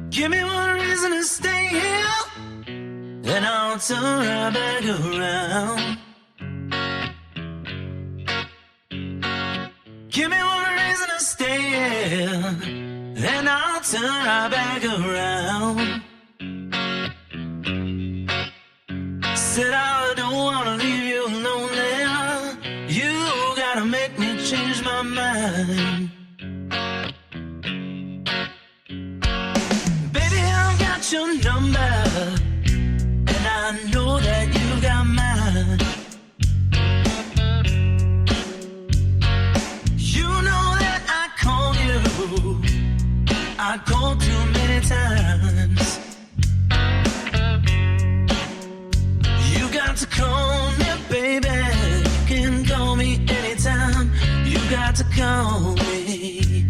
Give me one reason to stay here, then I'll turn right back around. Give me one reason to stay here, then I'll turn right back around. Said I don't wanna leave you lonely. You gotta make me change my mind. Baby, I've got your number, and I know that you got mine. You know that I call you, I call too many times. You got to call me, baby. You can call me anytime. You got to call me.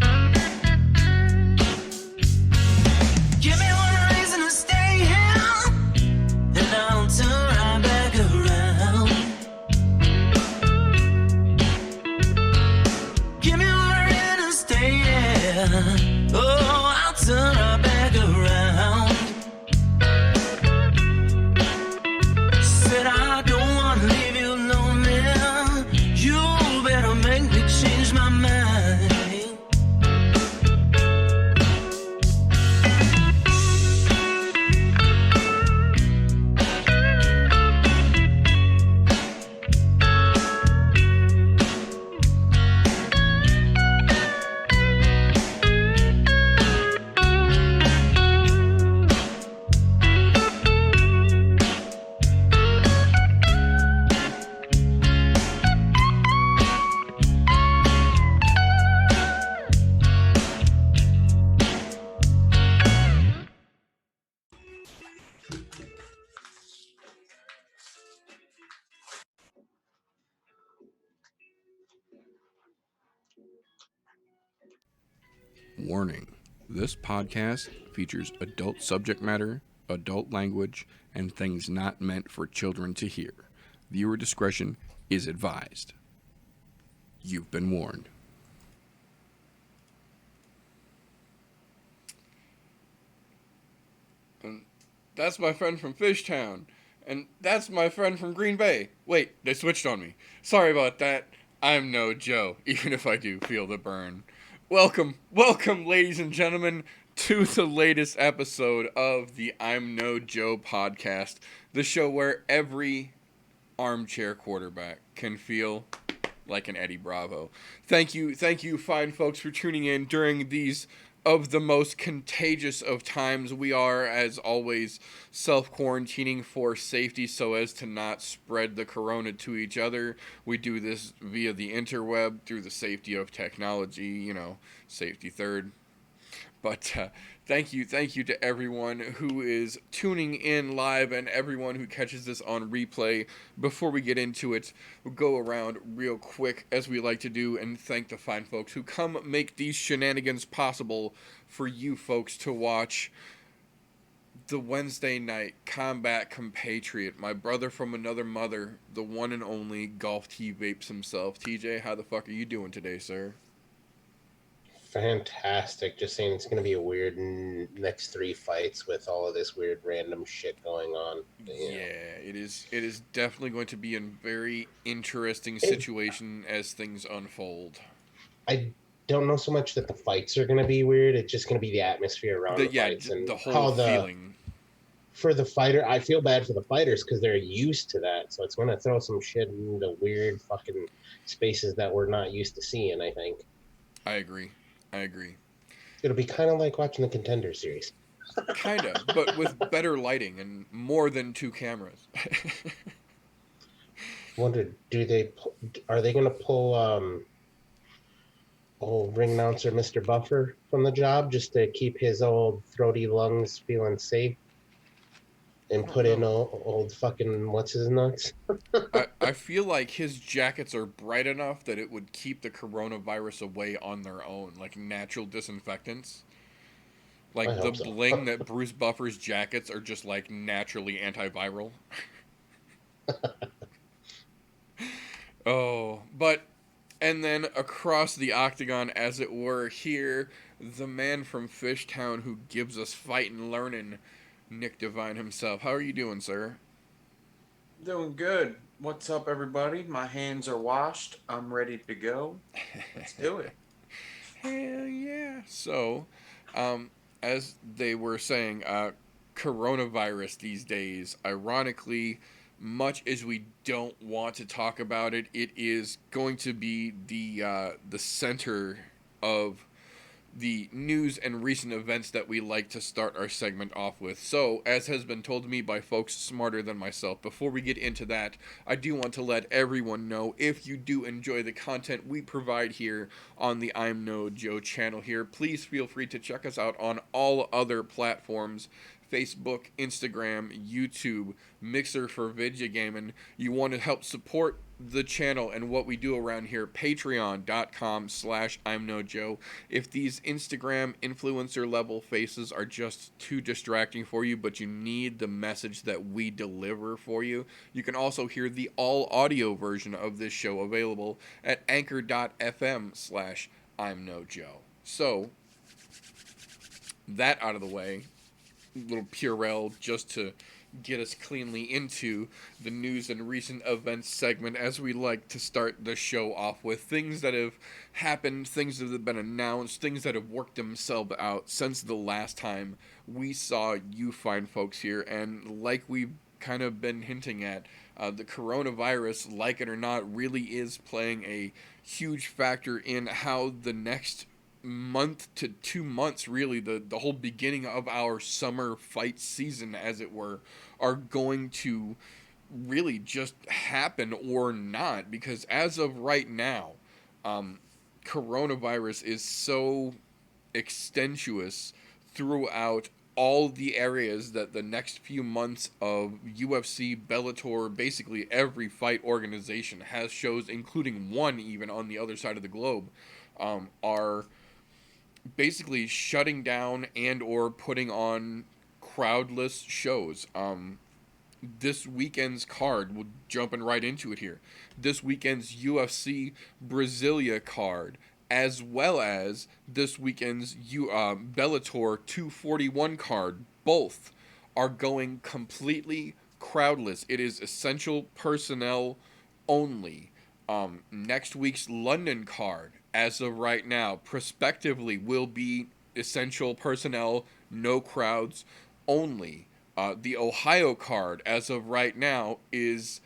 Give me one reason to stay here, and I'll turn right back around. Give me one reason to stay here. Oh, I'll turn right back around. Said I don't want to leave you lonely. You better make me change my mind. Warning: this podcast features adult subject matter, adult language, and things not meant for children to hear. Viewer discretion is advised. You've been warned. And that's my friend from Fishtown. And that's my friend from Green Bay. Wait, they switched on me. Sorry about that. I'm no Joe, even if I do feel the burn. Welcome, ladies and gentlemen, to the latest episode of the I'm No Joe podcast, the show where every armchair quarterback can feel like an Eddie Bravo. Thank you, fine folks, for tuning in during these of the most contagious of times. We are, as always, self-quarantining for safety so as to not spread the corona to each other. We do this via the interweb through the safety of technology, safety third. But thank you to everyone who is tuning in live and everyone who catches this on replay. Before we get into it, we'll go around real quick, as we like to do, and thank the fine folks who come make these shenanigans possible for you folks to watch. The Wednesday night combat compatriot, my brother from another mother, the one and only Golf T Vapes himself. TJ, how the fuck are you doing today, sir? Fantastic. Just saying, it's going to be a weird next 3 fights with all of this weird random shit going on. Yeah, it is definitely going to be a very interesting situation as things unfold. I don't know so much that the fights are going to be weird. It's just going to be the atmosphere around the fights and the whole feeling. For the fighter, I feel bad for the fighters because they're used to that. So it's going to throw some shit into weird fucking spaces that we're not used to seeing, I think. I agree. It'll be kind of like watching the Contender series. Kind of, but with better lighting and more than 2 cameras. Wonder, are they going to pull old ring announcer Mr. Buffer from the job just to keep his old throaty lungs feeling safe? And put in old fucking what's his nuts? I feel like his jackets are bright enough that it would keep the coronavirus away on their own, like natural disinfectants. Like the bling that Bruce Buffer's jackets are just like naturally antiviral. Oh, but And then across the octagon, as it were, here, the man from Fishtown who gives us fight and learning, Nick Devine himself. How are you doing, sir? Doing good. What's up, everybody? My hands are washed. I'm ready to go. Let's do it. Hell yeah. So, um, as they were saying, coronavirus these days, ironically, much as we don't want to talk about it, it is going to be the center of the news and recent events that we like to start our segment off with. So, as has been told to me by folks smarter than myself, before we get into that, I do want to let everyone know, if you do enjoy the content we provide here on the I'm No Joe channel here, please feel free to check us out on all other platforms. Facebook, Instagram, YouTube, Mixer for video gaming. You want to help support the channel and what we do around here, patreon.com/I'mNoJoe. If these Instagram influencer level faces are just too distracting for you, but you need the message that we deliver for you, you can also hear the all audio version of this show available at anchor.fm/I'mNoJoe. So, that out of the way, little Purell just to get us cleanly into the news and recent events segment, as we like to start the show off with things that have happened, things that have been announced, things that have worked themselves out since the last time we saw you fine folks here. And like we've kind of been hinting at, the coronavirus, like it or not, really is playing a huge factor in how the next month to 2 months, really the whole beginning of our summer fight season, as it were, are going to really just happen or not, because as of right now, coronavirus is so extensuous throughout all the areas that the next few months of UFC, Bellator, basically every fight organization has shows, including one even on the other side of the globe, are basically shutting down and or putting on crowdless shows. This weekend's card, we're jumping right into it here. This weekend's UFC Brasilia card, as well as this weekend's Bellator 241 card, both are going completely crowdless. It is essential personnel only. Next week's London card, as of right now, prospectively will be essential personnel, no crowds only. The Ohio card, as of right now, is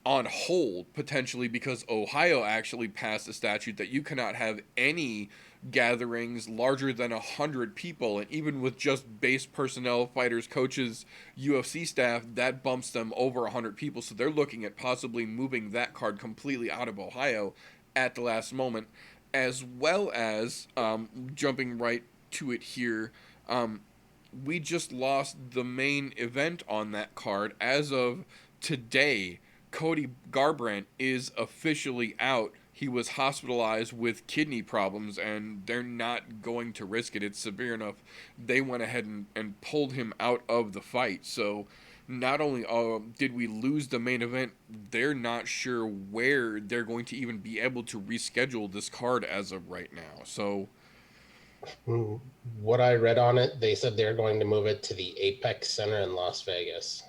on hold, potentially, because Ohio actually passed a statute that you cannot have any gatherings larger than 100 people, and even with just base personnel, fighters, coaches, UFC staff, that bumps them over 100 people. So they're looking at possibly moving that card completely out of Ohio at the last moment, as well as jumping right to it here. We just lost the main event on that card. As of today, Cody Garbrandt is officially out. He was hospitalized with kidney problems, and they're not going to risk it. It's severe enough. They went ahead and pulled him out of the fight. So not only did we lose the main event, they're not sure where they're going to even be able to reschedule this card as of right now. So What I read on it, they said they're going to move it to the Apex Center in Las Vegas.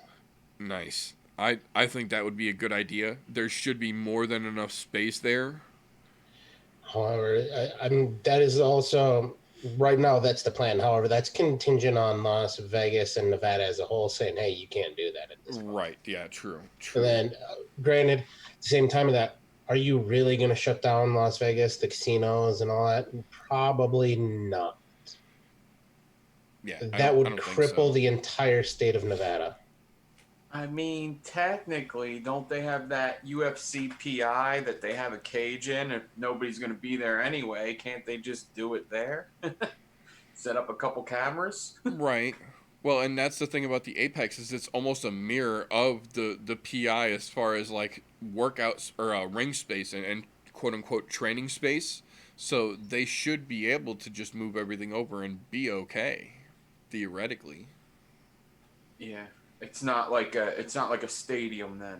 nice. I think that would be a good idea. There should be more than enough space there. However, that is also right now that's the plan. However, that's contingent on Las Vegas and Nevada as a whole saying, "Hey, you can't do that at this point." Right. Yeah, true. And then, granted, at the same time of that, are you really going to shut down Las Vegas, the casinos, and all that? Probably not. Yeah, That would I don't think cripple so. the entire state of Nevada. I mean, technically, don't they have that UFC PI that they have a cage in if nobody's going to be there anyway? Can't they just do it there? Set up a couple cameras? Right. Well, and that's the thing about the Apex, is it's almost a mirror of the PI as far as like workouts or ring space and quote unquote training space. So they should be able to just move everything over and be okay, theoretically. Yeah. It's not like a stadium then.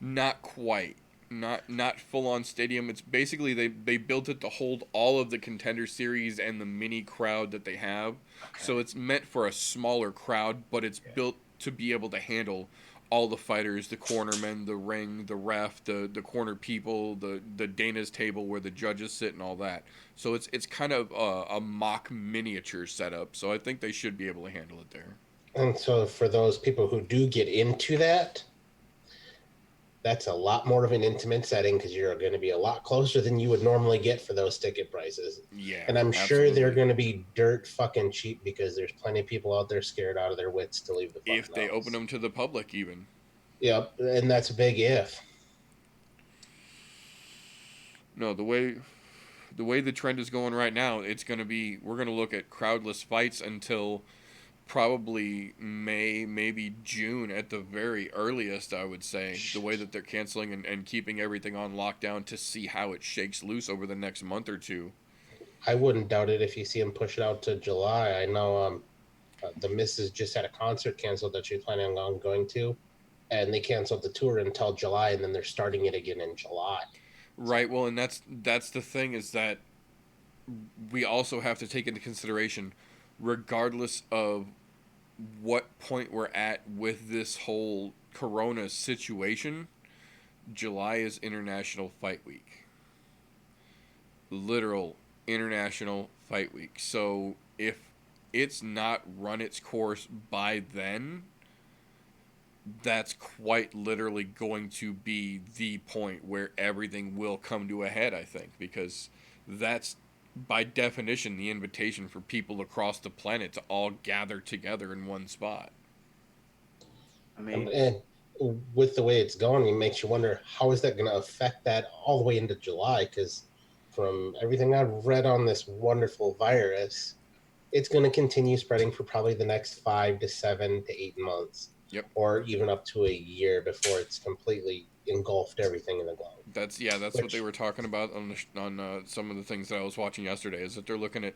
Not quite. Not full on stadium. It's basically they built it to hold all of the Contender Series and the mini crowd that they have. So it's meant for a smaller crowd, but it's built to be able to handle all the fighters, the cornermen, the ring, the ref, the corner people, the Dana's table where the judges sit and all that. So it's kind of a mock miniature setup. So I think they should be able to handle it there. And so for those people who do get into that, that's a lot more of an intimate setting because you're going to be a lot closer than you would normally get for those ticket prices. Yeah. And I'm sure absolutely. they're going to be dirt fucking cheap because there's plenty of people out there scared out of their wits to leave the fucking If they house. open them to the public even. Yep, and that's a big if. No, the way the trend is going right now, we're going to look at crowdless fights until probably May, maybe June at the very earliest, I would say. The way that they're canceling and keeping everything on lockdown to see how it shakes loose over the next month or two. I wouldn't doubt it if you see them push it out to July. I know the Missus just had a concert canceled that she's planning on going to, and they canceled the tour until July, and then they're starting it again in July. Right, well, and that's the thing is that we also have to take into consideration, regardless of what point we're at with this whole corona situation, July is International Fight Week. Literal International Fight Week. So if it's not run its course by then, that's quite literally going to be the point where everything will come to a head, I think, because that's by definition the invitation for people across the planet to all gather together in one spot. I mean, And with the way it's going, it makes you wonder how is that going to affect that all the way into July? Because from everything I've read on this wonderful virus, it's going to continue spreading for probably the next 5 to 7 to 8 months. Yep. Or even up to a year before it's completely engulfed everything in the globe. That's what they were talking about on some of the things that I was watching yesterday. Is that they're looking at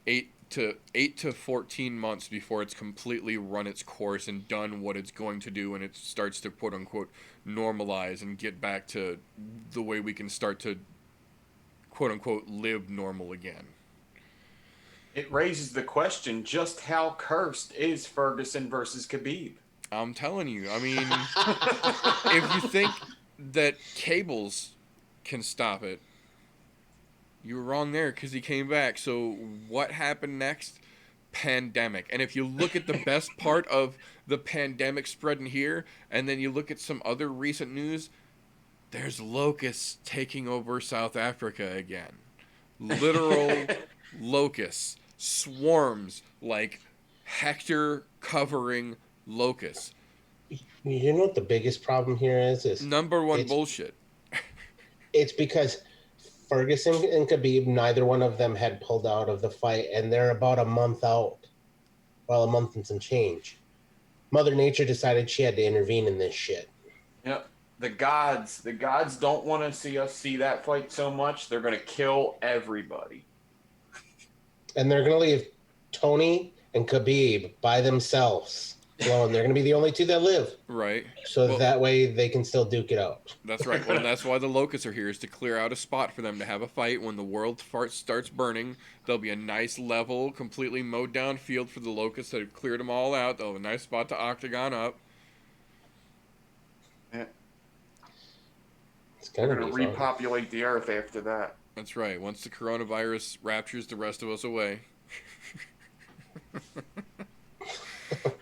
8 to 14 months before it's completely run its course and done what it's going to do, and it starts to quote unquote normalize and get back to the way we can start to quote unquote live normal again. it raises the question: just how cursed is Ferguson versus Khabib? I'm telling you. I mean, if you think that cables can stop it, you were wrong there because he came back. So what happened next? Pandemic. And if you look at the best part of the pandemic spreading here, and then you look at some other recent news, there's locusts taking over South Africa again. Literal locusts. Swarms, like hectare covering locusts. You know what the biggest problem here is Number one bullshit. it's because Ferguson and Khabib, neither one of them had pulled out of the fight, and they're about a month out. Well, a month and some change. Mother Nature decided she had to intervene in this shit. Yep. The gods don't want to see us see that fight so much. They're going to kill everybody. And they're going to leave Tony and Khabib by themselves alone. They're going to be the only two that live. Right. So that way they can still duke it out. That's right. Well, that's why the locusts are here, is to clear out a spot for them to have a fight. When the world starts burning, there'll be a nice level, completely mowed down field for the locusts that have cleared them all out. They'll have a nice spot to octagon up. Yeah. It's They're going going to repopulate the earth after that. That's right. Once the coronavirus raptures the rest of us away.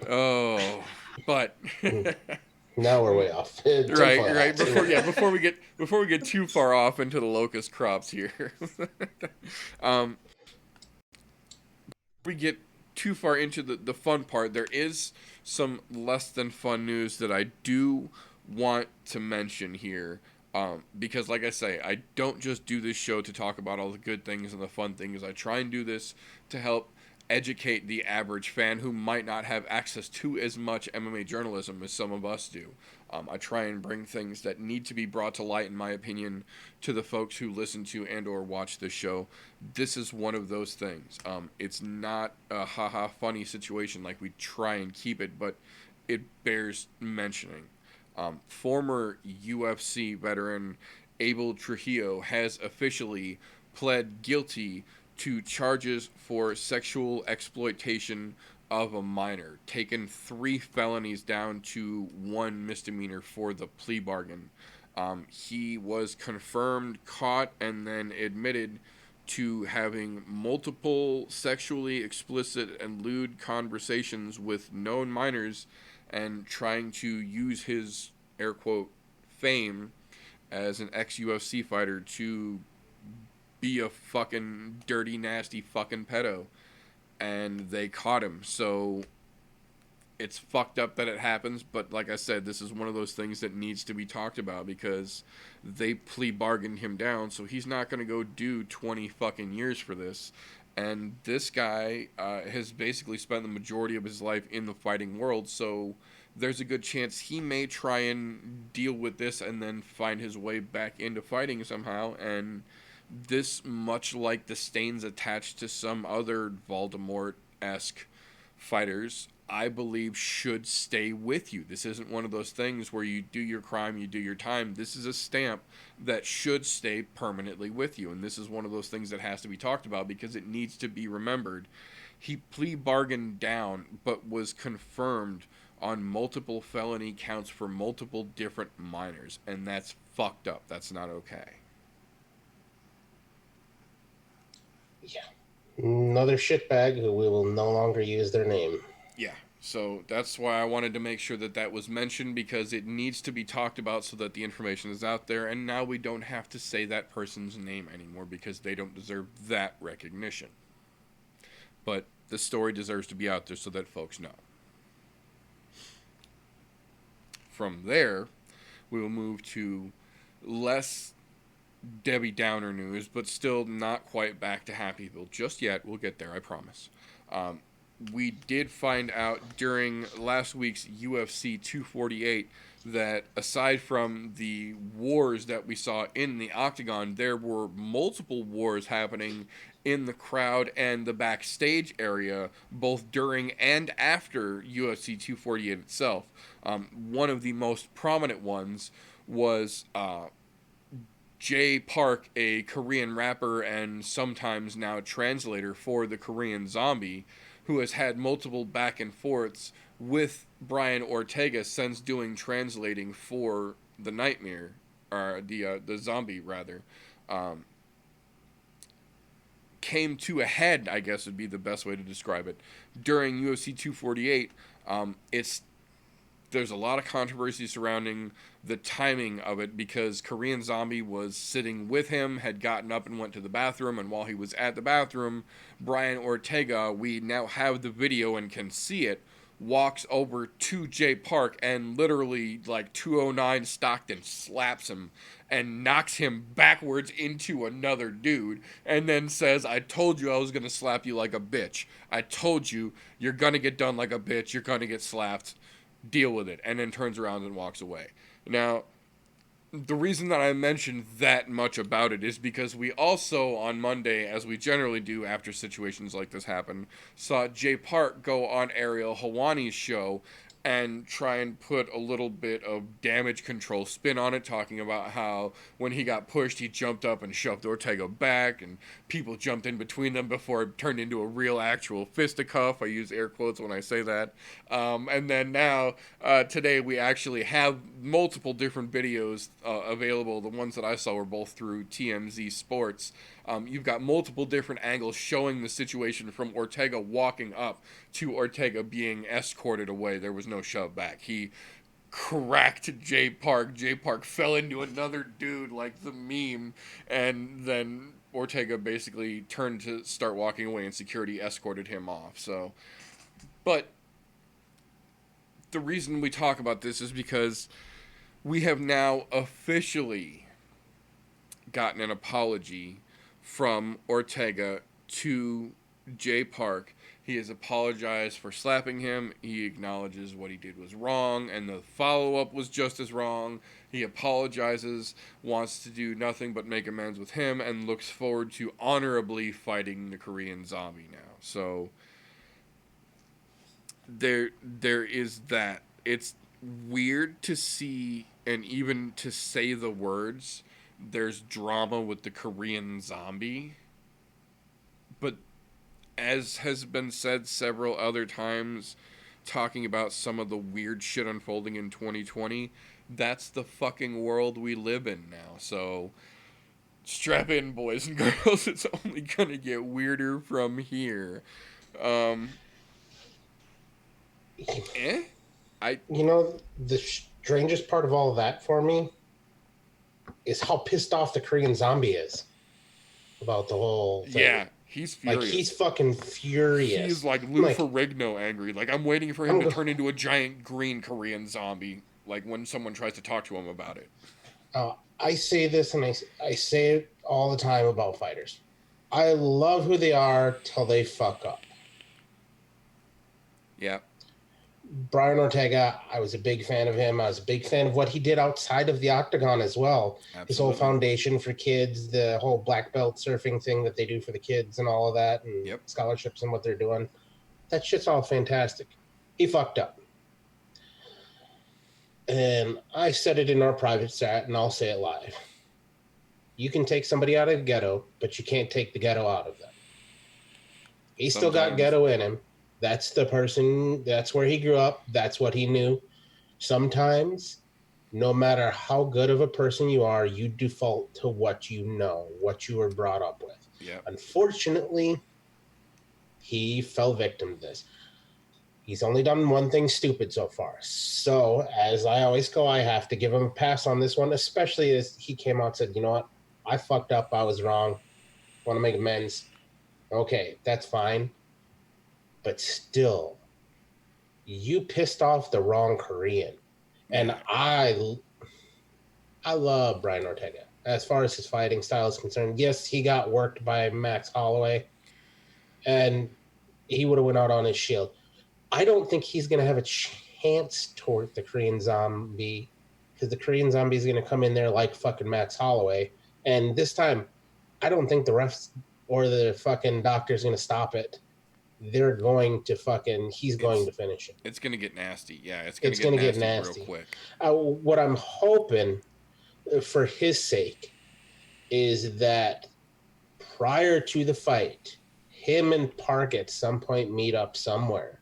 Oh, but Now we're way off. right. Before we get too far off into the locust crops here, we get too far into the fun part. There is some less than fun news that I do want to mention here. Because like I say, I don't just do this show to talk about all the good things and the fun things. I try and do this to help educate the average fan who might not have access to as much MMA journalism as some of us do. I try and bring things that need to be brought to light, in my opinion, to the folks who listen to and or watch this show. This is one of those things. It's not a haha funny situation, like we try and keep it, but it bears mentioning. Former UFC veteran Abel Trujillo has officially pled guilty to charges for sexual exploitation of a minor, taken 3 felonies down to 1 misdemeanor for the plea bargain. He was confirmed, caught, and then admitted to having multiple sexually explicit and lewd conversations with known minors and trying to use his air quote fame as an ex-UFC fighter to be a fucking dirty, nasty fucking pedo. And they caught him. So it's fucked up that it happens, but like I said, this is one of those things that needs to be talked about because they plea bargained him down, so he's not going to go do 20 fucking years for this. And this guy has basically spent the majority of his life in the fighting world, so there's a good chance he may try and deal with this and then find his way back into fighting somehow. And this, much like the stains attached to some other Voldemort-esque fighters, I believe should stay with you. This isn't one of those things where you do your crime, you do your time. This is a stamp that should stay permanently with you. And this is one of those things that has to be talked about because it needs to be remembered. He plea bargained down, but was confirmed on multiple felony counts for multiple different minors. And that's fucked up. That's not okay. Yeah. Another shitbag who we will no longer use their name. Yeah, so that's why I wanted to make sure that that was mentioned because it needs to be talked about so that the information is out there, and now we don't have to say that person's name anymore because they don't deserve that recognition. But the story deserves to be out there so that folks know. From there, we will move to less Debbie Downer news, but still not quite back to Happyville just yet. We'll get there, I promise. We did find out during last week's UFC 248 that aside from the wars that we saw in the octagon, there were multiple wars happening in the crowd and the backstage area, both during and after UFC 248 itself. One of the most prominent ones was Jay Park, a Korean rapper and sometimes now translator for the Korean Zombie, who has had multiple back and forths with Brian Ortega since doing translating for the Nightmare, or the Zombie rather, came to a head, I guess would be the best way to describe it, during UFC 248. There's a lot of controversy surrounding the timing of it because Korean Zombie was sitting with him, had gotten up and went to the bathroom, and while he was at the bathroom, Brian Ortega, we now have the video and can see it, walks over to Jay Park and literally, like 209 Stockton, slaps him and knocks him backwards into another dude and then says, I told you I was going to slap you like a bitch. I told you you're going to get done like a bitch. You're going to get slapped. Deal with it, and then turns around and walks away. Now, the reason that I mentioned that much about it is because we also, on Monday, as we generally do after situations like this happen, saw Jay Park go on Ariel Helwani's show and try and put a little bit of damage control spin on it, talking about how when he got pushed, he jumped up and shoved Ortega back, and people jumped in between them before it turned into a real actual fisticuff. I use air quotes when I say that. And then now, today, we actually have multiple different videos available. The ones that I saw were both through TMZ Sports. You've got multiple different angles showing the situation from Ortega walking up to Ortega being escorted away. There was no shove back. He cracked Jay Park. Jay Park fell into another dude like the meme, and then Ortega basically turned to start walking away and security escorted him off. So, but the reason we talk about this is because we have now officially gotten an apology from Ortega to Jay Park. He has apologized for slapping him. He acknowledges what he did was wrong, and the follow-up was just as wrong. He apologizes, wants to do nothing but make amends with him, and looks forward to honorably fighting the Korean Zombie now. So there is that. It's weird to see and even to say the words there's drama with the Korean Zombie. But as has been said several other times, talking about some of the weird shit unfolding in 2020, that's the fucking world we live in now. So strap in, boys and girls. It's only gonna get weirder from here. Um, eh? I You know, the strangest part of all of that for me is how pissed off the Korean Zombie is about the whole thing. Yeah, he's furious. Like, he's fucking furious. He's like I'm Lou like, Ferrigno angry. Like, I'm waiting for him to turn into a giant green Korean zombie. Like when someone tries to talk to him about it. I say this and I say it all the time about fighters. I love who they are till they fuck up. Yeah. Brian Ortega, I was a big fan of him. I was a big fan of what he did outside of the octagon as well. Absolutely. His whole foundation for kids, the whole black belt surfing thing that they do for the kids and all of that, and scholarships and what they're doing. That shit's all fantastic. He fucked up. And I said it in our private chat, and I'll say it live. You can take somebody out of the ghetto, but you can't take the ghetto out of them. He's still got ghetto in him. That's the person, that's where he grew up. That's what he knew. Sometimes, no matter how good of a person you are, you default to what you know, what you were brought up with. Yeah. Unfortunately, he fell victim to this. He's only done one thing stupid so far. So, as I always go, I have to give him a pass on this one, especially as he came out and said, you know what? I fucked up. I was wrong. Want to make amends. Okay, that's fine. But still, you pissed off the wrong Korean. And I love Brian Ortega. As far as his fighting style is concerned, yes, he got worked by Max Holloway. And he would have went out on his shield. I don't think he's going to have a chance toward the Korean Zombie, because the Korean Zombie is going to come in there like fucking Max Holloway. And this time, I don't think the refs or the fucking doctor's going to stop it. They're going to he's going to finish it. It's going to get nasty. Yeah, it's going to get nasty real quick. What I'm hoping for his sake is that prior to the fight, him and Park at some point meet up somewhere.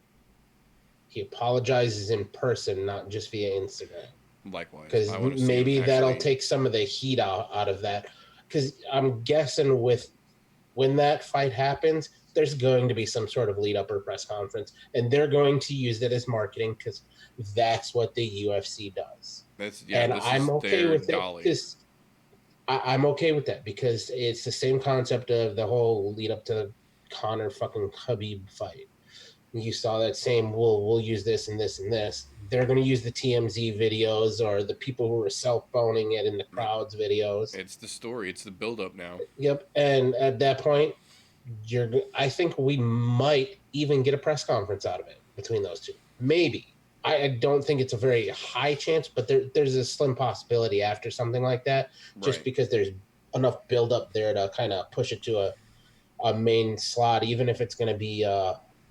He apologizes in person, not just via Instagram. Likewise. Because maybe that'll take some of the heat out of that. Because I'm guessing when that fight happens, there's going to be some sort of lead up or press conference. And they're going to use that as marketing because that's what the UFC does. I'm okay with it. I'm okay with that because it's the same concept of the whole lead up to the Conor fucking Khabib fight. You saw that same, we'll use this and this and this. They're going to use the TMZ videos or the people who were self-boning it in the crowd's videos. It's the story. It's the build-up now. Yep. And at that point, I think we might even get a press conference out of it between those two. Maybe. I don't think it's a very high chance, but there's a slim possibility after something like that, just because there's enough build-up there to kind of push it to a main slot, even if it's going to be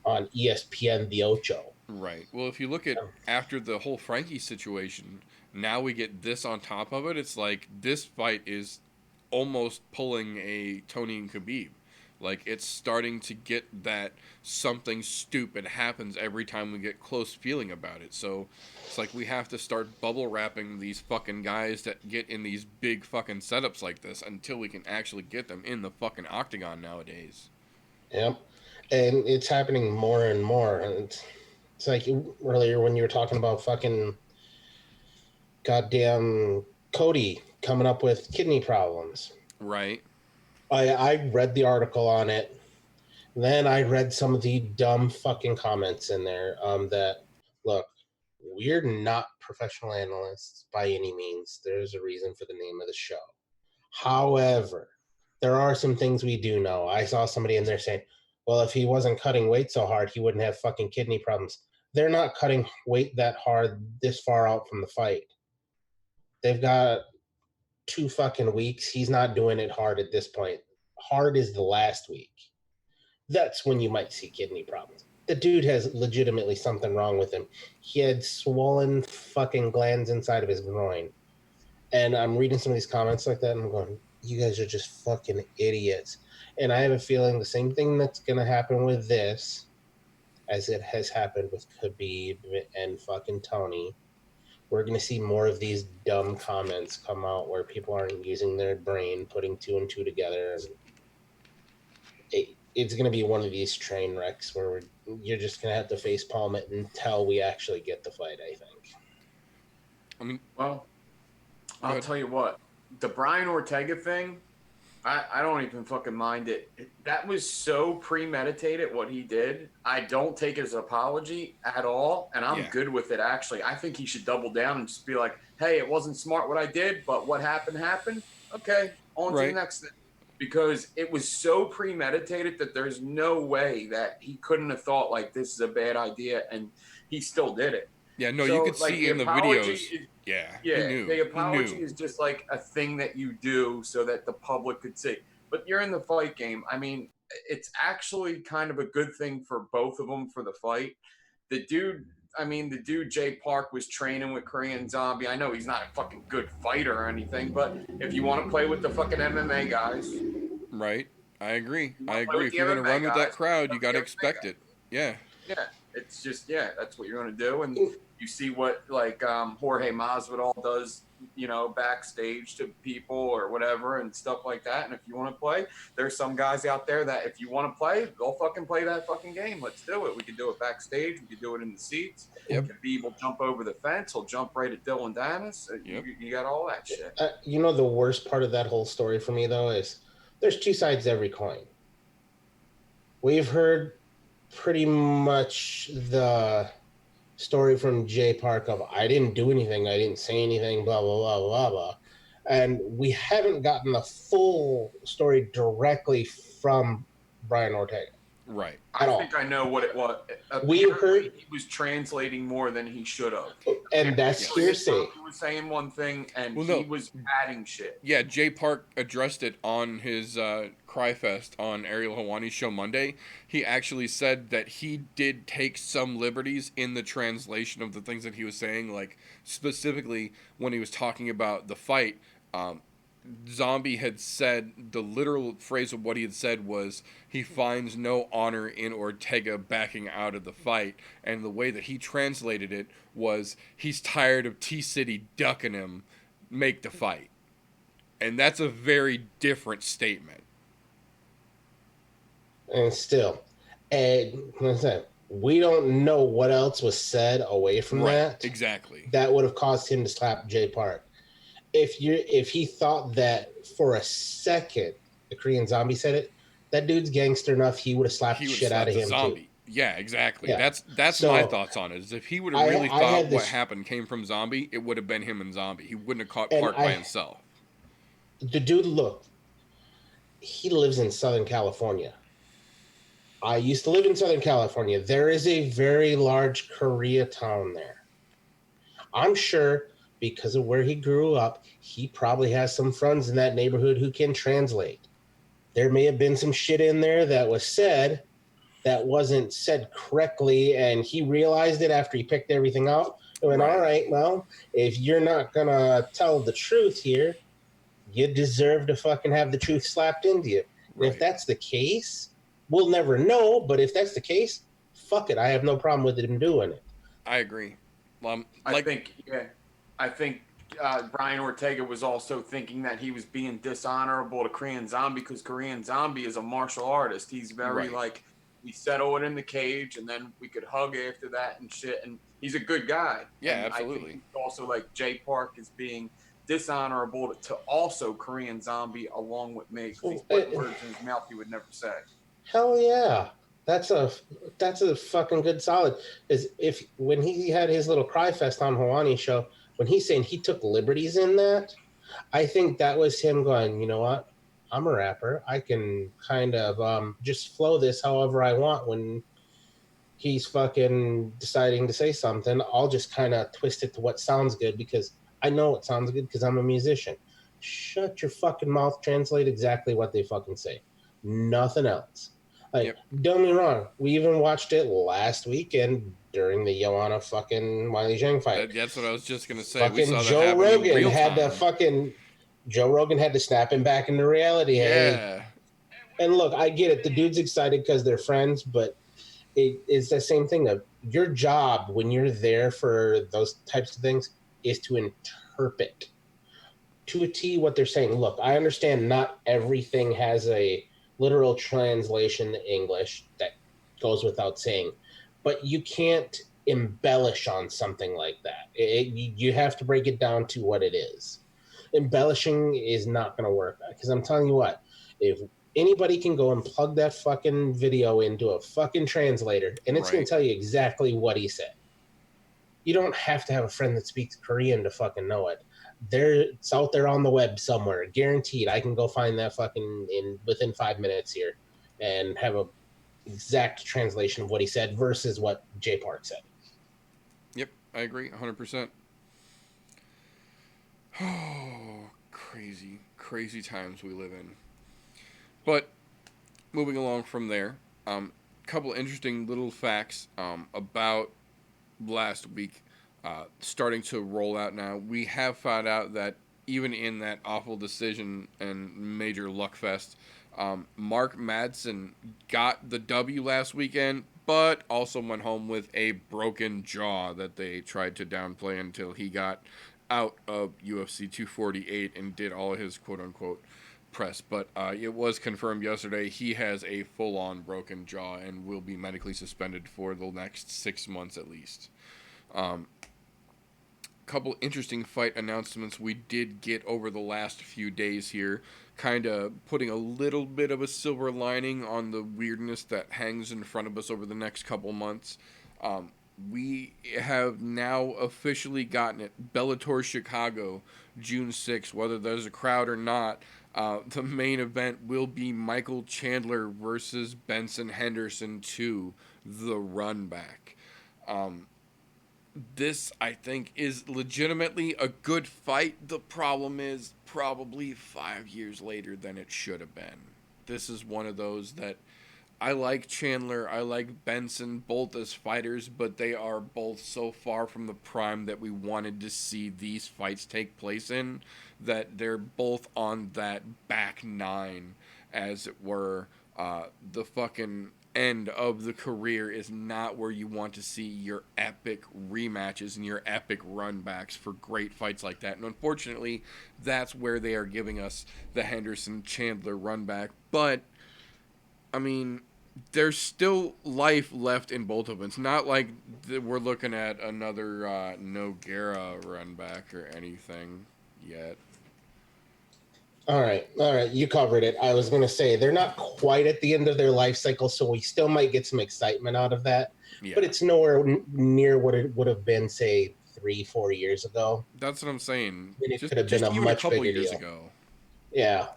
on ESPN The Ocho. Right. Well, if you look at after the whole Frankie situation, now we get this on top of it. It's like this fight is almost pulling a Tony and Khabib. Like, it's starting to get that something stupid happens every time we get close feeling about it. So it's like we have to start bubble wrapping these fucking guys that get in these big fucking setups like this until we can actually get them in the fucking octagon nowadays. Yep. And it's happening more and more. And it's like earlier when you were talking about fucking goddamn Cody coming up with kidney problems. Right. I read the article on it. Then I read some of the dumb fucking comments in there that, look, we're not professional analysts by any means. There's a reason for the name of the show. However, there are some things we do know. I saw somebody in there saying, well, if he wasn't cutting weight so hard, he wouldn't have fucking kidney problems. They're not cutting weight that hard this far out from the fight. They've got 2 fucking weeks. He's not doing it hard at this point. Hard is the last week. That's when you might see kidney problems. The dude has legitimately something wrong with him. He had swollen fucking glands inside of his groin. And I'm reading some of these comments like that, and I'm going, you guys are just fucking idiots. And I have a feeling the same thing that's going to happen with this as it has happened with Khabib and fucking Tony. We're going to see more of these dumb comments come out where people aren't using their brain, putting two and two together. And it's going to be one of these train wrecks where you're just going to have to face palm it until we actually get the fight, I think. I mean, Well, I'll tell you what, the Brian Ortega thing, I don't even fucking mind it. That was so premeditated what he did. I don't take it as an apology at all, and I'm good with it, actually. I think he should double down and just be like, hey, it wasn't smart what I did, but what happened. Okay, on to the next thing. Because it was so premeditated that there's no way that he couldn't have thought, like, this is a bad idea, and he still did it. Yeah, no, so, you could see in the videos. He knew. The apology is just like a thing that you do so that the public could see. But you're in the fight game. I mean, it's actually kind of a good thing for both of them for the fight. The dude Jay Park was training with Korean Zombie. I know he's not a fucking good fighter or anything, but if you want to play with the fucking MMA guys. Right. I agree. If you're going to run with that crowd, you got to expect it. Yeah. Yeah. It's just, that's what you're going to do. And you see what, like, Jorge Masvidal does, backstage to people or whatever and stuff like that. And if you want to play, there's some guys out there that if you want to play, they'll fucking play that fucking game. Let's do it. We can do it backstage. We can do it in the seats. Yep. Khabib will jump over the fence. He'll jump right at Dylan Dennis. Yep. You got all that shit. The worst part of that whole story for me, though, is there's two sides to every coin. We've heard pretty much the story from Jay Park of I didn't do anything, I didn't say anything, blah, blah, blah, blah, blah. And we haven't gotten the full story directly from Brian Ortega. Right. I think I know what it was. We heard he was translating more than he should have. And that's hearsay. He was saying one thing and he was adding shit. Yeah, Jay Park addressed it on his Cry Fest on Ariel Helwani's show Monday. He actually said that he did take some liberties in the translation of the things that he was saying, like specifically when he was talking about the fight. Zombie had said, the literal phrase of what he had said was, he finds no honor in Ortega backing out of the fight. And the way that he translated it was, he's tired of T-City ducking him, make the fight. And that's a very different statement. And still, we don't know what else was said away from that. Exactly. That would have caused him to slap Jay Park. If he thought that for a second the Korean Zombie said it, that dude's gangster enough, he would have slapped the shit out of him too. Yeah, exactly. Yeah. That's my thoughts on it. Is if he would have really thought what happened came from Zombie, it would have been him and Zombie. He wouldn't have caught Park by himself. The dude, look, he lives in Southern California. I used to live in Southern California. There is a very large Koreatown there. I'm sure because of where he grew up, he probably has some friends in that neighborhood who can translate. There may have been some shit in there that was said that wasn't said correctly, and he realized it after he picked everything out. And went, all right, well, if you're not going to tell the truth here, you deserve to fucking have the truth slapped into you. And if that's the case, we'll never know, but if that's the case, fuck it. I have no problem with him doing it. I agree. I think Brian Ortega was also thinking that he was being dishonorable to Korean Zombie because Korean Zombie is a martial artist. He's very we settle it in the cage and then we could hug after that and shit. And he's a good guy. Yeah, and absolutely. I think also like Jay Park is being dishonorable to also Korean Zombie along with me. He's putting words in his mouth he would never say. Hell yeah. That's a fucking good solid. When he had his little Cry Fest on Hawani's show, when he's saying he took liberties in that, I think that was him going, you know what? I'm a rapper. I can kind of just flow this however I want. When he's fucking deciding to say something, I'll just kind of twist it to what sounds good because I know it sounds good because I'm a musician. Shut your fucking mouth. Translate exactly what they fucking say. Nothing else. Don't get me wrong. We even watched it last week, and during the Joanna fucking Wiley Zhang fight. That's what I was just gonna say. We Fucking saw that Joe happening in Rogan real had to time. Joe Rogan had to snap him back into reality. Hey, Yeah, and look, I get it. The dude's excited because they're friends, but it's the same thing of your job when you're there for those types of things is to interpret to a T what they're saying. Look, I understand not everything has a literal translation to English that goes without saying, but you can't embellish on something like that. You have to break it down to what it is. Embellishing is not going to work because I'm telling you what, if anybody can go and plug that fucking video into a fucking translator and it's going right. to tell you exactly what he said. You don't have to have a friend that speaks Korean to fucking know it. It's out there on the web somewhere. Guaranteed, I can go find that fucking in within 5 minutes here, and have a exact translation of what he said versus what Jay Park said. Yep, I agree, 100%. Oh, crazy, crazy times we live in. But moving along from there, couple interesting little facts about last week, starting to roll out now. We have found out that even in that awful decision and major luck fest, Mark Madsen got the W last weekend, but also went home with a broken jaw that they tried to downplay until he got out of UFC 248 and did all his quote unquote press. But it was confirmed yesterday he has a full on broken jaw and will be medically suspended for the next 6 months at least. Couple interesting fight announcements we did get over the last few days here, kind of putting a little bit of a silver lining on the weirdness that hangs in front of us over the next couple months. We have now officially gotten it. Bellator Chicago, June 6th, whether there's a crowd or not. The main event will be Michael Chandler versus Benson Henderson 2, the run back. This, I think, is legitimately a good fight. The problem is probably 5 years later than it should have been. This is one of those that I like Chandler, I like Benson, both as fighters, but they are both so far from the prime that we wanted to see these fights take place in, that they're both on that back nine, as it were. The fucking end of the career is not where you want to see your epic rematches and your epic runbacks for great fights like that. And unfortunately, that's where they are giving us the Henderson Chandler runback. But I mean, there's still life left in both of them. It's not like we're looking at another Nogueira runback or anything yet. All right, you covered it. I was going to say they're not quite at the end of their life cycle, so we still might get some excitement out of that. Yeah. But it's nowhere near what it would have been, say, 3-4 years ago. That's what I'm saying. And it Just could have been just a even a much couple bigger years deal. ago. Yeah,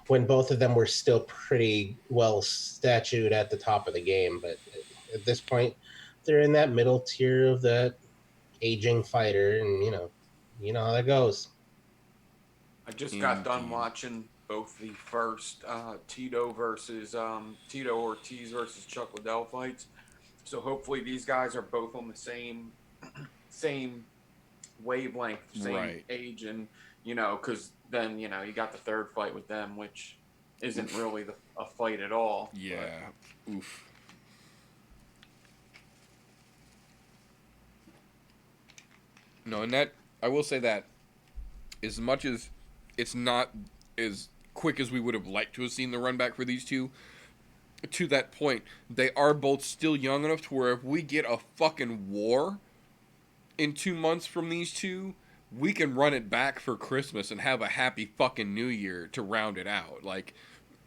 when both of them were still pretty well statued at the top of the game. But at this point, they're in that middle tier of that aging fighter, and you know how that goes. I just got done Indeed. watching both the first Tito Ortiz versus Chuck Liddell fights. So hopefully these guys are both on the same wavelength, same Right. age, and because then you got the third fight with them, which isn't really a fight at all. Yeah. Oof. No, and that I will say that as much as it's not as quick as we would have liked to have seen the run back for these two, to that point, they are both still young enough to where if we get a fucking war in 2 months from these two, we can run it back for Christmas and have a happy fucking New Year to round it out. Like,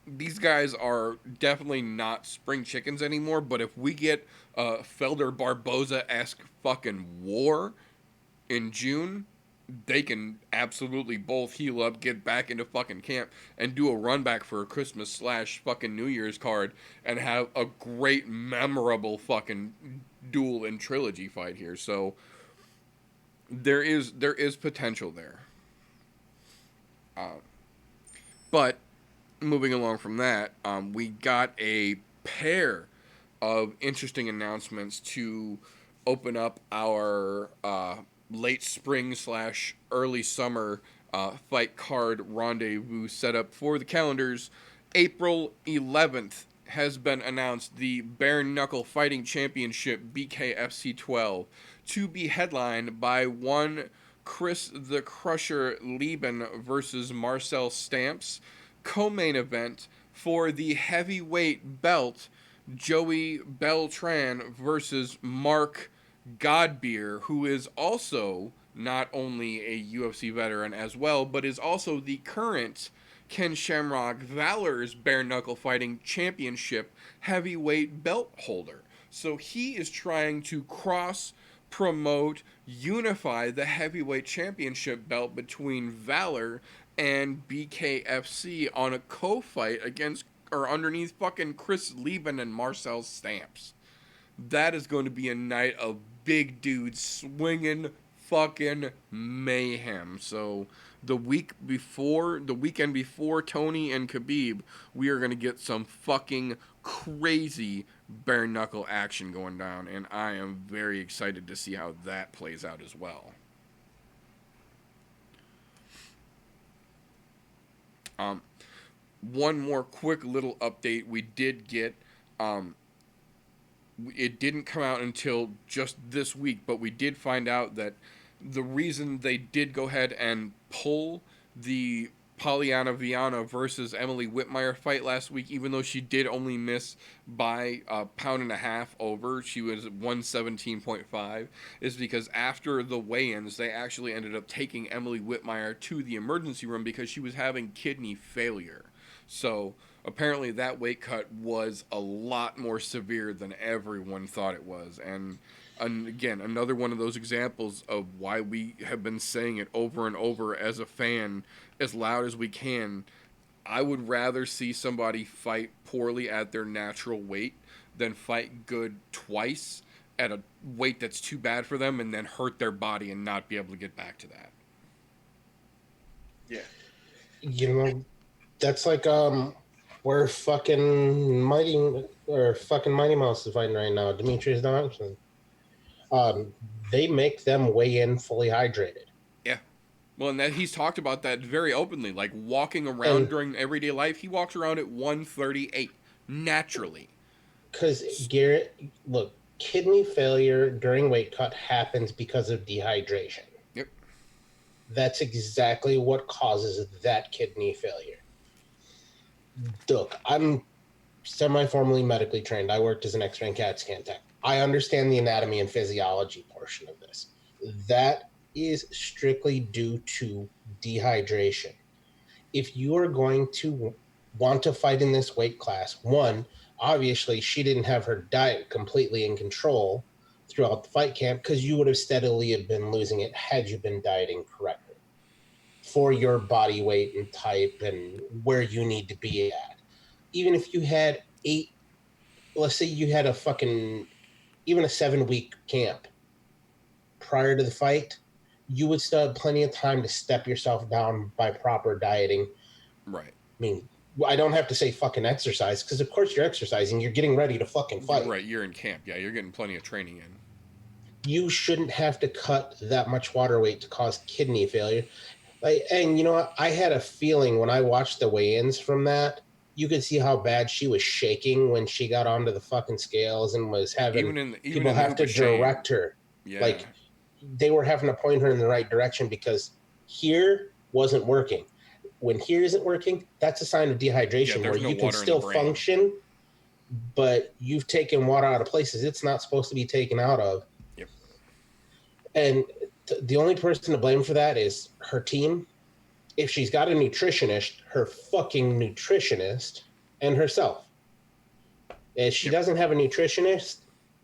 these guys are definitely not spring chickens anymore, but if we get a Felder Barboza-esque fucking war in June, they can absolutely both heal up, get back into fucking camp, and do a run back for a Christmas / fucking New Year's card and have a great, memorable fucking duel and trilogy fight here. So there is potential there. But moving along from that, we got a pair of interesting announcements to open up our late spring / early summer fight card rendezvous setup for the calendars. April 11th has been announced, the Bare Knuckle Fighting Championship BKFC 12 to be headlined by one Chris the Crusher Lieben versus Marcel Stamps. Co-main event for the heavyweight belt, Joey Beltran versus Mark Godbeer, who is also not only a UFC veteran as well, but is also the current Ken Shamrock Valor's Bare Knuckle Fighting Championship heavyweight belt holder. So he is trying to cross promote, unify the heavyweight championship belt between Valor and BKFC on a co-fight against or underneath fucking Chris Lieben and Marcel Stamps. That is going to be a night of big dudes swinging fucking mayhem. So the weekend before Tony and Khabib, we are going to get some fucking crazy bare knuckle action going down, and I am very excited to see how that plays out as well. One more quick little update we did get. It didn't come out until just this week, but we did find out that the reason they did go ahead and pull the Polyana Viana versus Emily Whitmire fight last week, even though she did only miss by a pound and a half over, she was 117.5, is because after the weigh-ins, they actually ended up taking Emily Whitmire to the emergency room because she was having kidney failure. So apparently that weight cut was a lot more severe than everyone thought it was. And again, another one of those examples of why we have been saying it over and over as a fan, as loud as we can. I would rather see somebody fight poorly at their natural weight than fight good twice at a weight that's too bad for them and then hurt their body and not be able to get back to that. Yeah. You know, that's like where fucking Mighty Mouse is fighting right now, Demetrius Johnson. They make them weigh in fully hydrated. Yeah. Well, and that he's talked about that very openly, like walking around during everyday life. He walks around at 138 naturally. Because Garrett, look, kidney failure during weight cut happens because of dehydration. Yep. That's exactly what causes that kidney failure. Look, I'm semi-formally medically trained. I worked as an X-ray and CAT scan tech. I understand the anatomy and physiology portion of this. That is strictly due to dehydration. If you are going to want to fight in this weight class, one, obviously she didn't have her diet completely in control throughout the fight camp because you would have steadily have been losing it had you been dieting correctly for your body weight and type and where you need to be at. Even if you had let's say you had even a 7-week camp prior to the fight, you would still have plenty of time to step yourself down by proper dieting. Right. I mean, I don't have to say fucking exercise because, of course, you're exercising. You're getting ready to fucking fight. Right. You're in camp. Yeah, you're getting plenty of training in. You shouldn't have to cut that much water weight to cause kidney failure. And you know what? I had a feeling when I watched the weigh-ins from that, you could see how bad she was shaking when she got onto the fucking scales and was having people have to direct her. Yeah. Like, they were having to point her in the right direction because here wasn't working. When here isn't working, that's a sign of dehydration where you can still function, but you've taken water out of places it's not supposed to be taken out of. Yep. And the only person to blame for that is her team. If she's got a nutritionist, her fucking nutritionist, and herself. If she doesn't have a nutritionist,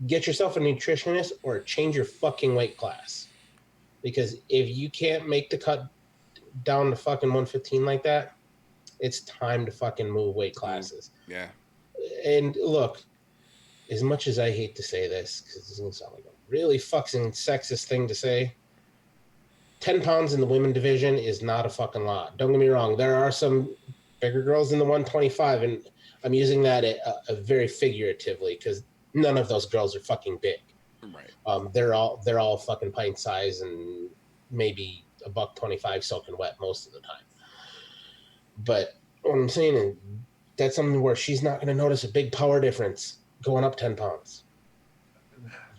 get yourself a nutritionist or change your fucking weight class. Because if you can't make the cut down to fucking 115 like that, it's time to fucking move weight classes. Yeah. And look, as much as I hate to say this, because it's going to sound like a really fucking sexist thing to say, 10 pounds in the women division is not a fucking lot. Don't get me wrong. There are some bigger girls in the 125, and I'm using that very figuratively because none of those girls are fucking big. Right. They're all fucking pint size and maybe $1.25 soaking wet most of the time. But what I'm saying is that's something where she's not going to notice a big power difference going up 10 pounds.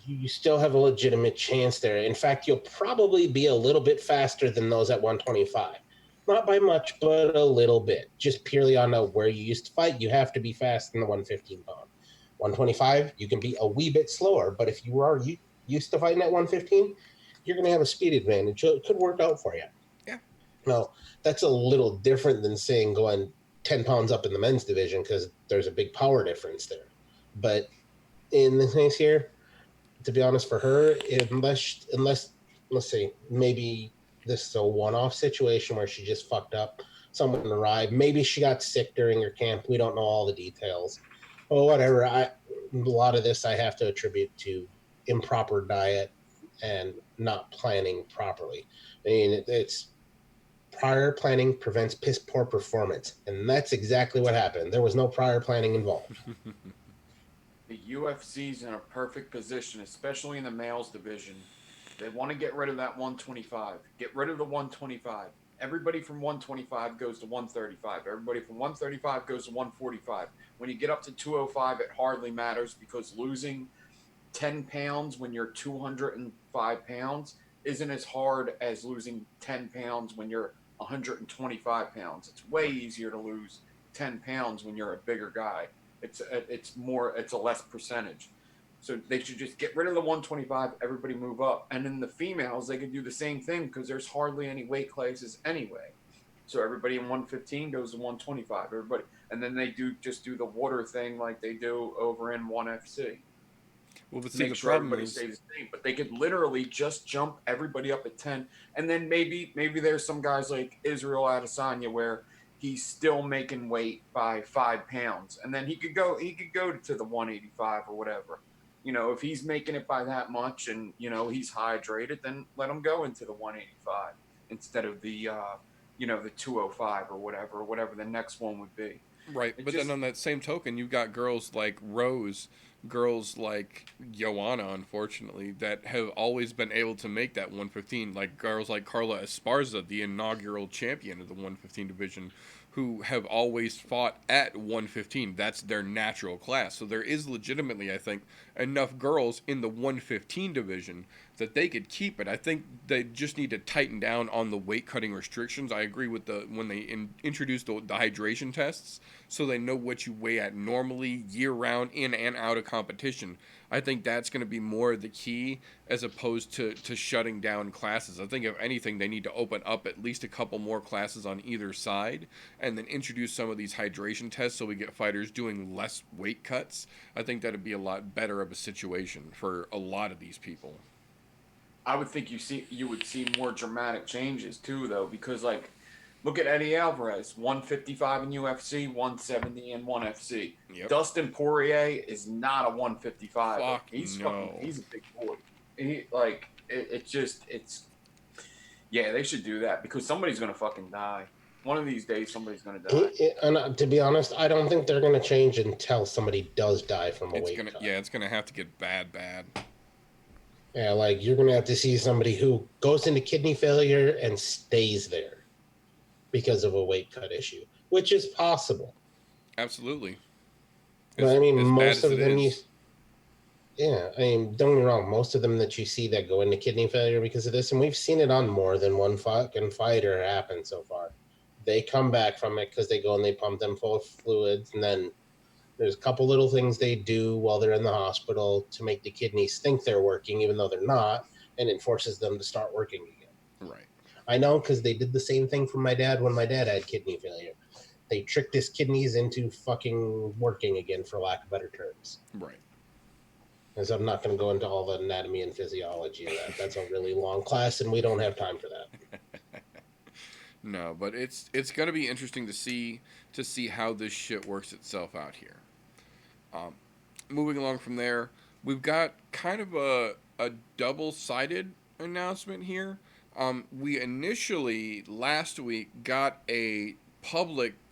You still have a legitimate chance there. In fact, you'll probably be a little bit faster than those at 125. Not by much, but a little bit. Just purely on where you used to fight, you have to be fast in the 115 pound. 125, you can be a wee bit slower, but if you are used to fighting at 115, you're going to have a speed advantage. So it could work out for you. Yeah. Now, that's a little different than saying going 10 pounds up in the men's division because there's a big power difference there. But in this case here, to be honest, for her, unless let's see, maybe this is a one-off situation where she just fucked up. Someone arrived. Maybe she got sick during her camp. We don't know all the details. Well, whatever. A lot of this I have to attribute to improper diet and not planning properly. I mean, it's prior planning prevents piss poor performance, and that's exactly what happened. There was no prior planning involved. The UFC's in a perfect position, especially in the males division. They want to get rid of that 125. Get rid of the 125. Everybody from 125 goes to 135. Everybody from 135 goes to 145. When you get up to 205, it hardly matters because losing 10 pounds when you're 205 pounds isn't as hard as losing 10 pounds when you're 125 pounds. It's way easier to lose 10 pounds when you're a bigger guy. It's a less percentage. So they should just get rid of the 125, everybody move up. And in the females, they could do the same thing because there's hardly any weight classes anyway. So everybody in 115 goes to 125. Everybody, and then they do the water thing like they do over in 1FC. Well, but see, Make the sure problem everybody is, stays the same. But they could literally just jump everybody up at 10. And then maybe there's some guys like Israel Adesanya where he's still making weight by 5 pounds. And then he could go to the 185 or whatever. You know, if he's making it by that much and, you know, he's hydrated, then let him go into the 185 instead of the, the 205 or whatever the next one would be. right, but then on that same token, you've got girls like Rose, girls like Joanna, unfortunately, that have always been able to make that 115, like girls like Carla Esparza, the inaugural champion of the 115 division, who have always fought at 115. That's their natural class. So there is legitimately, I think, enough girls in the 115 division that they could keep it. I think they just need to tighten down on the weight cutting restrictions. I agree with when they introduced the hydration tests, so they know what you weigh at normally year round, in and out of competition. I think that's going to be more the key as opposed to shutting down classes. I think if anything, they need to open up at least a couple more classes on either side and then introduce some of these hydration tests so we get fighters doing less weight cuts. I think that'd be a lot better of a situation for a lot of these people. I would think you would see more dramatic changes too, though, because like, look at Eddie Alvarez, 155 in UFC, 170 in 1FC. Yep. Dustin Poirier is not a 155. Fuck He's no. He's a big boy. Yeah, they should do that because somebody's gonna fucking die. One of these days, somebody's gonna die. And to be honest, I don't think they're going to change until somebody does die from a weight cut. Yeah, it's gonna have to get bad. Yeah, like you're going to have to see somebody who goes into kidney failure and stays there because of a weight cut issue, which is possible. Absolutely. But I mean, most of them, don't get me wrong, most of them that you see that go into kidney failure because of this, and we've seen it on more than one fucking fighter happen so far. They come back from it because they go and they pump them full of fluids, and then there's a couple little things they do while they're in the hospital to make the kidneys think they're working, even though they're not, and it forces them to start working again. Right. I know because they did the same thing for my dad when my dad had kidney failure. They tricked his kidneys into fucking working again, for lack of better terms. Right. Because I'm not going to go into all the anatomy and physiology of that. That's a really long class, and we don't have time for that. No, but it's going to be interesting to see how this shit works itself out here. Moving along from there, we've got kind of a double-sided announcement here. We initially last week got a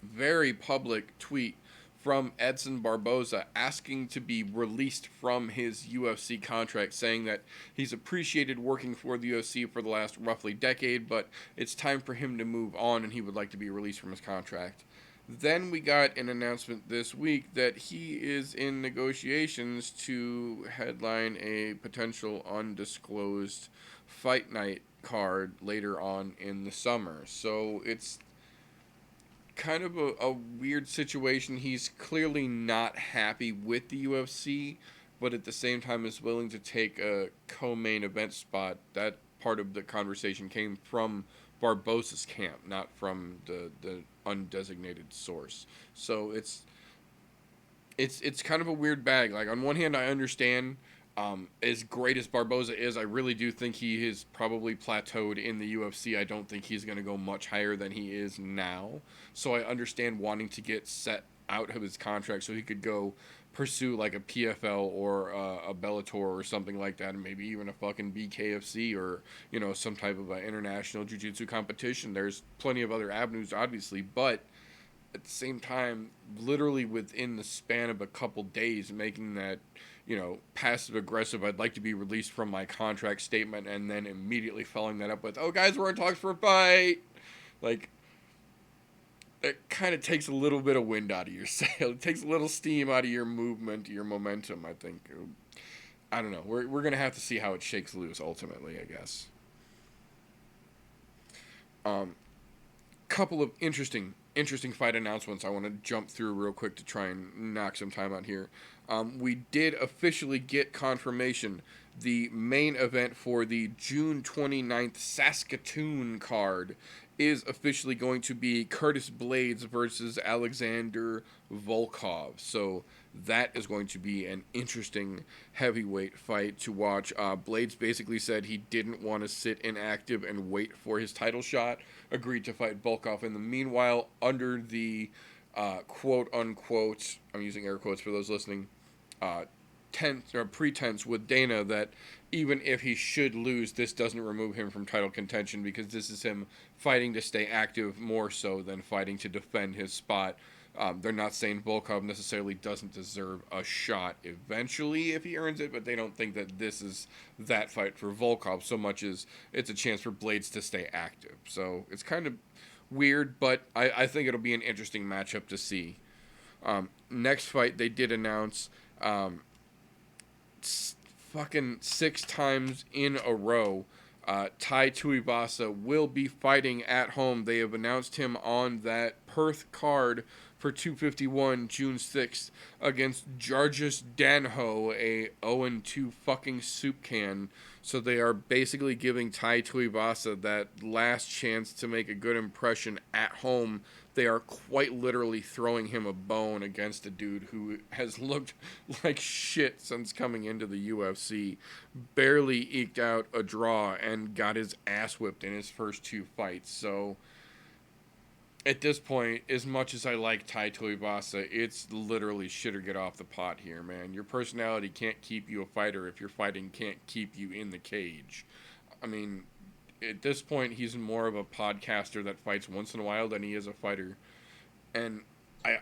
very public tweet from Edson Barboza asking to be released from his UFC contract, saying that he's appreciated working for the UFC for the last roughly decade, but it's time for him to move on and he would like to be released from his contract. Then we got an announcement this week that he is in negotiations to headline a potential undisclosed fight night card later on in the summer. So it's kind of a weird situation. He's clearly not happy with the UFC, but at the same time is willing to take a co-main event spot. That part of the conversation came from Barbosa's camp, not from the undesignated source. So it's kind of a weird bag. Like, on one hand, I understand, as great as Barboza is, I really do think he is probably plateaued in the UFC. I don't think he's going to go much higher than he is now. So I understand wanting to get set out of his contract so he could go pursue like a PFL or a Bellator or something like that, and maybe even a fucking BKFC or, you know, some type of international jiu-jitsu competition. There's plenty of other avenues, obviously, but at the same time, literally within the span of a couple days, making that, you know, passive aggressive, I'd like to be released from my contract statement, and then immediately following that up with, oh guys, we're in talks for a fight. Like, it kind of takes a little bit of wind out of your sail. It takes a little steam out of your movement, your momentum, I think. I don't know. We're going to have to see how it shakes loose ultimately, I guess. Couple of interesting fight announcements I want to jump through real quick to try and knock some time out here. We did officially get confirmation. The main event for the June 29th Saskatoon card is officially going to be Curtis Blades versus Alexander Volkov. So that is going to be an interesting heavyweight fight to watch. Blades basically said he didn't want to sit inactive and wait for his title shot. Agreed to fight Volkov in the meanwhile under the quote-unquote, I'm using air quotes for those listening, pretense with Dana that even if he should lose, this doesn't remove him from title contention, because this is him fighting to stay active more so than fighting to defend his spot. They're not saying Volkov necessarily doesn't deserve a shot eventually if he earns it, but they don't think that this is that fight for Volkov so much as it's a chance for Blades to stay active. So it's kind of weird, but I think it'll be an interesting matchup to see. Next fight, they did announce fucking 6 times in a row, Tai Tuivasa will be fighting at home. They have announced him on that Perth card for 251 June 6th against Georges Danho, a 0-2 fucking soup can. So they are basically giving Tai Tuivasa that last chance to make a good impression at home. They are quite literally throwing him a bone against a dude who has looked like shit since coming into the UFC. Barely eked out a draw and got his ass whipped in his first 2 fights. So at this point, as much as I like Tai Tuivasa, it's literally shit or get off the pot here, man. Your personality can't keep you a fighter if your fighting can't keep you in the cage. I mean, at this point, he's more of a podcaster that fights once in a while than he is a fighter. And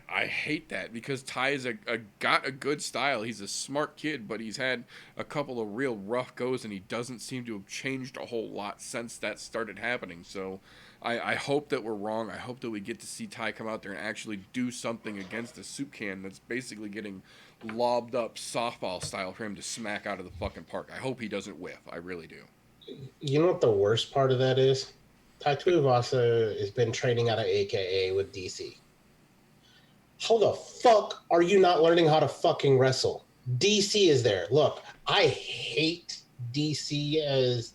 I hate that, because Tai is got a good style. He's a smart kid, but he's had a couple of real rough goes, and he doesn't seem to have changed a whole lot since that started happening. So I hope that we're wrong. I hope that we get to see Tai come out there and actually do something against a soup can that's basically getting lobbed up softball style for him to smack out of the fucking park. I hope he doesn't whiff. I really do. You know what the worst part of that is? Tai Tuivasa has been training out of AKA with DC. How the fuck are you not learning how to fucking wrestle? DC is there. Look, I hate DC as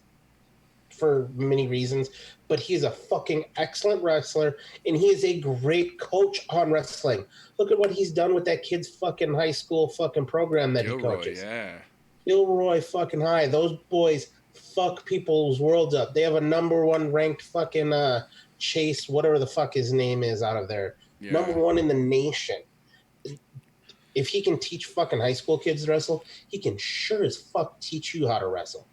for many reasons, but he's a fucking excellent wrestler, and he is a great coach on wrestling. Look at what he's done with that kid's fucking high school fucking program that Gilroy, he coaches. yeah. Gilroy fucking high. Those boys fuck people's worlds up. They have a number 1 ranked fucking Chase, whatever the fuck his name is out of there. Yeah. Number 1 in the nation. If he can teach fucking high school kids to wrestle, he can sure as fuck teach you how to wrestle.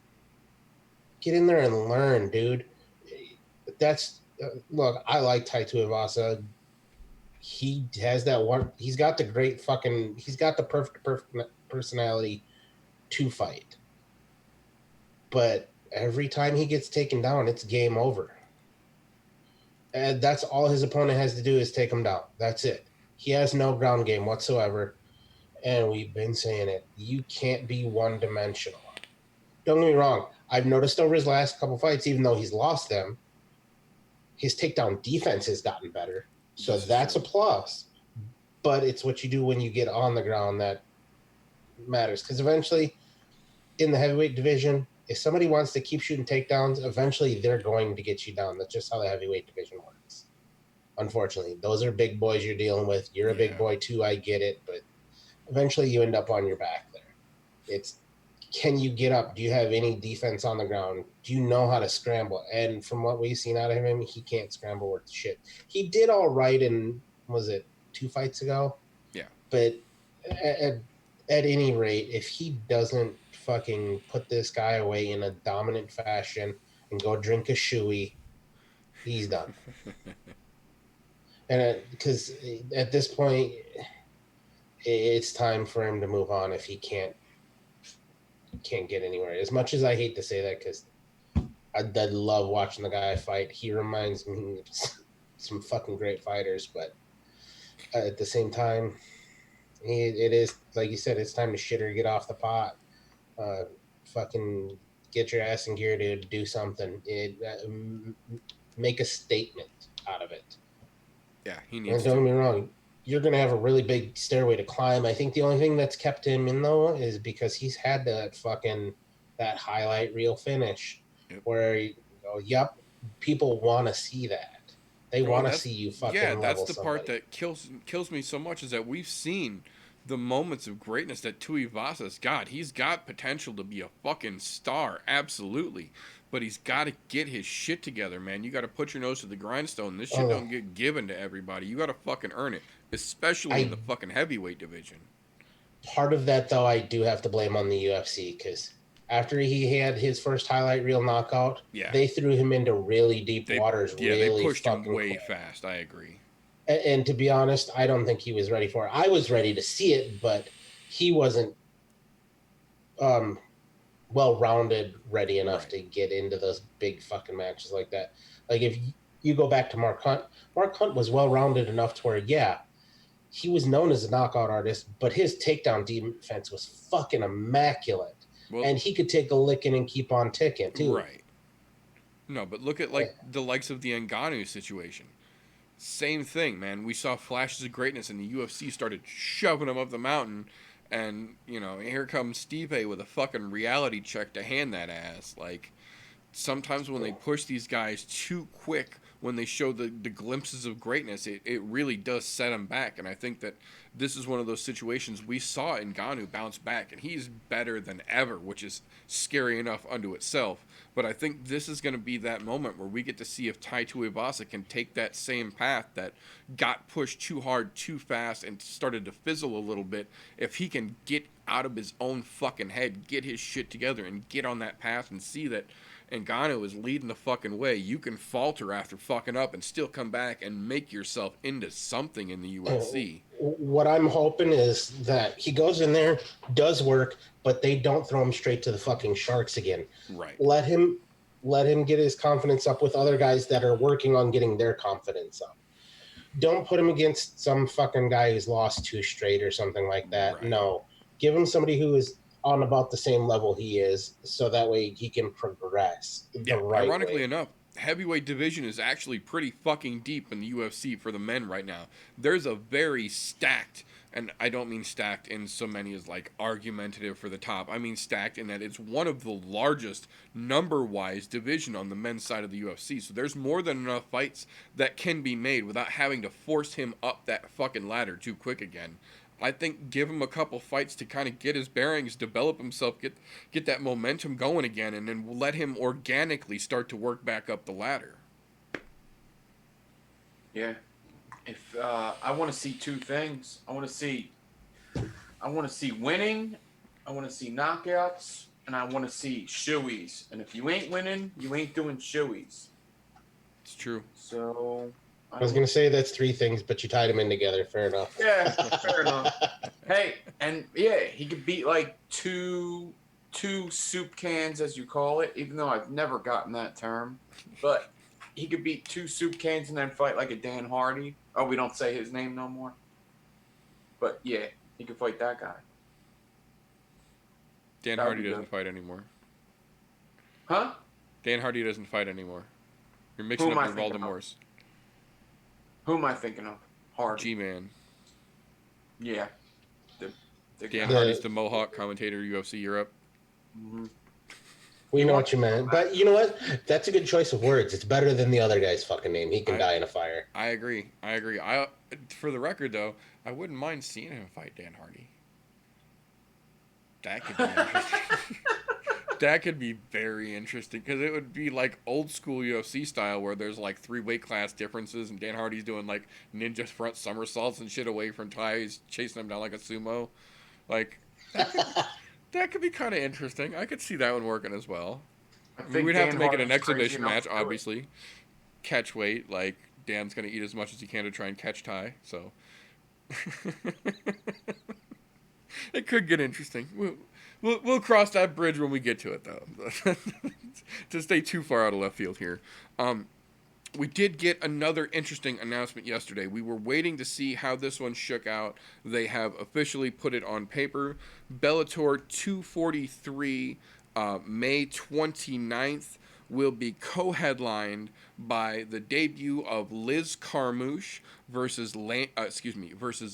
Get in there and learn, dude. That's look, I like Tai Tuivasa. he has that one. He's got the great fucking. He's got the perfect personality to fight. But every time he gets taken down, it's game over. And that's all his opponent has to do is take him down. That's it. He has no ground game whatsoever. And we've been saying it. You can't be one-dimensional. Don't get me wrong. I've noticed over his last couple fights, even though he's lost them, his takedown defense has gotten better. So that's a plus. But it's what you do when you get on the ground that matters. Because eventually, in the heavyweight division, if somebody wants to keep shooting takedowns, eventually they're going to get you down. That's just how the heavyweight division works. Unfortunately, those are big boys you're dealing with. You're a big boy too, I get it. But eventually you end up on your back there. It's, can you get up? Do you have any defense on the ground? Do you know how to scramble? And from what we've seen out of him, he can't scramble worth shit. He did all right in, was it 2 fights ago? Yeah. But at any rate, if he doesn't fucking put this guy away in a dominant fashion and go drink a shoey, he's done. And because at this point, it's time for him to move on if he can't get anywhere. As much as I hate to say that, because I love watching the guy fight. He reminds me of some fucking great fighters, but at the same time, it is, like you said, it's time to shit or get off the pot. Fucking get your ass in gear to do something. Make a statement out of it. Yeah, he needs to. Don't get me wrong. You're going to have a really big stairway to climb. I think the only thing that's kept him in, though, is because he's had that highlight reel finish where you go, yep, people want to see that. They want to see you fucking level that's the somebody. part that kills me so much, is that we've seen the moments of greatness that Tuivasa's got. He's got potential to be a fucking star, absolutely. But he's got to get his shit together, man. You got to put your nose to the grindstone. This shit don't get given to everybody. You got to fucking earn it, especially in the fucking heavyweight division. Part of that, though, I do have to blame on the UFC, because after he had his first highlight reel knockout, they threw him into really deep waters. They pushed him way fast. I agree. And to be honest, I don't think he was ready for it. I was ready to see it, but he wasn't well-rounded, ready enough to get into those big fucking matches like that. Like, if you go back to Mark Hunt was well-rounded enough to where, he was known as a knockout artist, but his takedown defense was fucking immaculate. Well, and he could take a licking and keep on ticking, too. Right. No, but look at, the likes of the Ngannou situation. Same thing, man. We saw flashes of greatness, and the UFC started shoving him up the mountain. And, here comes Stipe with a fucking reality check to hand that ass. Like, sometimes when they push these guys too quick, when they show the glimpses of greatness, it really does set them back. And I think that this is one of those situations we saw Ngannou bounce back, and he's better than ever, which is scary enough unto itself. But I think this is going to be that moment where we get to see if Tai Tuivasa can take that same path that got pushed too hard, too fast, and started to fizzle a little bit. If he can get out of his own fucking head, get his shit together, and get on that path and see that Ngannou is leading the fucking way. You can falter after fucking up and still come back and make yourself into something in the UFC. What I'm hoping is that he goes in there, does work, but they don't throw him straight to the fucking sharks again. Right. Let him get his confidence up with other guys that are working on getting their confidence up. Don't put him against some fucking guy who's lost 2 straight or something like that. Right. No. Give him somebody who is on about the same level he is, so that way he can progress the right ironically way. Enough, heavyweight division is actually pretty fucking deep in the UFC for the men right now. There's a very stacked, and I don't mean stacked in so many as argumentative for the top. I mean stacked in that it's one of the largest number-wise division on the men's side of the UFC. So there's more than enough fights that can be made without having to force him up that fucking ladder too quick again. I think give him a couple fights to kind of get his bearings, develop himself, get that momentum going again, and then let him organically start to work back up the ladder. Yeah. If I want to see 2 things. I want to see winning, I want to see knockouts, and I want to see shoeys. And if you ain't winning, you ain't doing shoeys. It's true. So I was going to say that's 3 things, but you tied them in together. Fair enough. Yeah, fair enough. Hey, and yeah, he could beat like two soup cans, as you call it, even though I've never gotten that term. But he could beat 2 soup cans and then fight like a Dan Hardy. Oh, we don't say his name no more. But yeah, he could fight that guy. Dan That would Hardy be doesn't good. fight anymore. Huh? Dan Hardy doesn't fight anymore. You're Who mixing am I up your thinking of? Voldemorts. Who am I thinking of? Hardy. G-Man. Yeah. The Dan guy. Hardy's the Mohawk commentator, UFC Europe. Mhm. We know what you meant. But you know what? That's a good choice of words. It's better than the other guy's fucking name. He can die in a fire. I agree. For the record, though, I wouldn't mind seeing him fight Dan Hardy. That could be interesting. That could be very interesting because it would be like old school UFC style where there's like 3 weight class differences and Dan Hardy's doing like ninja front somersaults and shit away from Ty. He's chasing him down like a sumo. Like, that could be kind of interesting. I could see that one working as well. I I mean, think we'd have to Dan make it an Hardy's crazy exhibition enough match, to do it. obviously. Catch weight, like Dan's gonna eat as much as he can to try and catch Ty. So it could get interesting. We'll cross that bridge when we get to it, though. To stay too far out of left field here. We did get another interesting announcement yesterday. We were waiting to see how this one shook out. They have officially put it on paper. Bellator 243, May 29th, will be co-headlined by the debut of Liz Carmouche versus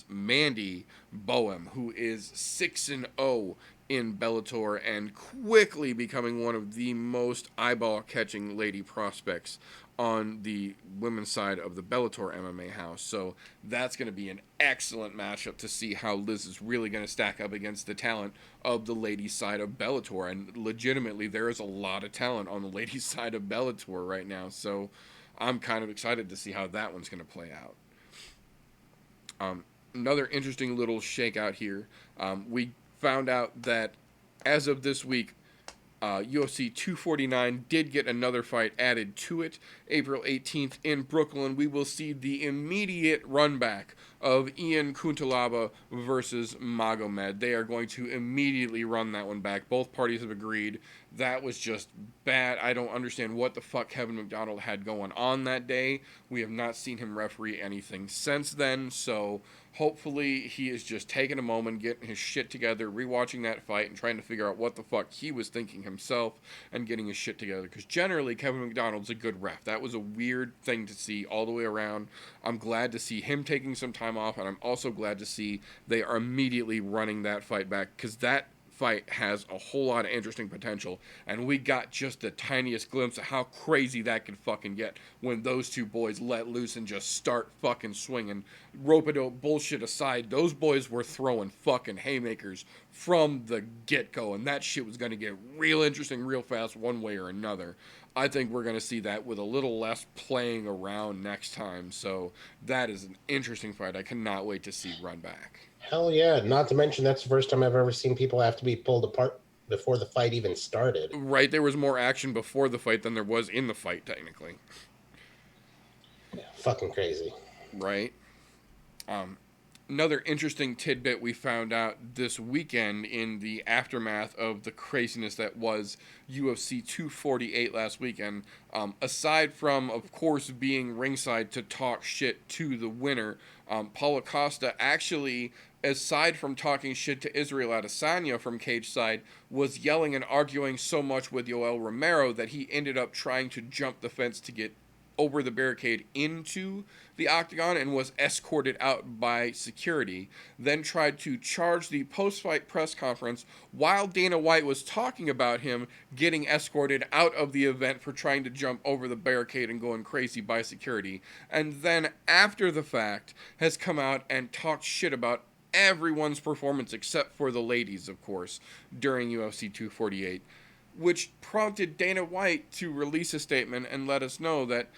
Mandy Boehm, who is 6-0 in Bellator and quickly becoming one of the most eyeball-catching lady prospects on the women's side of the Bellator MMA house. So that's going to be an excellent matchup to see how Liz is really going to stack up against the talent of the ladies' side of Bellator. And legitimately, there is a lot of talent on the ladies' side of Bellator right now. So I'm kind of excited to see how that one's going to play out. Another interesting little shakeout here. We found out that as of this week, UFC 249 did get another fight added to it. April 18th in Brooklyn, we will see the immediate run back of Ian Kuntalaba versus Magomed. They are going to immediately run that one back. Both parties have agreed. That was just bad. I don't understand what the fuck Kevin McDonald had going on that day. We have not seen him referee anything since then, so hopefully he is just taking a moment, getting his shit together, rewatching that fight, and trying to figure out what the fuck he was thinking himself and getting his shit together. Because generally, Kevin McDonald's a good ref. That was a weird thing to see all the way around. I'm glad to see him taking some time off, and I'm also glad to see they are immediately running that fight back, because that fight has a whole lot of interesting potential, and we got just the tiniest glimpse of how crazy that could fucking get when those two boys let loose and just start fucking swinging. Rope-a-dope bullshit aside, those boys were throwing fucking haymakers from the get-go, and that shit was going to get real interesting real fast one way or another. I think we're going to see that with a little less playing around next time, so that is an interesting fight. I cannot wait to see run back. Hell yeah. Not to mention, that's the first time I've ever seen people have to be pulled apart before the fight even started. Right, there was more action before the fight than there was in the fight, technically. Yeah, fucking crazy. Right. Another interesting tidbit we found out this weekend in the aftermath of the craziness that was UFC 248 last weekend, aside from, of course, being ringside to talk shit to the winner, Paulo Costa actually, aside from talking shit to Israel Adesanya from cage side, was yelling and arguing so much with Yoel Romero that he ended up trying to jump the fence to get over the barricade into the octagon and was escorted out by security, then tried to charge the post-fight press conference while Dana White was talking about him getting escorted out of the event for trying to jump over the barricade and going crazy by security, and then after the fact has come out and talked shit about everyone's performance except for the ladies, of course, during UFC 248, which prompted Dana White to release a statement and let us know that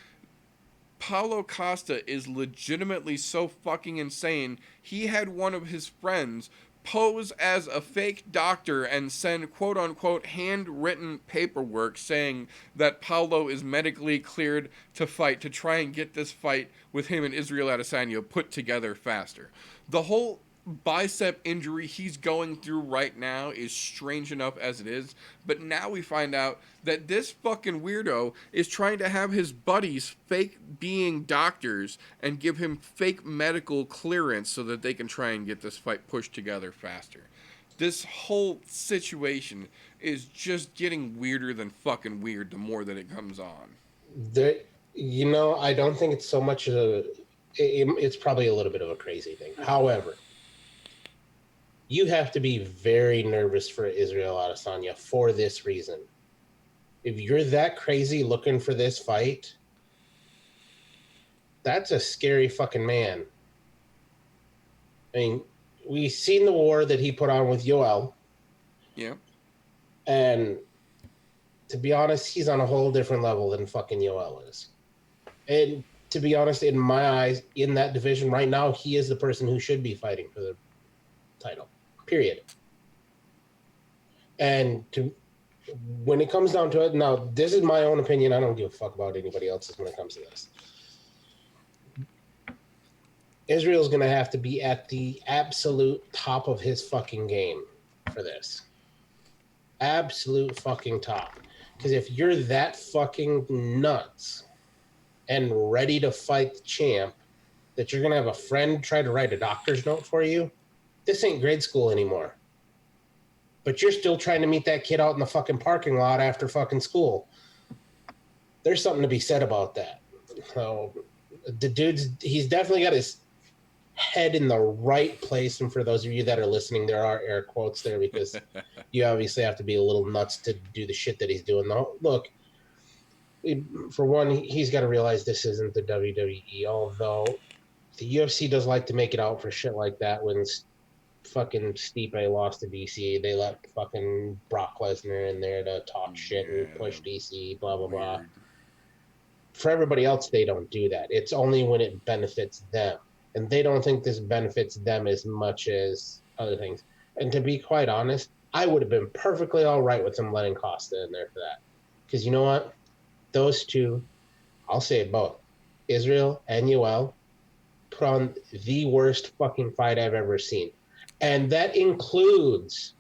Paulo Costa is legitimately so fucking insane. He had one of his friends pose as a fake doctor and send quote-unquote handwritten paperwork saying that Paulo is medically cleared to fight, to try and get this fight with him and Israel Adesanya put together faster. The whole bicep injury he's going through right now is strange enough as it is, but now we find out that this fucking weirdo is trying to have his buddies fake being doctors and give him fake medical clearance so that they can try and get this fight pushed together faster. This whole situation is just getting weirder than fucking weird the more that it comes on. I don't think it's so much it's probably a little bit of a crazy thing. However, you have to be very nervous for Israel Adesanya for this reason. If you're that crazy looking for this fight, that's a scary fucking man. I mean, we've seen the war that he put on with Yoel. Yeah. And to be honest, he's on a whole different level than fucking Yoel is. And to be honest, in my eyes, in that division right now, he is the person who should be fighting for the title. Period. And when it comes down to it, now this is my own opinion. I don't give a fuck about anybody else's when it comes to this. Israel's going to have to be at the absolute top of his fucking game for this. Absolute fucking top. Because if you're that fucking nuts and ready to fight the champ, that you're going to have a friend try to write a doctor's note for you, this ain't grade school anymore. But you're still trying to meet that kid out in the fucking parking lot after fucking school. There's something to be said about that. So the he's definitely got his head in the right place. And for those of you that are listening, there are air quotes there because you obviously have to be a little nuts to do the shit that he's doing. Look, for one, he's got to realize this isn't the WWE, although the UFC does like to make it out for shit like that. When fucking Stipe lost to DC, they let fucking Brock Lesnar in there to talk shit and push DC, blah, blah, blah. For everybody else, they don't do that. It's only when it benefits them. And they don't think this benefits them as much as other things. And to be quite honest, I would have been perfectly all right with them letting Costa in there for that. Because you know what? Those two, I'll say it both, Israel and Yoel, put on the worst fucking fight I've ever seen. And that includes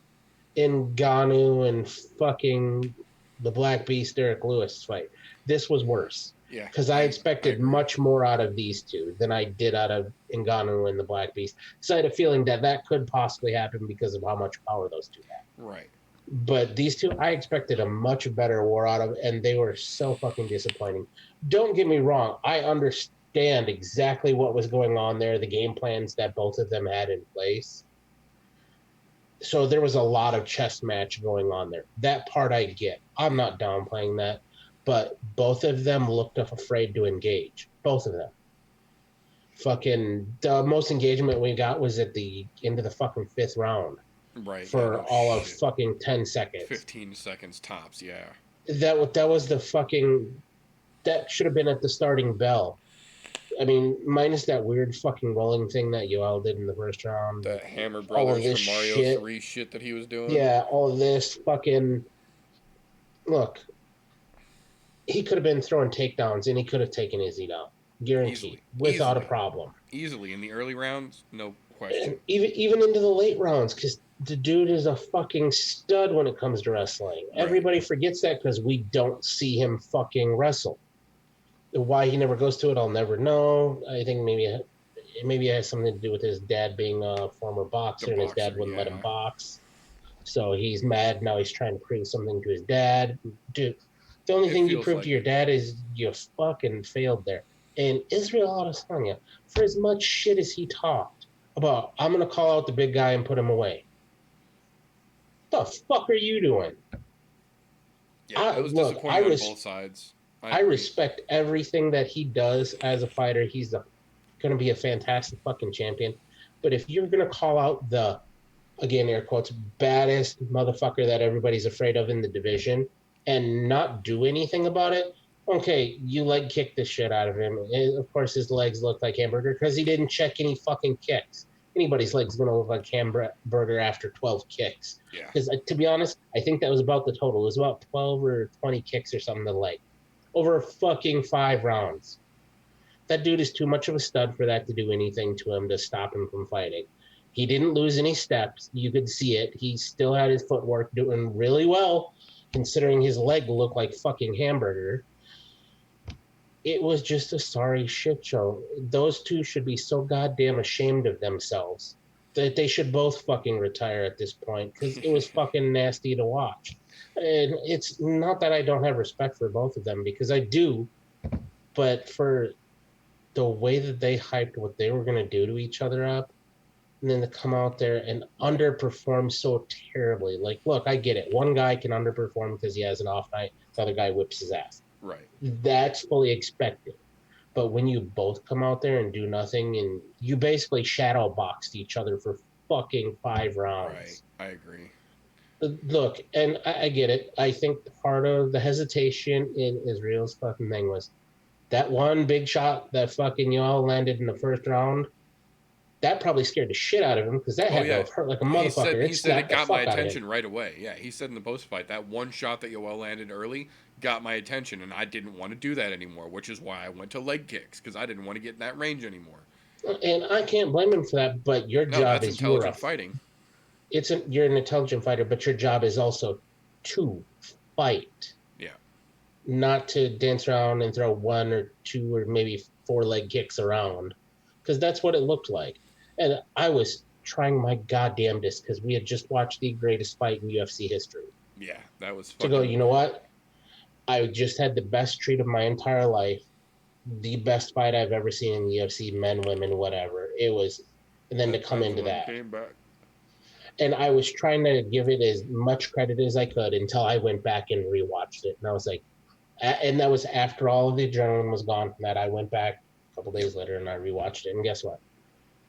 Ngannou and fucking the Black Beast Derek Lewis fight. This was worse. Yeah. Because I expected much more out of these two than I did out of Ngannou and the Black Beast. So I had a feeling that could possibly happen because of how much power those two have. Right. But these two, I expected a much better war out of, and they were so fucking disappointing. Don't get me wrong. I understand exactly what was going on there, the game plans that both of them had in place. So there was a lot of chess match going on there. That part I get. I'm not downplaying that. But both of them looked afraid to engage. Both of them. Fucking, the most engagement we got was at the end of the fucking 5th round. Right. For all of fucking 10 seconds. 15 seconds tops, yeah. That was the fucking, that should have been at the starting bell. I mean, minus that weird fucking rolling thing that Yoel did in the first round. The Hammer Brothers from Mario shit. 3 shit that he was doing. Yeah, all of this fucking, look, he could have been throwing takedowns and he could have taken Izzy down. Guaranteed. Without a problem. Easily. In the early rounds, no question. And even into the late rounds, because the dude is a fucking stud when it comes to wrestling. Right. Everybody forgets that because we don't see him fucking wrestle. Why he never goes to it, I'll never know. I think maybe it has something to do with his dad being a former boxer, and his dad wouldn't let him box. So he's mad. Now he's trying to prove something to his dad. Dude, the only thing you prove to your dad is you fucking failed there. And Israel Adesanya, for as much shit as he talked about, I'm going to call out the big guy and put him away. What the fuck are you doing? Yeah, it was disappointing on both sides. I respect everything that he does as a fighter. He's going to be a fantastic fucking champion. But if you're going to call out the, again, air quotes, baddest motherfucker that everybody's afraid of in the division and not do anything about it, okay, you leg kick the shit out of him. And of course, his legs look like hamburger because he didn't check any fucking kicks. anybody's leg's going to look like hamburger after 12 kicks. Yeah. Because to be honest, I think that was about the total. It was about 12 or 20 kicks or something to the leg over fucking 5 rounds. That dude is too much of a stud for that to do anything to him to stop him from fighting. He didn't lose any steps. You could see it. He still had his footwork doing really well, considering his leg looked like fucking hamburger. It was just a sorry shit show. Those two should be so goddamn ashamed of themselves that they should both fucking retire at this point because it was fucking nasty to watch. And it's not that I don't have respect for both of them because I do, but for the way that they hyped what they were going to do to each other up, and then to come out there and underperform so terribly. Like, look, I get it. One guy can underperform because he has an off night. The other guy whips his ass. Right. That's fully expected. But when you both come out there and do nothing, and you basically shadow boxed each other for fucking 5 rounds. Right. I agree. Look, and I get it. I think part of the hesitation in Israel's fucking thing was that one big shot that fucking Yoel landed in the first round. That probably scared the shit out of him because that had to have hurt like a motherfucker. He said it got my attention right away. Yeah, he said in the post fight that one shot that Yoel landed early got my attention, and I didn't want to do that anymore, which is why I went to leg kicks because I didn't want to get in that range anymore. And I can't blame him for that. But your job is intelligent fighting. You're an intelligent fighter, but your job is also to fight. Yeah. Not to dance around and throw 1 or 2 or maybe 4 leg kicks around, because that's what it looked like. And I was trying my goddamnedest because we had just watched the greatest fight in UFC history. Yeah, that was fun. To go, you know what? I just had the best treat of my entire life. The best fight I've ever seen in the UFC, men, women, whatever. It was, and then to come into that. Came back. And I was trying to give it as much credit as I could until I went back and rewatched it. And I was like, and that was after all of the adrenaline was gone from that. I went back a couple days later and I rewatched it. And guess what?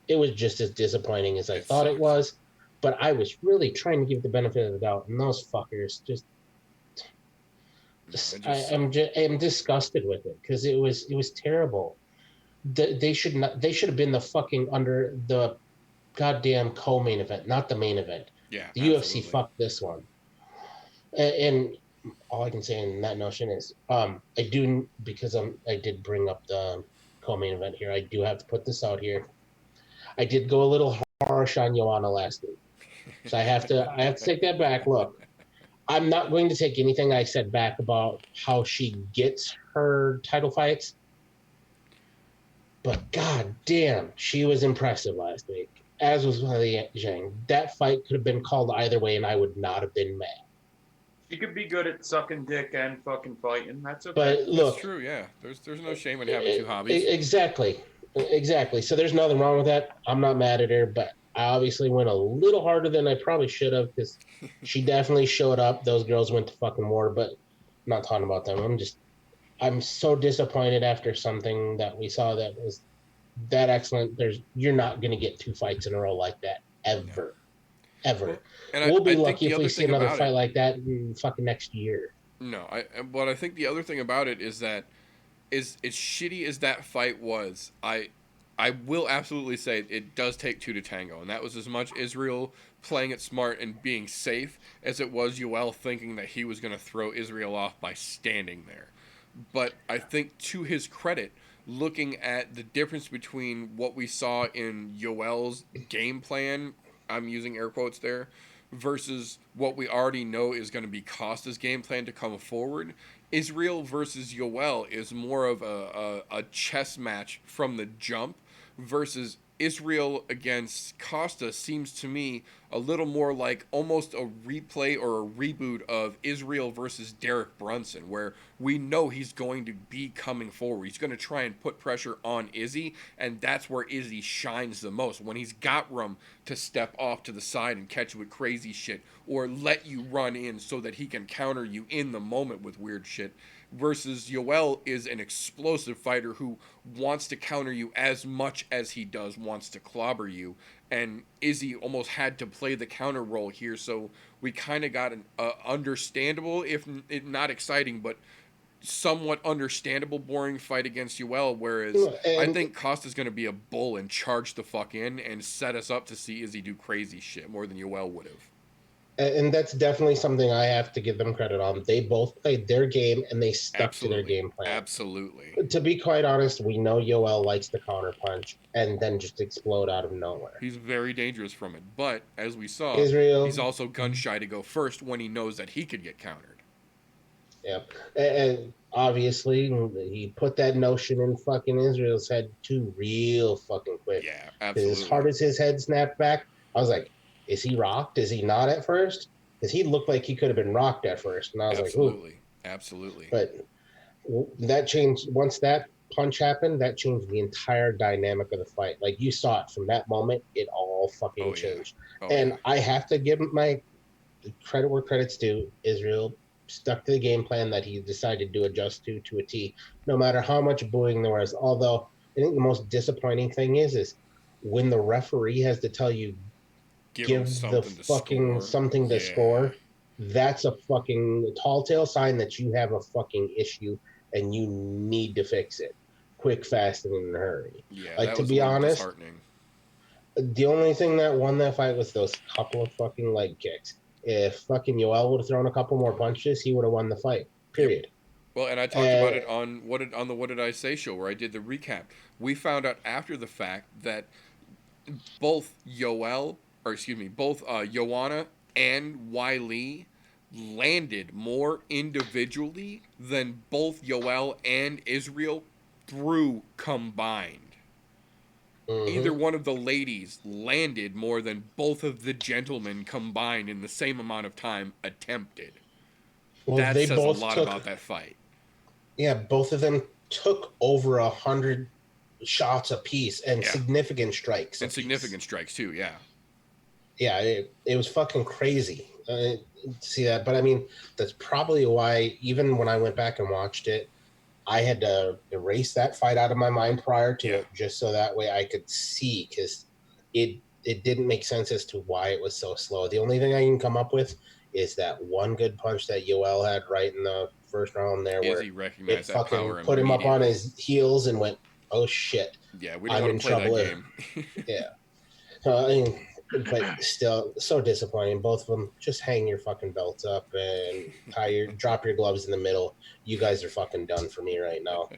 It was just as disappointing as I thought it was. But I was really trying to give the benefit of the doubt. And those fuckers I'm disgusted with it because it was terrible. They should have been the fucking under the goddamn co-main event, not the main event. Yeah, the UFC fucked this one. And all I can say in that notion is I do, because I did bring up the co-main event here. I do have to put this out here. I did go a little harsh on Joanna last week, so I have to take that back. Look, I'm not going to take anything I said back about how she gets her title fights, but god damn, she was impressive last week. As was Li Zhang. That fight could have been called either way, and I would not have been mad. She could be good at sucking dick and fucking fighting. That's okay. But look, that's true. Yeah, there's no shame in having 2 hobbies. Exactly. So there's nothing wrong with that. I'm not mad at her, but I obviously went a little harder than I probably should have because she definitely showed up. Those girls went to fucking war, but I'm not talking about them. I'm so disappointed after something that we saw that was that excellent. You're not going to get 2 fights in a row like that ever. Ever. And we'll be lucky if we see another fight like that in fucking next year. No, but I think the other thing about it is that as shitty as that fight was, I will absolutely say it does take 2 to tango, and that was as much Israel playing it smart and being safe as it was Yoel thinking that he was going to throw Israel off by standing there. But I think to his credit, looking at the difference between what we saw in Yoel's game plan, I'm using air quotes there, versus what we already know is going to be Costa's game plan to come forward, Israel versus Yoel is more of a chess match from the jump versus Israel against Costa seems to me a little more like almost a replay or a reboot of Israel versus Derek Brunson, where we know he's going to be coming forward. He's going to try and put pressure on Izzy, and that's where Izzy shines the most. When he's got room to step off to the side and catch you with crazy shit, or let you run in so that he can counter you in the moment with weird shit. Versus Yoel is an explosive fighter who wants to counter you as much as he wants to clobber you. And Izzy almost had to play the counter role here, so we kind of got an understandable, if not exciting, but somewhat understandable, boring fight against Yoel, whereas I And think Costa's going to be a bull and charge the fuck in and set us up to see Izzy do crazy shit more than Yoel would have. and that's definitely something I have to give them credit on. They both played their game and they stuck to their game plan. Absolutely. To be quite honest, we know Yoel likes to counterpunch and then just explode out of nowhere. He's very dangerous from it, but as we saw, Israel, he's also gun shy to go first when he knows that he could get countered. yep, and obviously he put that notion in fucking Israel's head too, real fucking quick. Yeah, 'Cause absolutely. as hard as his head snapped back, I was like, is he rocked? Is he not at first? Because he looked like he could have been rocked at first, and I was like, ooh. Absolutely. But that changed once that punch happened. That changed the entire dynamic of the fight. Like you saw it from that moment, it all fucking changed. And I have to give my credit where credit's due. Israel stuck to the game plan that he decided to adjust to a T, no matter how much booing there was. Although I think the most disappointing thing is when the referee has to tell you give the fucking something to score. That's a fucking tall tale sign that you have a fucking issue and you need to fix it quick, fast, and in a hurry. Yeah, like to be honest, the only thing that won that fight was those couple of fucking leg kicks. If fucking Yoel would have thrown a couple more punches, he would have won the fight. Period. Yep. Well, and I talked about it on the What Did I Say show where I did the recap. We found out after the fact that both Joanna and Wiley landed more individually than both Yoel and Israel threw combined. Mm-hmm. Either one of the ladies landed more than both of the gentlemen combined in the same amount of time attempted. Well, that says a lot about that fight. Yeah, both of them took over 100 shots apiece and significant strikes. And significant strikes too, yeah. Yeah, it was fucking crazy to see that. But I mean, that's probably why even when I went back and watched it, I had to erase that fight out of my mind prior to it, just so that way I could see, because it didn't make sense as to why it was so slow. The only thing I can come up with is that one good punch that Yoel had right in the first round there, where it fucking put him up on his heels and went, "Oh shit, yeah, we didn't want to play that game." Yeah, I mean, but still, so disappointing. Both of them, just hang your fucking belts up and drop your gloves in the middle. You guys are fucking done for me right now.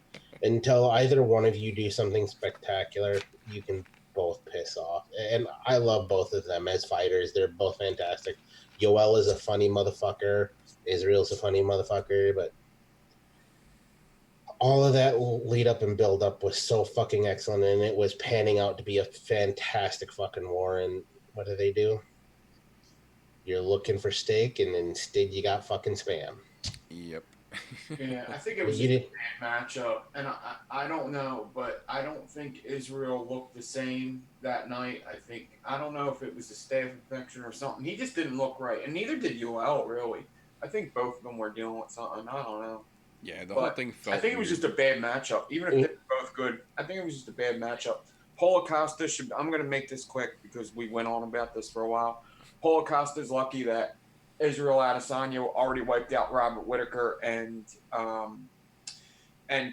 Until either one of you do something spectacular, you can both piss off. And I love both of them as fighters. They're both fantastic. Yoel is a funny motherfucker. Israel's a funny motherfucker. But all of that lead up and build up was so fucking excellent, and it was panning out to be a fantastic fucking war. And what do? You're looking for steak, and instead you got fucking spam. Yep. Yeah, I think it was a bad matchup, and I don't know, but I don't think Israel looked the same that night. I don't know if it was a staph infection or something. He just didn't look right, and neither did Yoel, really. I think both of them were dealing with something. I don't know. Yeah, the whole thing felt I think it was just a bad matchup. Even if they were both good, I think it was just a bad matchup. Paulo Costa I'm going to make this quick because we went on about this for a while. Paulo Costa's lucky that Israel Adesanya already wiped out Robert Whittaker and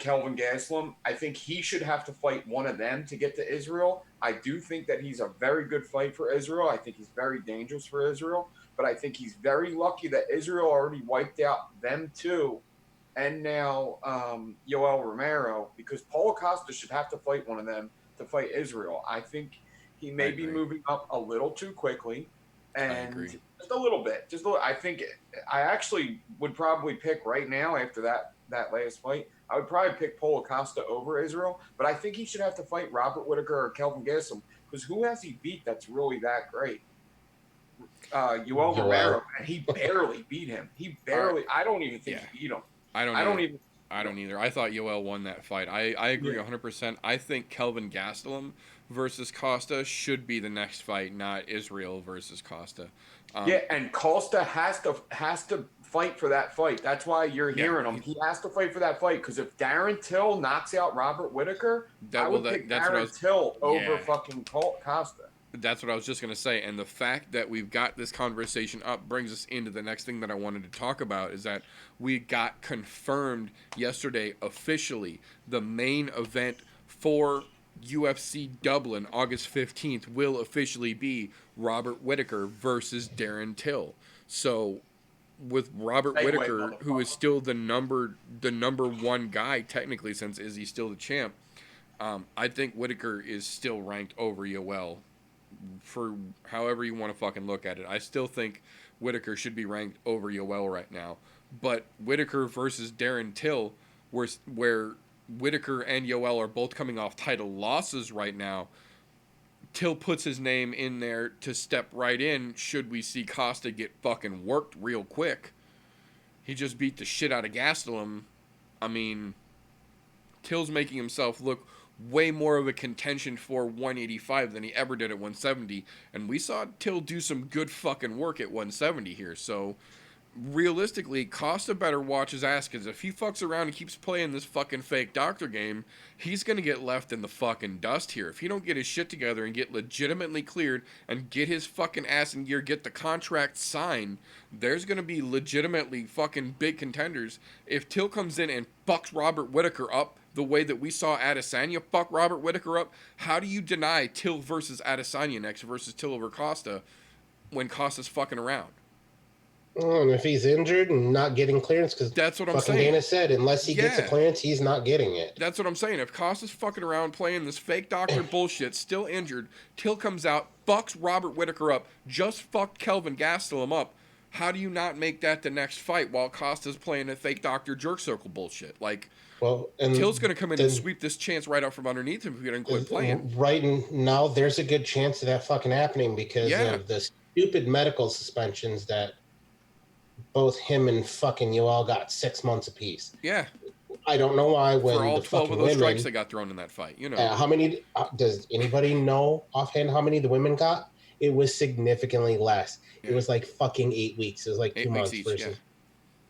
Kelvin Gastelum. I think he should have to fight one of them to get to Israel. I do think that he's a very good fight for Israel. I think he's very dangerous for Israel. But I think he's very lucky that Israel already wiped out them too. And now Yoel Romero, because Paulo Costa should have to fight one of them to fight Israel. I think he may be moving up a little too quickly, and just a little bit. I think I actually would probably pick right now after that last fight. I would probably pick Paulo Costa over Israel, but I think he should have to fight Robert Whittaker or Kelvin Gastelum, because who has he beat that's really that great? Yoel Romero, and he barely beat him. I don't even think he beat him. I don't either. I thought Yoel won that fight. I agree 100%. I think Kelvin Gastelum versus Costa should be the next fight, not Israel versus Costa. And Costa has to fight for that fight. That's why you're hearing him. He has to fight for that fight, because if Darren Till knocks out Robert Whittaker, I would pick Darren Till over fucking Costa. That's what I was just going to say. And the fact that we've got this conversation up brings us into the next thing that I wanted to talk about is that we got confirmed yesterday officially the main event for UFC Dublin August 15th will officially be Robert Whittaker versus Darren Till. So with Robert Whittaker, who is still the number one guy technically, since Izzy's still the champ, I think Whittaker is still ranked over Yoel for however you want to fucking look at it. I still think Whittaker should be ranked over Yoel right now. But Whittaker versus Darren Till, where Whittaker and Yoel are both coming off title losses right now, Till puts his name in there to step right in should we see Costa get fucking worked real quick. He just beat the shit out of Gastelum. I mean, Till's making himself look way more of a contention for 185 than he ever did at 170. And we saw Till do some good fucking work at 170 here. So, realistically, Costa better watch his ass, because if he fucks around and keeps playing this fucking fake doctor game, he's going to get left in the fucking dust here. If he don't get his shit together and get legitimately cleared and get his fucking ass in gear, get the contract signed, there's going to be legitimately fucking big contenders. If Till comes in and fucks Robert Whittaker up the way that we saw Adesanya fuck Robert Whittaker up, how do you deny Till versus Adesanya next versus Till over Costa when Costa's fucking around? And if he's injured and not getting clearance, because that's what I'm fucking saying. Dana said, unless he gets a clearance, he's not getting it. That's what I'm saying. If Costa's fucking around playing this fake doctor bullshit, still injured, Till comes out, fucks Robert Whittaker up, just fucked Kelvin Gastelum up, how do you not make that the next fight while Costa's playing a fake doctor jerk circle bullshit? Like, well, and Till's going to come in and sweep this chance right out from underneath him if he doesn't quit playing. Right now, there's a good chance of that fucking happening because of the stupid medical suspensions that both him and fucking Yoel got 6 months apiece. Yeah. I don't know why when for all the 12 of those women, strikes that got thrown in that fight, you know. How many does anybody know offhand how many the women got? It was significantly less. Yeah. It was like fucking 8 weeks. It was like 2 months each,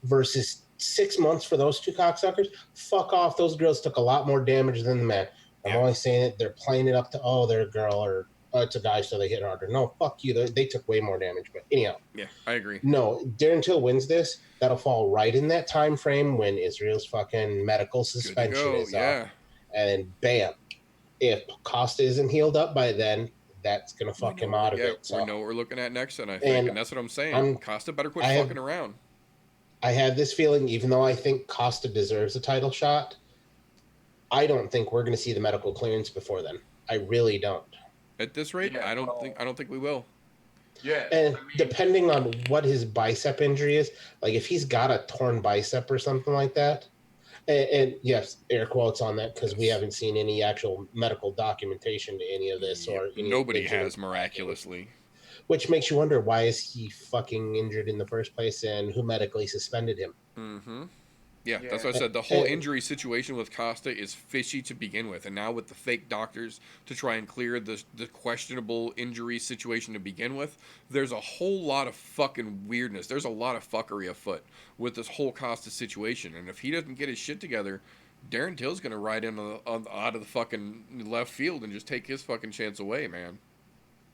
versus 6 months for those two cocksuckers. Fuck off. Those girls took a lot more damage than the men. I'm only saying that they're playing it up to, oh, they're a girl, or it's a guy, so they hit harder. No, fuck you. They took way more damage. But anyhow. Yeah, I agree. No, Darren Till wins this. That'll fall right in that time frame when Israel's fucking medical suspension is up. And bam. If Costa isn't healed up by then, that's going to fuck him out of it. So. We know what we're looking at next, and I think, and that's what I'm saying. Costa better quit fucking around. I have this feeling, even though I think Costa deserves a title shot, I don't think we're going to see the medical clearance before then. I really don't. At this rate, I don't think we will. Yeah. And depending on what his bicep injury is, like if he's got a torn bicep or something like that, and yes, air quotes on that because we haven't seen any actual medical documentation to any of this, or nobody has miraculously. Which makes you wonder, why is he fucking injured in the first place, and who medically suspended him? Mm-hmm. Yeah, that's what I said. The whole injury situation with Costa is fishy to begin with. And now with the fake doctors to try and clear the questionable injury situation to begin with, there's a whole lot of fucking weirdness. There's a lot of fuckery afoot with this whole Costa situation. And if he doesn't get his shit together, Darren Till's going to ride in out of the fucking left field and just take his fucking chance away, man.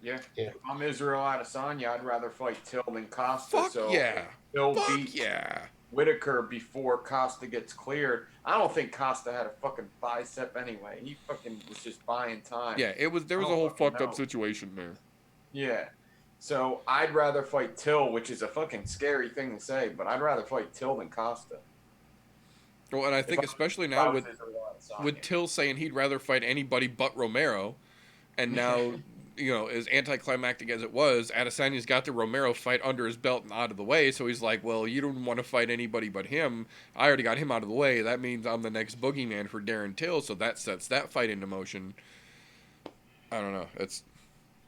Yeah. If I'm Israel Adesanya, I'd rather fight Till than Costa. Fuck so yeah. Till Fuck beat yeah. Whittaker before Costa gets cleared. I don't think Costa had a fucking bicep anyway. He fucking was just buying time. Yeah, there was a whole fucked up situation there. Yeah. So I'd rather fight Till, which is a fucking scary thing to say, but I'd rather fight Till than Costa. Well, and I think especially now with Till saying he'd rather fight anybody but Romero, and now as anticlimactic as it was, Adesanya's got the Romero fight under his belt and out of the way, so he's like, well, you don't want to fight anybody but him. I already got him out of the way. That means I'm the next boogeyman for Darren Till, so that sets that fight into motion. I don't know. It's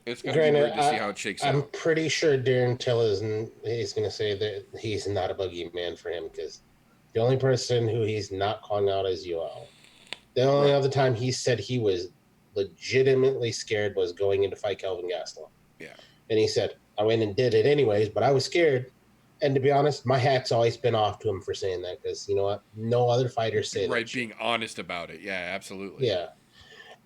going to be weird to see how it shakes out. I'm pretty sure Darren Till he's going to say that he's not a boogeyman for him, because the only person who he's not calling out is Yoel. The only other time he said he was legitimately scared was going in to fight Kelvin Gastelum. Yeah. And he said, I went and did it anyways, but I was scared. And to be honest, my hat's always been off to him for saying that, because you know what? No other fighters say that. Right, being honest about it. Yeah, absolutely. Yeah.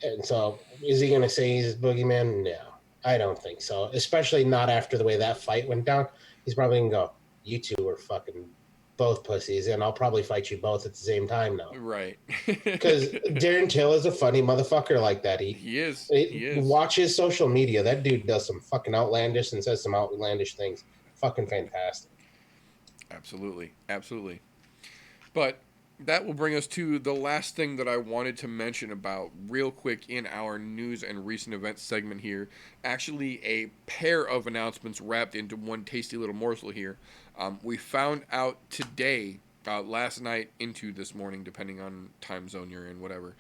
And so, is he going to say he's a boogeyman? No. I don't think so. Especially not after the way that fight went down. He's probably gonna go, "You two are fucking both pussies, and I'll probably fight you both at the same time now." Right. Because Darren Till is a funny motherfucker like that. He is. He is. Watch his social media. That dude does some fucking outlandish and says some outlandish things. Fucking fantastic. Absolutely. Absolutely. But that will bring us to the last thing that I wanted to mention about real quick in our news and recent events segment here. Actually, a pair of announcements wrapped into one tasty little morsel here. We found out today, last night into this morning, depending on time zone you're in, whatever,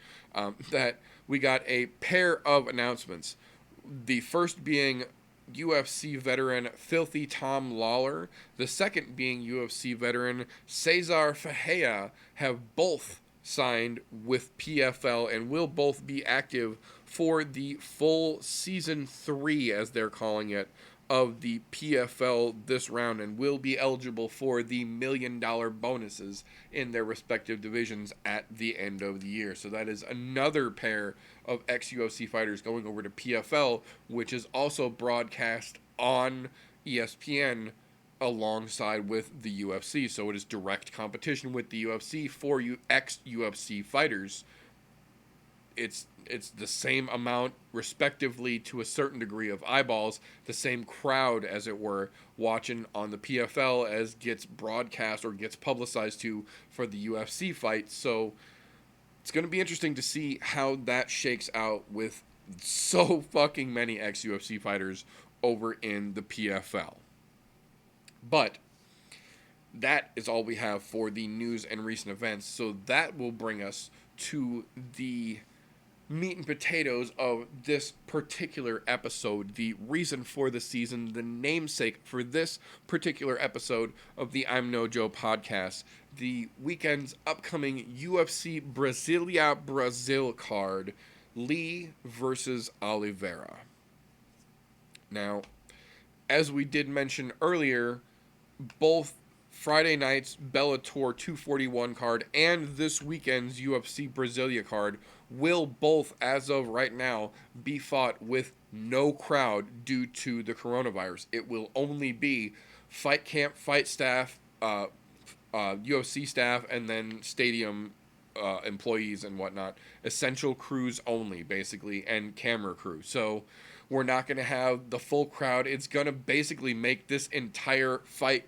that we got a pair of announcements. The first being UFC veteran Filthy Tom Lawler, the second being UFC veteran Cesar Ferreira, have both signed with PFL and will both be active for the full season 3, as they're calling it, of the PFL this round, and will be eligible for the $1 million bonuses in their respective divisions at the end of the year. So that is another pair of ex-UFC fighters going over to PFL, which is also broadcast on ESPN alongside with the UFC. So it is direct competition with the UFC for you ex-UFC fighters. It's the same amount, respectively, to a certain degree of eyeballs, the same crowd, as it were, watching on the PFL as gets broadcast or gets publicized to for the UFC fight. So it's going to be interesting to see how that shakes out with so fucking many ex-UFC fighters over in the PFL. But that is all we have for the news and recent events. So that will bring us to the meat and potatoes of this particular episode, the reason for the season, the namesake for this particular episode of the I'm No Joe podcast, the weekend's upcoming UFC Brasilia Brazil card, Lee versus Olivera. Now, as we did mention earlier, both Friday night's Bellator 241 card and this weekend's UFC Brasilia card will both, as of right now, be fought with no crowd due to the coronavirus. It will only be fight camp, fight staff, UFC staff, and then stadium employees and whatnot. Essential crews only, basically, and camera crew. So we're not going to have the full crowd. It's going to basically make this entire fight,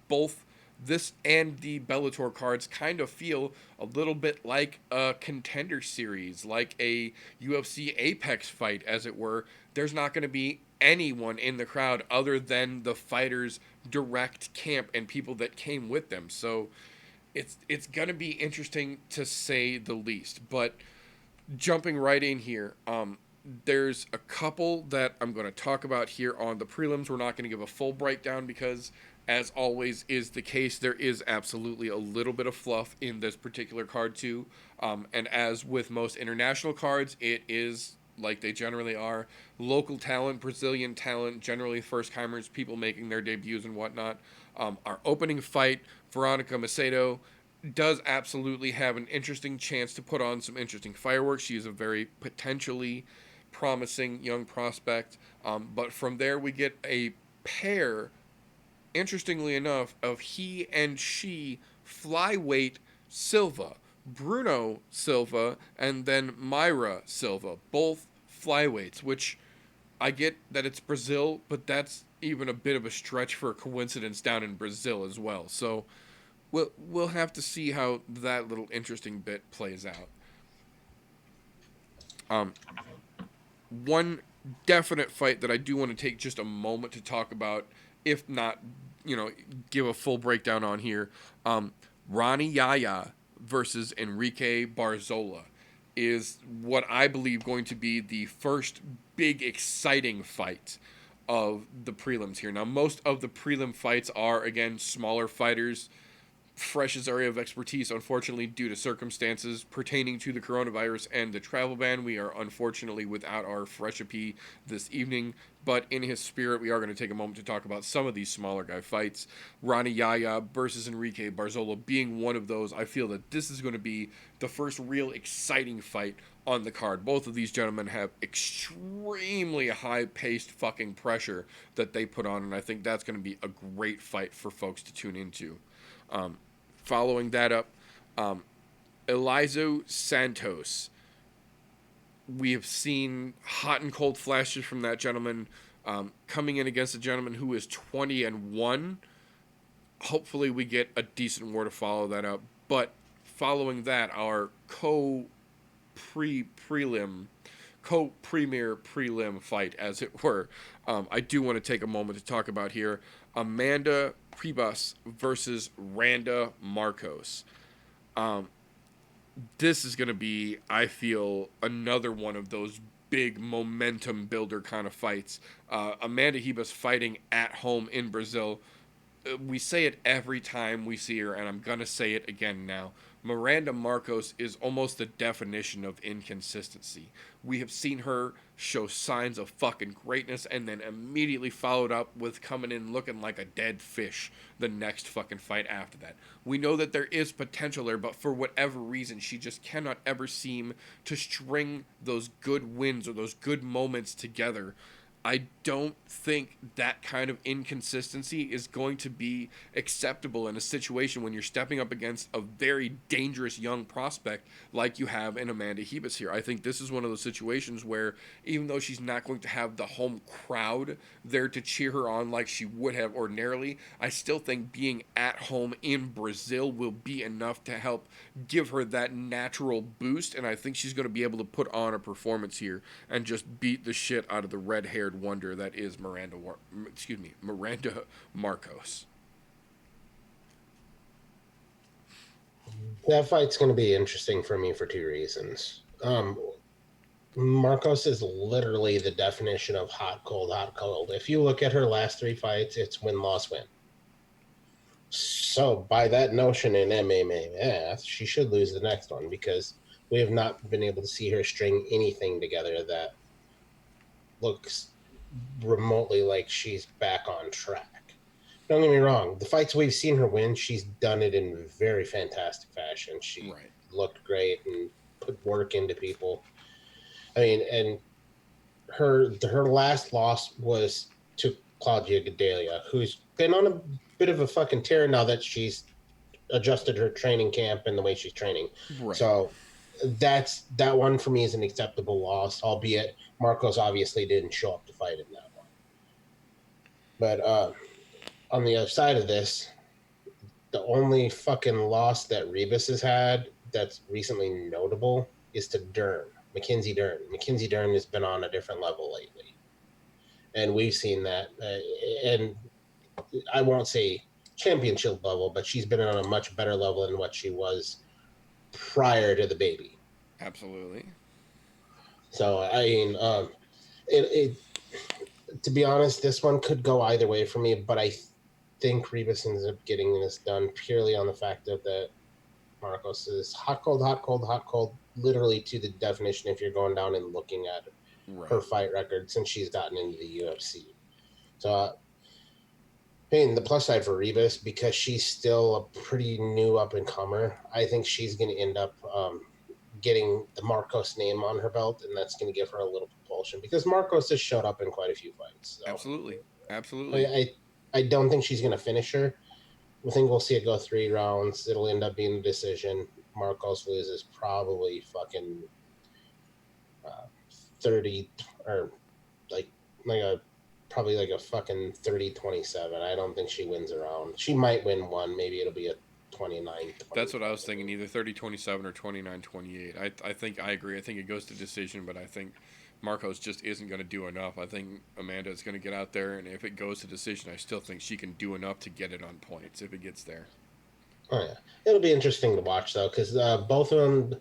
both this and the Bellator cards, kind of feel a little bit like a contender series, like a UFC Apex fight, as it were. There's not going to be anyone in the crowd other than the fighters' direct camp and people that came with them. So it's going to be interesting, to say the least. But jumping right in here, there's a couple that I'm going to talk about here on the prelims. We're not going to give a full breakdown because, as always is the case, there is absolutely a little bit of fluff in this particular card too. And as with most international cards, it is, like they generally are, local talent, Brazilian talent, generally first-timers, people making their debuts and whatnot. Our opening fight, Veronica Macedo, does absolutely have an interesting chance to put on some interesting fireworks. She is a very potentially promising young prospect. But from there, we get a pair, interestingly enough, of he and she flyweight Silva. Bruno Silva and then Myra Silva, both flyweights, which I get that it's Brazil, but that's even a bit of a stretch for a coincidence down in Brazil as well. So we'll have to see how that little interesting bit plays out. One definite fight that I do want to take just a moment to talk about, if not, give a full breakdown on here. Ronnie Yaya versus Enrique Barzola is what I believe going to be the first big exciting fight of the prelims here. Now, most of the prelim fights are, again, smaller fighters, Fresh's area of expertise. Unfortunately, due to circumstances pertaining to the coronavirus and the travel ban, we are unfortunately without our Freshipe this evening. But in his spirit, we are going to take a moment to talk about some of these smaller guy fights. Ronnie Yaya versus Enrique Barzola being one of those. I feel that this is going to be the first real exciting fight on the card. Both of these gentlemen have extremely high-paced fucking pressure that they put on, and I think that's going to be a great fight for folks to tune into. Following that up, Elizo Santos. We have seen hot and cold flashes from that gentleman, coming in against a gentleman who is 20-1. Hopefully we get a decent war to follow that up. But following that, our co-premier prelim fight, as it were, I do want to take a moment to talk about here. Amanda Ribas versus Randa Marcos. This is going to be, I feel, another one of those big momentum builder kind of fights. Amanda Ribas fighting at home in Brazil. We say it every time we see her, and I'm going to say it again now. Miranda Marcos is almost the definition of inconsistency. We have seen her show signs of fucking greatness and then immediately followed up with coming in looking like a dead fish the next fucking fight after that. We know that there is potential there, but for whatever reason, she just cannot ever seem to string those good wins or those good moments together. I don't think that kind of inconsistency is going to be acceptable in a situation when you're stepping up against a very dangerous young prospect like you have in Amanda Ribas here. I think this is one of those situations where even though she's not going to have the home crowd there to cheer her on like she would have ordinarily, I still think being at home in Brazil will be enough to help give her that natural boost, and I think she's going to be able to put on a performance here and just beat the shit out of the red-haired wonder that is Miranda Marcos. That fight's going to be interesting for me for two reasons. Marcos is literally the definition of hot, cold, hot, cold. If you look at her last three fights, it's win, loss, win. So by that notion in MMA math, she should lose the next one because we have not been able to see her string anything together that looks remotely like she's back on track. Don't get me wrong. The fights we've seen her win, she's done it in very fantastic fashion. She looked great and put work into people. I mean, and her last loss was to Claudia Gadelha, who's been on a bit of a fucking tear now that she's adjusted her training camp and the way she's training. Right. So that one for me is an acceptable loss, albeit Marcos obviously didn't show up to fight in that one. But on the other side of this, the only fucking loss that Ribas has had that's recently notable is to Mackenzie Dern. Mackenzie Dern has been on a different level lately. And we've seen that. And I won't say championship level, but she's been on a much better level than what she was prior to the baby. Absolutely. So, I mean, to be honest, this one could go either way for me, but I think Ribas ends up getting this done purely on the fact that Marcos is hot, cold, hot, cold, hot, cold, literally to the definition if you're going down and looking at her fight record since she's gotten into the UFC. So, I mean, the plus side for Ribas, because she's still a pretty new up-and-comer, I think she's going to end up getting the Marcos name on her belt, and that's going to give her a little propulsion, because Marcos has showed up in quite a few fights. So. Absolutely. I don't think she's going to finish her. I think we'll see it go 3 rounds. It'll end up being a decision. Marcos loses probably fucking 30 or probably like a fucking 30-27. I don't think she wins a round. She might win one. Maybe it'll be a 29. That's what I was thinking, either 30-27 or 29-28. I think I agree. I think it goes to decision, but I think Marcos just isn't going to do enough. I think Amanda is going to get out there, and if it goes to decision, I still think she can do enough to get it on points if it gets there. Oh, yeah. It'll be interesting to watch, though, because both of them,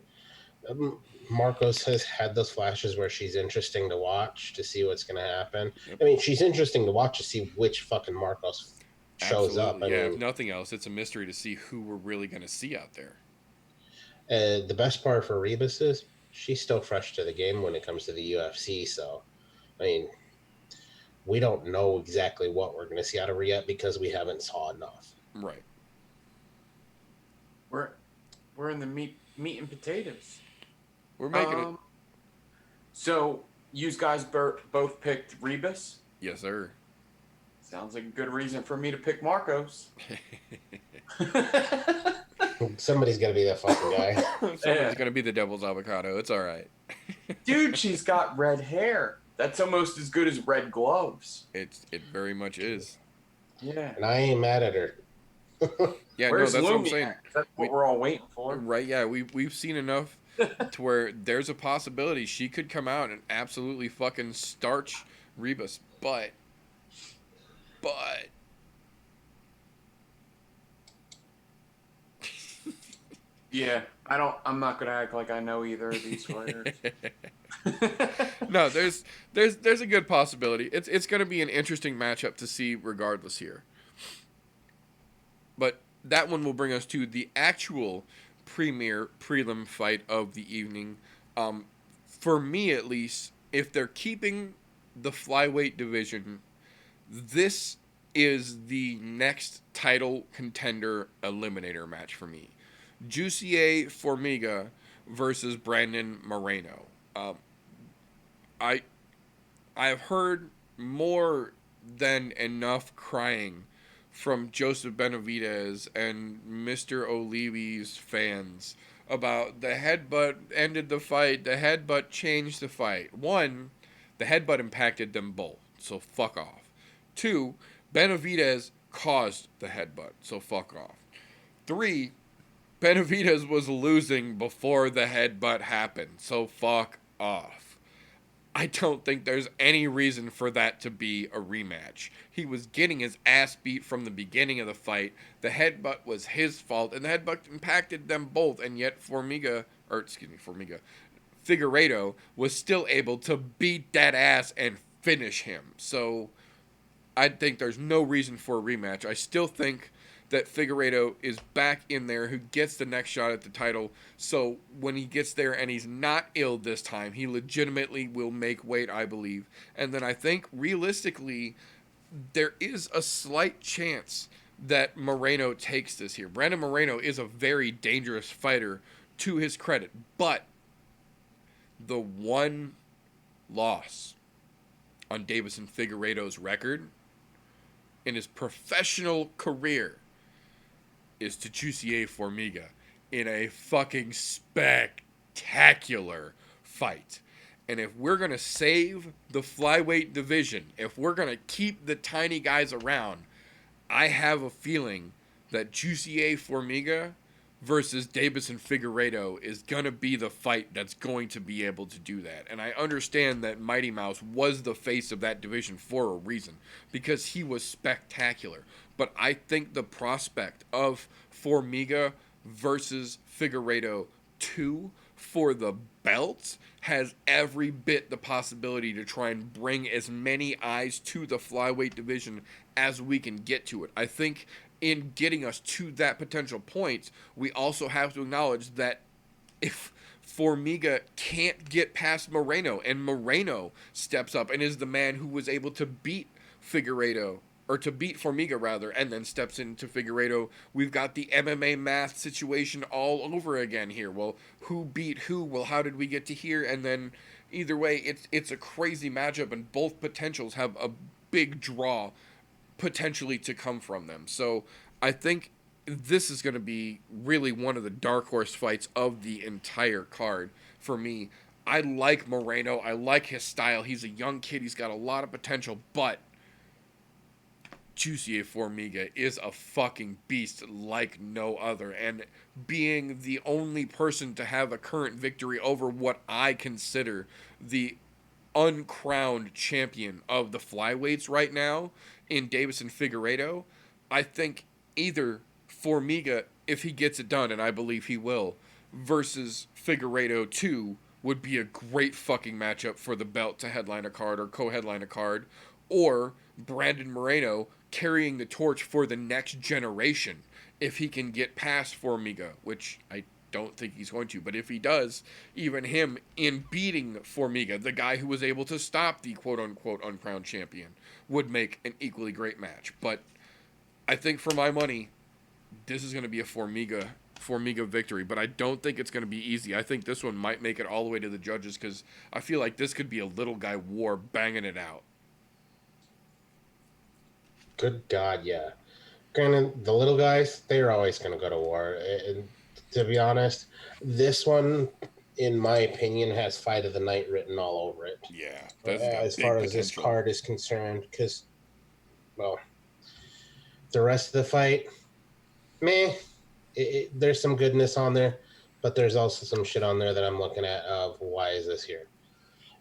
Marcos has had those flashes where she's interesting to watch to see what's going to happen. Yep. I mean, she's interesting to watch to see which fucking Marcos shows up. Absolutely. I Yeah, if mean, nothing else, it's a mystery to see who we're really going to see out there. the best part for Rebus is she's still fresh to the game when it comes to the UFC. So, I mean, we don't know exactly what we're going to see out of her yet because we haven't saw enough. Right. We're in the meat and potatoes. We're making it. So you guys both picked Rebus. Yes, sir. Sounds like a good reason for me to pick Marcos. Somebody's got to be that fucking guy. Someone's going to be the devil's avocado. It's all right. Dude, she's got red hair. That's almost as good as red gloves. It very much is. Yeah. And I ain't mad at her. Yeah, Where's no, that's what I'm Lumi saying. at? That's what we're all waiting for. Right, yeah, we've seen enough to where there's a possibility she could come out and absolutely fucking starch Rebus, but Yeah, I'm not gonna act like I know either of these fighters. no, there's a good possibility. It's going to be an interesting matchup to see regardless here. But that one will bring us to the actual premier prelim fight of the evening. For me, at least, if they're keeping the flyweight division, this is the next title contender eliminator match for me. Jussier Formiga versus Brandon Moreno. I've heard more than enough crying from Joseph Benavidez and Mr. Olivi's fans about the headbutt ended the fight, the headbutt changed the fight. One, the headbutt impacted them both, so fuck off. Two, Benavidez caused the headbutt, so fuck off. Three, Benavidez was losing before the headbutt happened, so fuck off. I don't think there's any reason for that to be a rematch. He was getting his ass beat from the beginning of the fight. The headbutt was his fault, and the headbutt impacted them both, and yet Figueiredo was still able to beat that ass and finish him. So I think there's no reason for a rematch. I still think that Figueiredo is back in there, who gets the next shot at the title. So when he gets there and he's not ill this time, he legitimately will make weight, I believe. And then I think realistically, there is a slight chance that Moreno takes this here. Brandon Moreno is a very dangerous fighter, to his credit, but the one loss on Deiveson Figueiredo's record in his professional career is to Jussier Formiga in a fucking spectacular fight. And if we're going to save the flyweight division, if we're going to keep the tiny guys around, I have a feeling that Jussier Formiga versus Deiveson Figueiredo is going to be the fight that's going to be able to do that. And I understand that Mighty Mouse was the face of that division for a reason, because he was spectacular. But I think the prospect of Formiga versus Figueiredo 2 for the belt has every bit the possibility to try and bring as many eyes to the flyweight division as we can get to it. I think in getting us to that potential point, we also have to acknowledge that if Formiga can't get past Moreno, and Moreno steps up and is the man who was able to beat Figueiredo, or to beat Formiga rather, and then steps into Figueiredo, we've got the MMA math situation all over again here. Well, who beat who? Well, how did we get to here? And then either way, it's a crazy matchup, and both potentials have a big draw potentially to come from them. So I think this is going to be really one of the dark horse fights of the entire card for me. I like Moreno. I like his style. He's a young kid. He's got a lot of potential, but Jussier Formiga is a fucking beast like no other. And being the only person to have a current victory over what I consider the uncrowned champion of the flyweights right now in Deiveson Figueiredo, I think either Formiga, if he gets it done, and I believe he will, versus Figueiredo 2 would be a great fucking matchup for the belt to headline a card or co-headline a card, or Brandon Moreno carrying the torch for the next generation if he can get past Formiga, which I don't think he's going to. But if he does, even him in beating Formiga, the guy who was able to stop the quote-unquote uncrowned champion, would make an equally great match. But I think for my money, this is going to be a Formiga victory, but I don't think it's going to be easy. I think this one might make it all the way to the judges because I feel like this could be a little guy war banging it out. Good God, yeah. Granted, the little guys, they're always going to go to war. And to be honest, this one, in my opinion, has fight of the night written all over it. Yeah, As far as this card is concerned, because, well, the rest of the fight, meh. There's some goodness on there, but there's also some shit on there that I'm looking at of why is this here?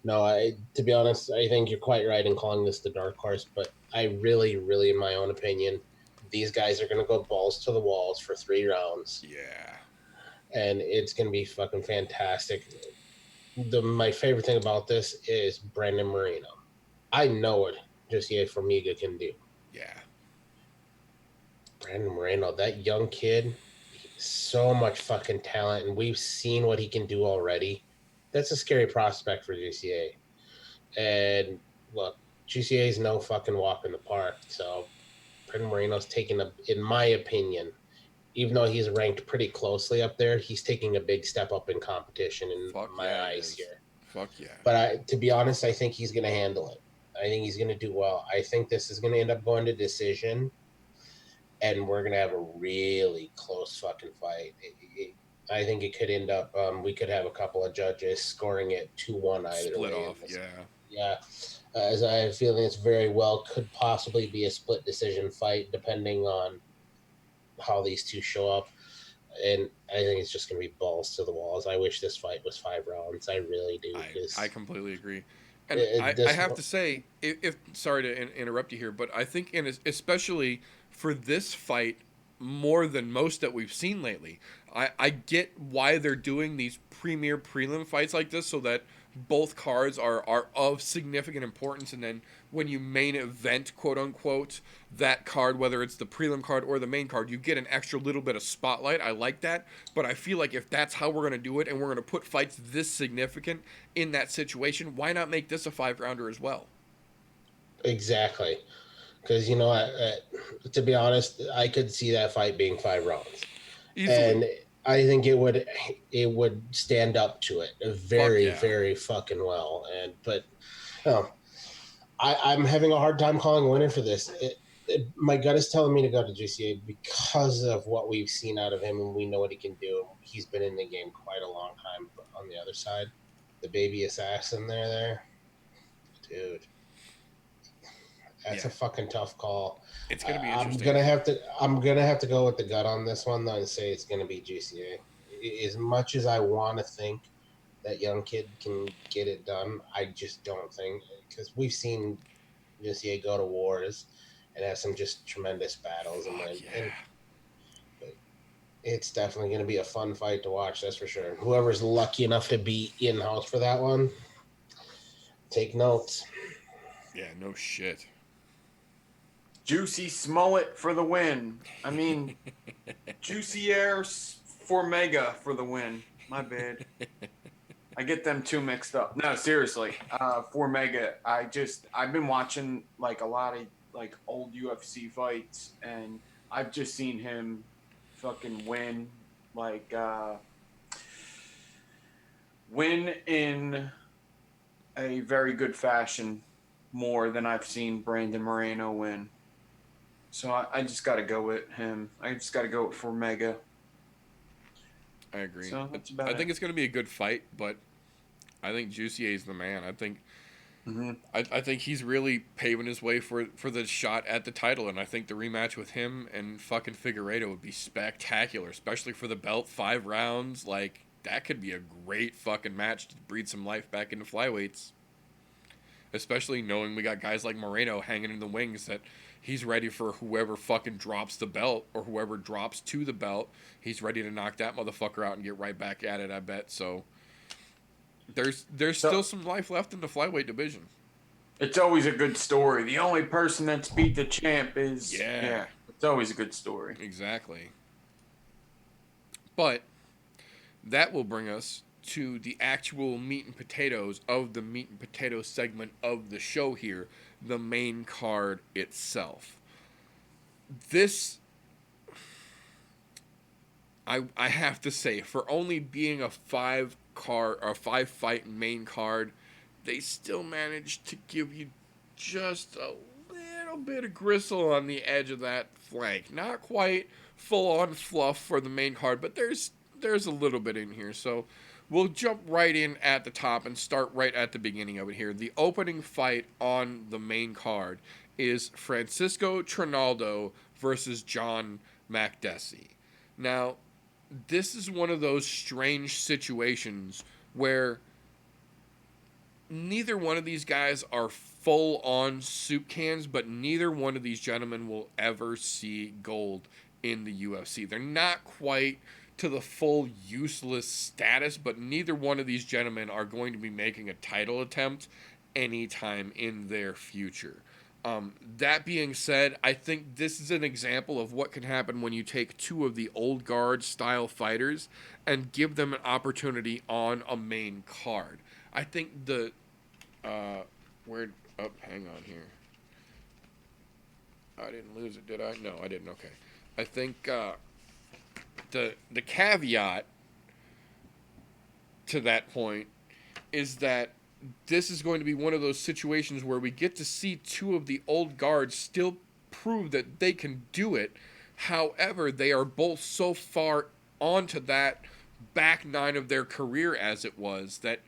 No, to be honest, I think you're quite right in calling this the dark horse, but I really, in my own opinion, these guys are going to go balls to the walls for 3 rounds. Yeah. And it's going to be fucking fantastic. My favorite thing about this is Brandon Moreno. I know what Josier Formiga can do. Yeah. Brandon Moreno, that young kid, so much fucking talent, and we've seen what he can do already. That's a scary prospect for GCA. And look, GCA is no fucking walk in the park. So Brandon Moreno's taking in my opinion, even though he's ranked pretty closely up there, he's taking a big step up in competition in my eyes here. Fuck yeah. But to be honest, I think he's going to handle it. I think he's going to do well. I think this is going to end up going to decision. And we're going to have a really close fucking fight. I think it could end up, we could have a couple of judges scoring it 2-1 either split way. Off, yeah. Yeah. As I have a feeling it's very well could possibly be a split decision fight depending on how these two show up. And I think it's just going to be balls to the walls. I wish this fight was 5 rounds. I really do. I completely agree. And I have to say, if sorry to interrupt you here, but I think especially for this fight, more than most that we've seen lately, I get why they're doing these premier prelim fights like this so that both cards are of significant importance, and then when you main event, quote unquote, that card, whether it's the prelim card or the main card, you get an extra little bit of spotlight. I like that, but I feel like if that's how we're going to do it and we're going to put fights this significant in that situation, why not make this a 5-rounder as well? Exactly. Because, to be honest, I could see that fight being 5 rounds. Easily. And I think it would stand up to it very fucking well. But I'm having a hard time calling a winner for this. My gut is telling me to go to GCA because of what we've seen out of him, and we know what he can do. He's been in the game quite a long time. But on the other side, the baby assassin there, dude. That's a fucking tough call. It's gonna be interesting. I'm gonna have to go with the gut on this one though and say it's gonna be GCA. As much as I want to think that young kid can get it done, I just don't think, because we've seen GCA go to wars and have some just tremendous battles. And it's definitely gonna be a fun fight to watch. That's for sure. Whoever's lucky enough to be in house for that one, take notes. Yeah, no shit. Juicy Smollett for the win. I mean, Juicy Air Formiga for the win. My bad. I get them two mixed up. No, seriously. Formiga, I've been watching like a lot of like old UFC fights, and I've just seen him fucking win. Like, win in a very good fashion more than I've seen Brandon Moreno win. So I just got to go with him. I just got to go with Formiga. I agree. So that's about I think it's going to be a good fight, but I think Jussier is the man. I think I think he's really paving his way for the shot at the title, and I think the rematch with him and fucking Figueiredo would be spectacular, especially for the belt. 5 rounds, like that could be a great fucking match to breathe some life back into flyweights. Especially knowing we got guys like Moreno hanging in the wings, that he's ready for whoever fucking drops the belt or whoever drops to the belt. He's ready to knock that motherfucker out and get right back at it, I bet. So there's still some life left in the flyweight division. It's always a good story. The only person that's beat the champ is Yeah. It's always a good story. Exactly. But that will bring us to the actual meat and potatoes of the meat and potatoes segment of the show here, the main card itself. This, I have to say, for only being a five fight main card, they still managed to give you just a little bit of gristle on the edge of that flank. Not quite full on fluff for the main card, but there's a little bit in here. So we'll jump right in at the top and start right at the beginning of it here. The opening fight on the main card is Francisco Trinaldo versus John Makdessi. Now, this is one of those strange situations where neither one of these guys are full on soup cans, but neither one of these gentlemen will ever see gold in the UFC. They're not quite to the full useless status, but neither one of these gentlemen are going to be making a title attempt anytime in their future. That being said, I think this is an example of what can happen when you take two of the old guard style fighters and give them an opportunity on a main card. I think the hang on here. I didn't lose it, did I? No, I didn't. Okay. I think the caveat to that point is that this is going to be one of those situations where we get to see two of the old guards still prove that they can do it. However, they are both so far onto that back nine of their career, as it was, that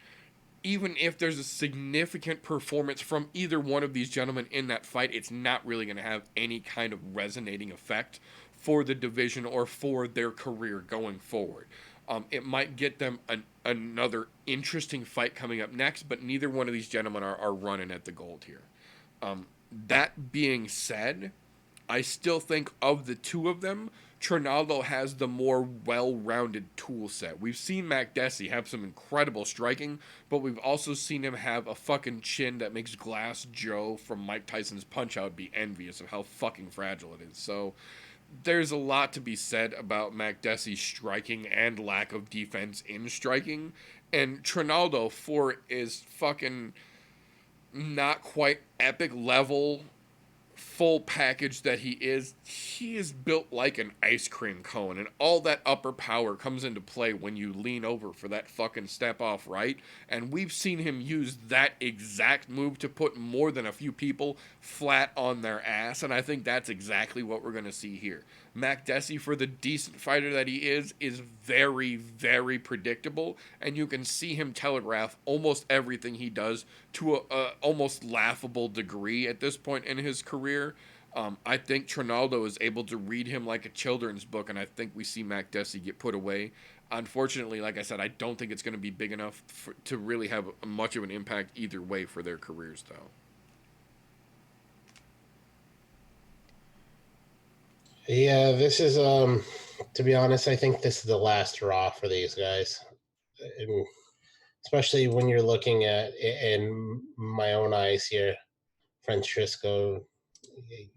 even if there's a significant performance from either one of these gentlemen in that fight, it's not really going to have any kind of resonating effect for the division or for their career going forward. It might get them another interesting fight coming up next, but neither one of these gentlemen are running at the gold here. That being said, I still think of the two of them, Trinaldo has the more well-rounded tool set. We've seen Makdessi have some incredible striking, but we've also seen him have a fucking chin that makes Glass Joe from Mike Tyson's Punch-Out be envious of how fucking fragile it is. So there's a lot to be said about Makdessi's striking and lack of defense in striking. And Trinaldo, for his fucking not quite epic level full package that he is built like an ice cream cone, and all that upper power comes into play when you lean over for that fucking step off right, and we've seen him use that exact move to put more than a few people flat on their ass, and I think that's exactly what we're going to see here. Makdessi, for the decent fighter that he is very, very predictable, and you can see him telegraph almost everything he does to a almost laughable degree at this point in his career. I think Trinaldo is able to read him like a children's book, and I think we see Makdessi get put away. Unfortunately, like I said, I don't think it's going to be big enough to really have much of an impact either way for their careers, though. Yeah, this is to be honest, I think this is the last hurrah for these guys. And especially when you're looking at, in my own eyes here, Francisco,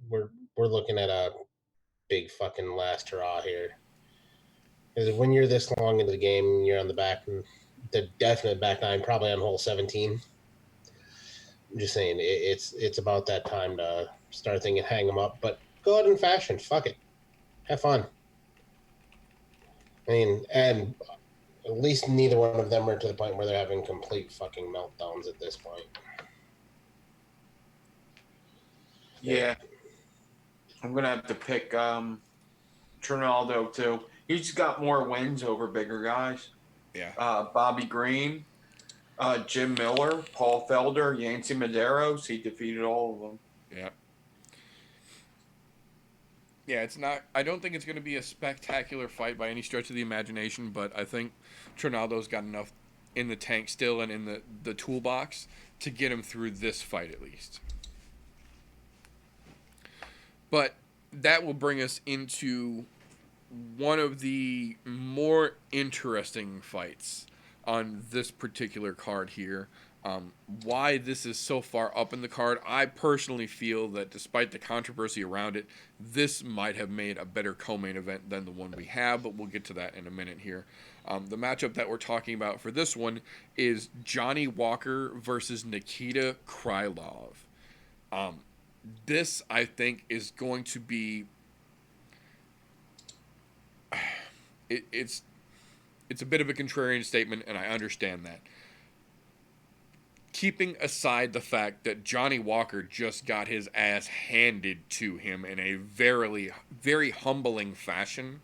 we're looking at a big fucking last hurrah here. Because when you're this long into the game, you're on the definite back nine, probably on hole 17. I'm just saying, it's about that time to start thinking, hang them up. But go out in fashion. Fuck it. Have fun. I mean, and at least neither one of them are to the point where they're having complete fucking meltdowns at this point. Yeah. I'm going to have to pick Trinaldo, too. He's got more wins over bigger guys. Yeah. Bobby Green, Jim Miller, Paul Felder, Yancy Medeiros. He defeated all of them. Yeah. Yeah, it's not. I don't think it's going to be a spectacular fight by any stretch of the imagination, but I think Trinaldo's got enough in the tank still and in the toolbox to get him through this fight at least. But that will bring us into one of the more interesting fights on this particular card here. Why this is so far up in the card, I personally feel that despite the controversy around it, this might have made a better co-main event than the one we have, but we'll get to that in a minute here. The matchup that we're talking about for this one is Johnny Walker versus Nikita Krylov. This, I think, is going to be... It's a bit of a contrarian statement, and I understand that. Keeping aside the fact that Johnny Walker just got his ass handed to him in a very, very humbling fashion,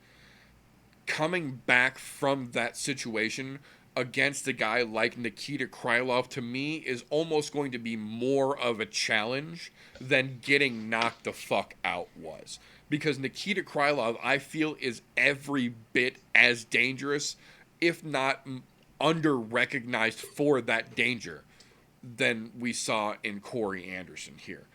coming back from that situation against a guy like Nikita Krylov, to me, is almost going to be more of a challenge than getting knocked the fuck out was. Because Nikita Krylov, I feel, is every bit as dangerous, if not under-recognized for that danger, than we saw in Corey Anderson here.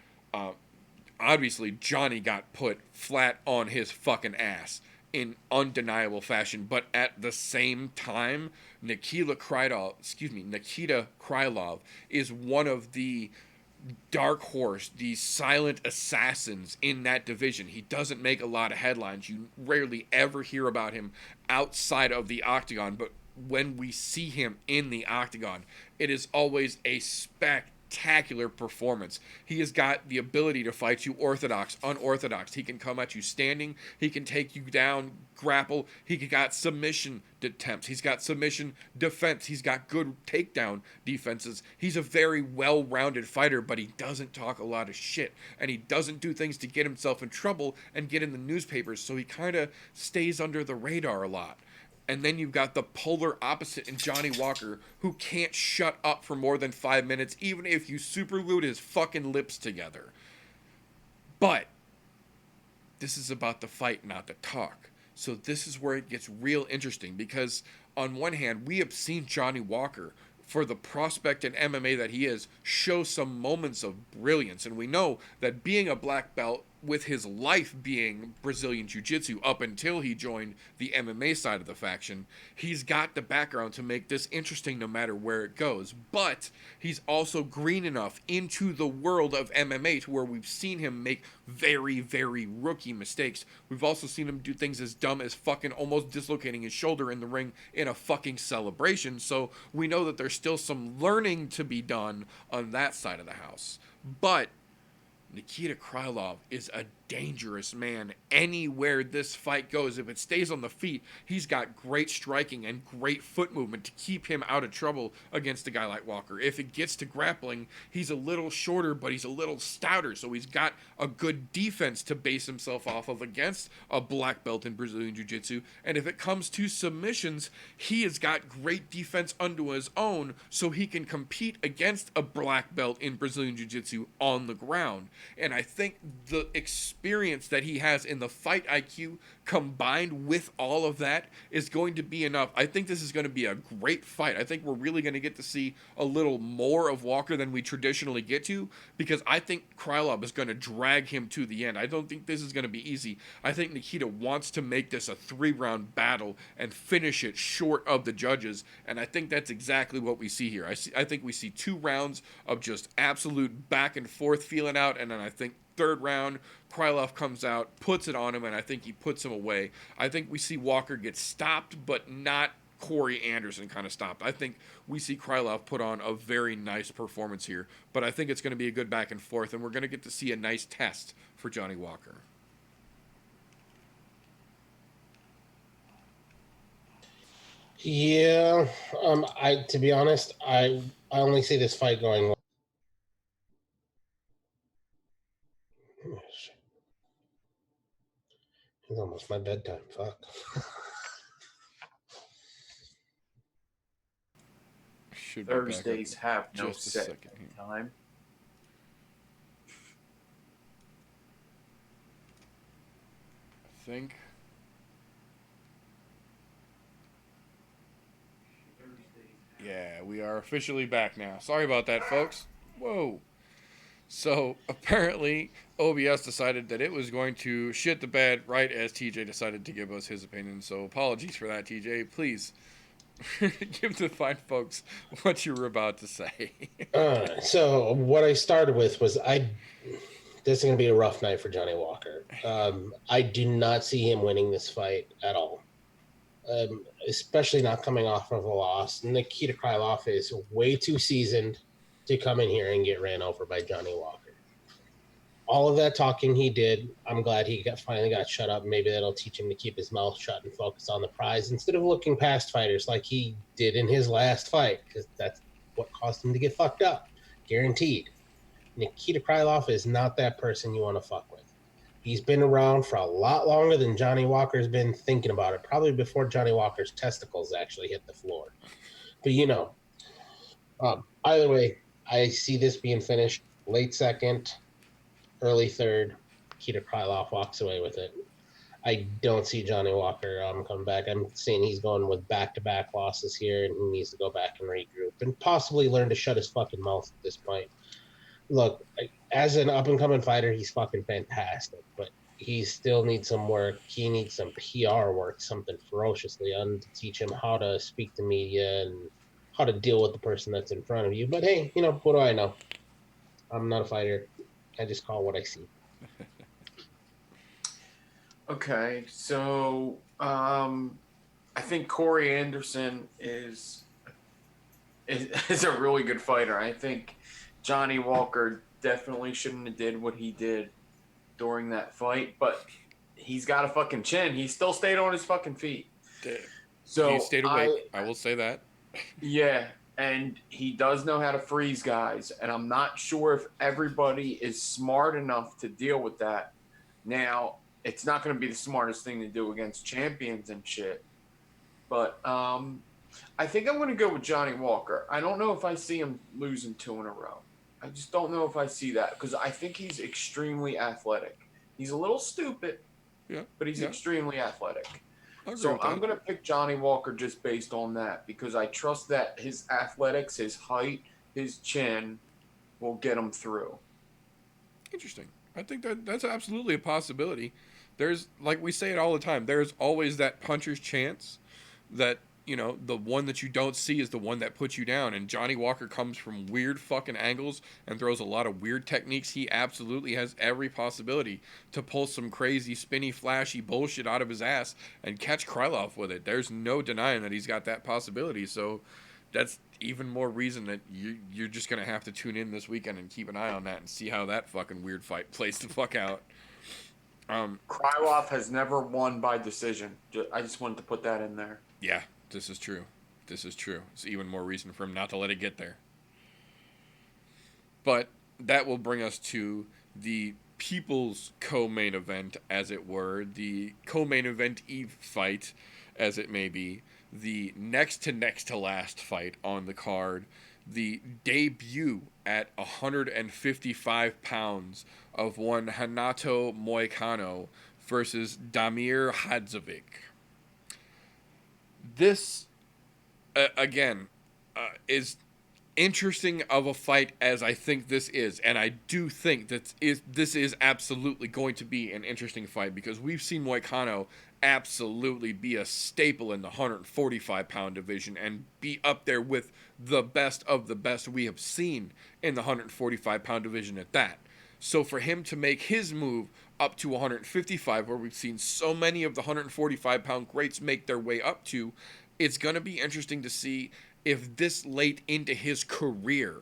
Obviously, Johnny got put flat on his fucking ass in undeniable fashion, but at the same time, Nikita Krylov is one of the dark horse, the silent assassins in that division. He doesn't make a lot of headlines. You rarely ever hear about him outside of the octagon, but when we see him in the octagon, it is always a spectacular performance. He has got the ability to fight you orthodox, unorthodox. He can come at you standing. He can take you down, grapple. He got submission attempts. He's got submission defense. He's got good takedown defenses. He's a very well-rounded fighter, but he doesn't talk a lot of shit, and he doesn't do things to get himself in trouble and get in the newspapers, so he kind of stays under the radar a lot. And then you've got the polar opposite in Johnny Walker, who can't shut up for more than 5 minutes, even if you super glued his fucking lips together. But this is about the fight, not the talk. So this is where it gets real interesting, because on one hand, we have seen Johnny Walker, for the prospect in MMA that he is, show some moments of brilliance. And we know that being a black belt, with his life being Brazilian Jiu-Jitsu up until he joined the MMA side of the faction, he's got the background to make this interesting no matter where it goes. But he's also green enough into the world of MMA to where we've seen him make very, very rookie mistakes. We've also seen him do things as dumb as fucking almost dislocating his shoulder in the ring in a fucking celebration. So we know that there's still some learning to be done on that side of the house. But Nikita Krylov is a dangerous man anywhere this fight goes. If it stays on the feet, he's got great striking and great foot movement to keep him out of trouble against a guy like Walker. If it gets to grappling, he's a little shorter, but he's a little stouter, so he's got a good defense to base himself off of against a black belt in Brazilian Jiu-Jitsu. And if it comes to submissions, he has got great defense unto his own, so he can compete against a black belt in Brazilian Jiu-Jitsu on the ground. And I think the experience that he has in the fight IQ combined with all of that is going to be enough. I think this is going to be a great fight. I think we're really going to get to see a little more of Walker than we traditionally get to, because I think Krylov is going to drag him to the end. I don't think this is going to be easy. I think Nikita wants to make this a 3-round battle and finish it short of the judges, and I think that's exactly what we see here. I think we see 2 rounds of just absolute back and forth feeling out, and then I think 3rd round, Krylov comes out, puts it on him, and I think he puts him away. I think we see Walker get stopped, but not Corey Anderson kind of stopped. I think we see Krylov put on a very nice performance here, but I think it's going to be a good back and forth, and we're going to get to see a nice test for Johnny Walker. Yeah, to be honest, I only see this fight going. It's almost my bedtime. Fuck. Thursdays have no set time. I think. Yeah, we are officially back now. Sorry about that, folks. Whoa. So, apparently, OBS decided that it was going to shit the bed right as TJ decided to give us his opinion. So, apologies for that, TJ. Please Give the fine folks what you were about to say. So what I started with was this is going to be a rough night for Johnny Walker. I do not see him winning this fight at all, especially not coming off of a loss. Nikita Krylov is way too seasoned to come in here and get ran over by Johnny Walker. All of that talking he did, I'm glad he finally got shut up. Maybe that'll teach him to keep his mouth shut and focus on the prize instead of looking past fighters like he did in his last fight, because that's what caused him to get fucked up. Guaranteed. Nikita Krylov is not that person you want to fuck with. He's been around for a lot longer than Johnny Walker's been thinking about it, probably before Johnny Walker's testicles actually hit the floor. But either way, I see this being finished late second, early third. Nikita Krylov walks away with it. I don't see Johnny Walker coming back. I'm saying he's going with back-to-back losses here, and he needs to go back and regroup and possibly learn to shut his fucking mouth at this point. Look, as an up-and-coming fighter, he's fucking fantastic, but he still needs some work. He needs some PR work, something ferociously done to teach him how to speak to media and how to deal with the person that's in front of you. But hey, what do I know? I'm not a fighter. I just call what I see. Okay, so I think Corey Anderson is a really good fighter. I think Johnny Walker definitely shouldn't have did what he did during that fight, but he's got a fucking chin. He still stayed on his fucking feet. So He stayed awake. I will say that. Yeah, and he does know how to freeze guys, and I'm not sure if everybody is smart enough to deal with that. Now, it's not going to be the smartest thing to do against champions and shit, but I think I'm going to go with Johnny Walker. I don't know if I see him losing 2 in a row. I just don't know if I see that, because I think he's extremely athletic. He's a little stupid, but he's extremely athletic. So I'm going to pick Johnny Walker just based on that, because I trust that his athletics, his height, his chin will get him through. Interesting. I think that's absolutely a possibility. There's, like we say it all the time, there's always that puncher's chance that, the one that you don't see is the one that puts you down. And Johnny Walker comes from weird fucking angles and throws a lot of weird techniques. He absolutely has every possibility to pull some crazy, spinny, flashy bullshit out of his ass and catch Krylov with it. There's no denying that he's got that possibility. So that's even more reason that you're just going to have to tune in this weekend and keep an eye on that and see how that fucking weird fight plays the fuck out. Krylov has never won by decision. I just wanted to put that in there. Yeah. This is true. It's even more reason for him not to let it get there. But that will bring us to the people's co-main event, as it were. The co-main event Eve fight, as it may be. The next to last fight on the card. The debut at 155 pounds of one Renato Moicano versus Damir Hadzovic. This, again, is interesting of a fight as I think this is. And I do think that this is absolutely going to be an interesting fight, because we've seen Moicano absolutely be a staple in the 145-pound division and be up there with the best of the best we have seen in the 145-pound division at that. So for him to make his move up to 155, where we've seen so many of the 145-pound greats make their way up to, it's going to be interesting to see if this late into his career,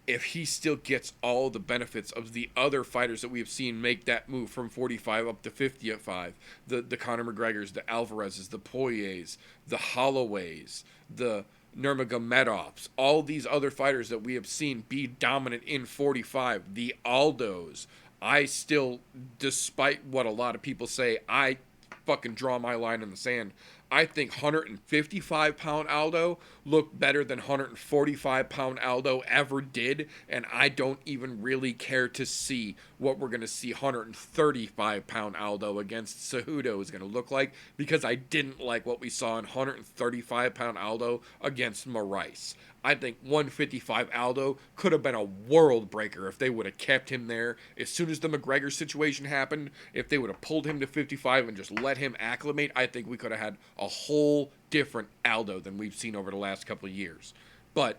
if he still gets all the benefits of the other fighters that we have seen make that move from 45 up to 55. The Conor McGregors, the Alvarezes, the Poiriers, the Holloways, the Nurmagomedovs, all these other fighters that we have seen be dominant in 45, the Aldos. I still, despite what a lot of people say, I fucking draw my line in the sand. I think 155-pound Aldo looked better than 145-pound Aldo ever did, and I don't even really care to see what we're going to see 135-pound Aldo against Cejudo is going to look like, because I didn't like what we saw in 135-pound Aldo against Moraes. I think 155 Aldo could have been a world breaker if they would have kept him there. As soon as the McGregor situation happened, if they would have pulled him to 55 and just let him acclimate, I think we could have had a whole different Aldo than we've seen over the last couple of years. But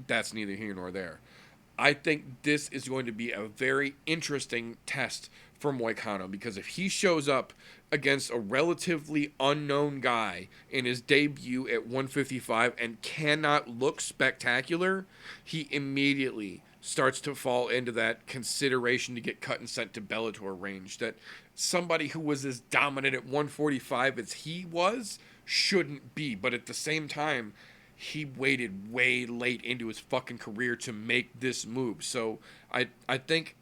that's neither here nor there. I think this is going to be a very interesting test for Moicano, because if he shows up against a relatively unknown guy in his debut at 155 and cannot look spectacular, he immediately starts to fall into that consideration to get cut and sent to Bellator range. That somebody who was as dominant at 145 as he was shouldn't be. But at the same time, he waited way late into his fucking career to make this move. So I think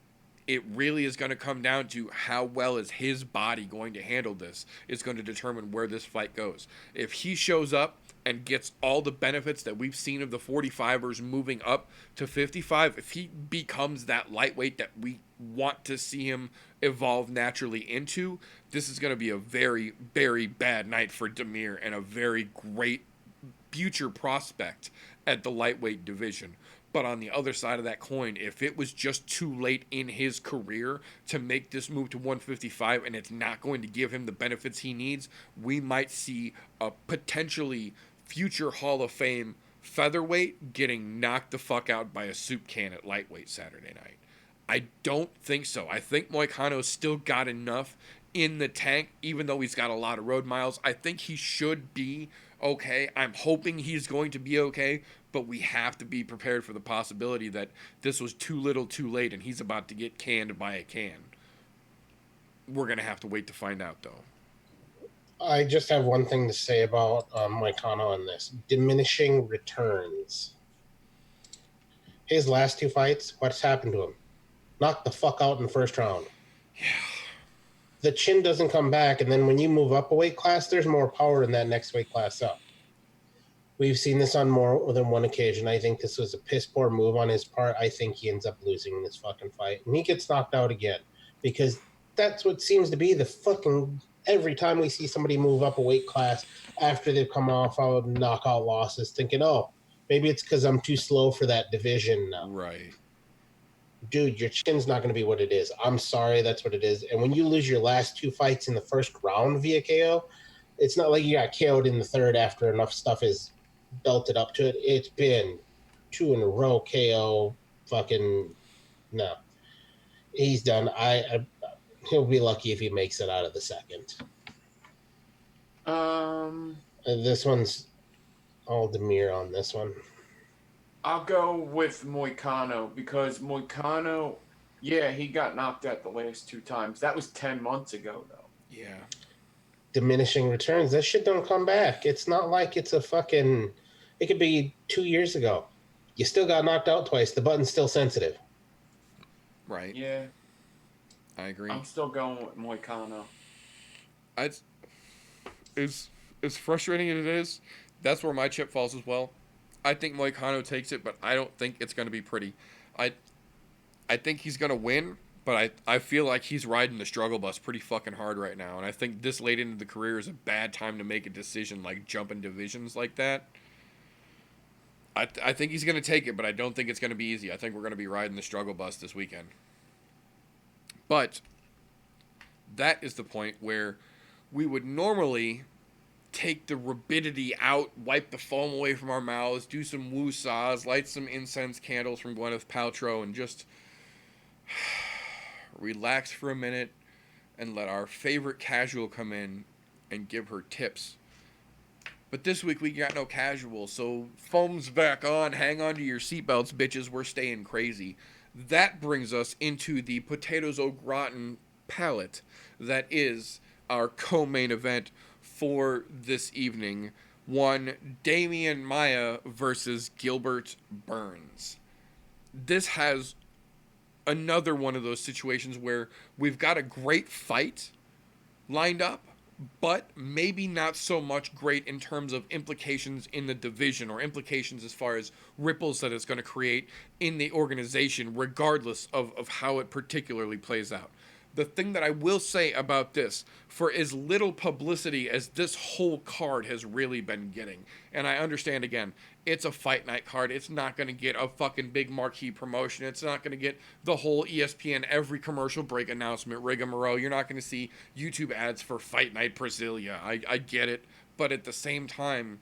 it really is going to come down to how well is his body going to handle this. It's going to determine where this fight goes. If he shows up and gets all the benefits that we've seen of the 45ers moving up to 55, if he becomes that lightweight that we want to see him evolve naturally into, this is going to be a very, very bad night for Demir and a very great future prospect at the lightweight division. But on the other side of that coin, if it was just too late in his career to make this move to 155 and it's not going to give him the benefits he needs, we might see a potentially future Hall of Fame featherweight getting knocked the fuck out by a soup can at lightweight Saturday night. I don't think so. I think Moicano's still got enough in the tank, even though he's got a lot of road miles. I think he should be okay. I'm hoping he's going to be okay, but we have to be prepared for the possibility that this was too little too late and he's about to get canned by a can. We're going to have to wait to find out, though. I just have one thing to say about Moicano on this. Diminishing returns. His last two fights, what's happened to him? Knocked the fuck out in the first round. Yeah. The chin doesn't come back, and then when you move up a weight class, there's more power in that next weight class up. We've seen this on more than one occasion. I think this was a piss poor move on his part. I think he ends up losing this fucking fight, and he gets knocked out again, because that's what seems to be the fucking every time we see somebody move up a weight class after they've come off of knockout losses, thinking, oh, maybe it's because I'm too slow for that division now. Right. Dude, your chin's not going to be what it is. I'm sorry, that's what it is. And when you lose your last two fights in the first round via KO, it's not like you got KO'd in the third after enough stuff is belted up to it. It's been 2 in a row KO. Fucking no. He's done. He'll be lucky if he makes it out of the second. This one's all Demir on this one. I'll go with Moicano, because Moicano, yeah, he got knocked out the last 2 times. That was 10 months ago, though. Yeah. Diminishing returns. That shit don't come back. It's not like it's a fucking... It could be 2 years ago. You still got knocked out twice. The button's still sensitive. Right. Yeah. I agree. I'm still going with Moicano. As frustrating as it is, that's where my chip falls as well. I think Moicano takes it, but I don't think it's going to be pretty. I think he's going to win, but I feel like he's riding the struggle bus pretty fucking hard right now. And I think this late into the career is a bad time to make a decision like jumping divisions like that. I think he's going to take it, but I don't think it's going to be easy. I think we're going to be riding the struggle bus this weekend. But that is the point where we would normally take the rabidity out, wipe the foam away from our mouths, do some woo-saws, light some incense candles from Gwyneth Paltrow, and just relax for a minute and let our favorite casual come in and give her tips. But this week we got no casual, so foam's back on. Hang on to your seatbelts, bitches. We're staying crazy. That brings us into the potatoes au gratin palette that is our co-main event for this evening. One, Damian Maia versus Gilbert Burns. This has another one of those situations where we've got a great fight lined up, but maybe not so much great in terms of implications in the division or implications as far as ripples that it's going to create in the organization, regardless of how it particularly plays out. The thing that I will say about this, for as little publicity as this whole card has really been getting, and I understand, again, it's a fight night card. It's not going to get a fucking big marquee promotion. It's not going to get the whole ESPN every commercial break announcement rigmarole. You're not going to see YouTube ads for Fight Night Brasilia. I get it. But at the same time,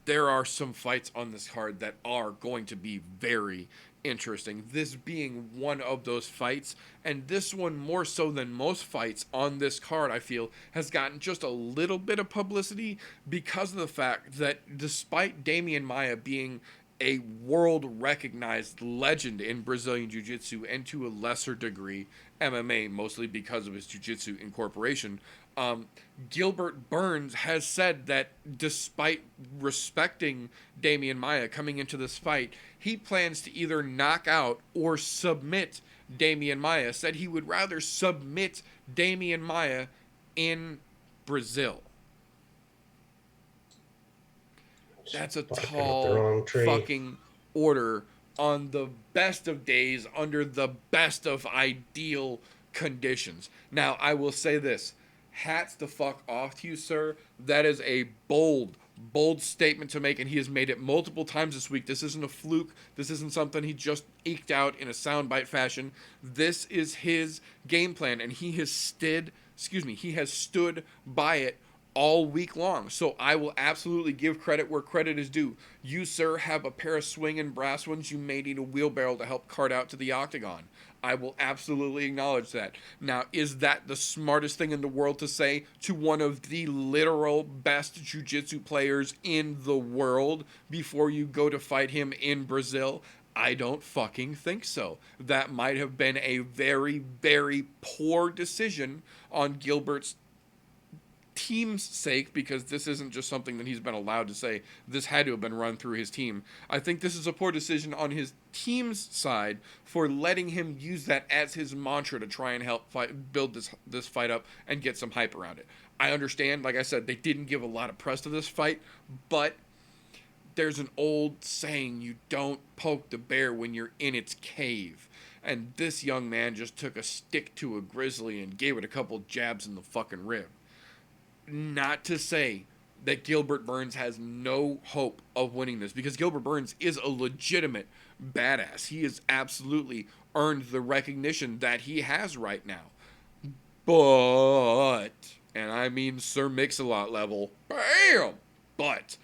there are some fights on this card that are going to be very interesting. This being one of those fights, and this one more so than most fights on this card, I feel, has gotten just a little bit of publicity because of the fact that despite Damian Maia being a world recognized legend in Brazilian Jiu Jitsu and to a lesser degree MMA, mostly because of his Jiu Jitsu incorporation, Gilbert Burns has said that despite respecting Damian Maia coming into this fight, he plans to either knock out or submit Damian Maia. Said he would rather submit Damian Maia in Brazil. That's a tall fucking order on the best of days under the best of ideal conditions. Now, I will say this. Hats the fuck off to you, sir. That is a bold statement to make, and he has made it multiple times this week. This isn't a fluke. This isn't something he just eked out in a soundbite fashion. This is his game plan, and he has stood by it all week long. So I will absolutely give credit where credit is due. You, sir, have a pair of swinging brass ones. You may need a wheelbarrow to help cart out to the octagon. I will absolutely acknowledge that. Now, is that the smartest thing in the world to say to one of the literal best jiu-jitsu players in the world before you go to fight him in Brazil? I don't fucking think so. That might have been a very, very poor decision on Gilbert's team's sake, because this isn't just something that he's been allowed to say. This had to have been run through his team. I think this is a poor decision on his team's side for letting him use that as his mantra to try and help build this fight up and get some hype around it. I understand, like I said, they didn't give a lot of press to this fight, but there's an old saying, you don't poke the bear when you're in its cave. And this young man just took a stick to a grizzly and gave it a couple jabs in the fucking rib. Not to say that Gilbert Burns has no hope of winning this, because Gilbert Burns is a legitimate badass. He has absolutely earned the recognition that he has right now. But, and I mean Sir Mix-a-Lot level, bam! But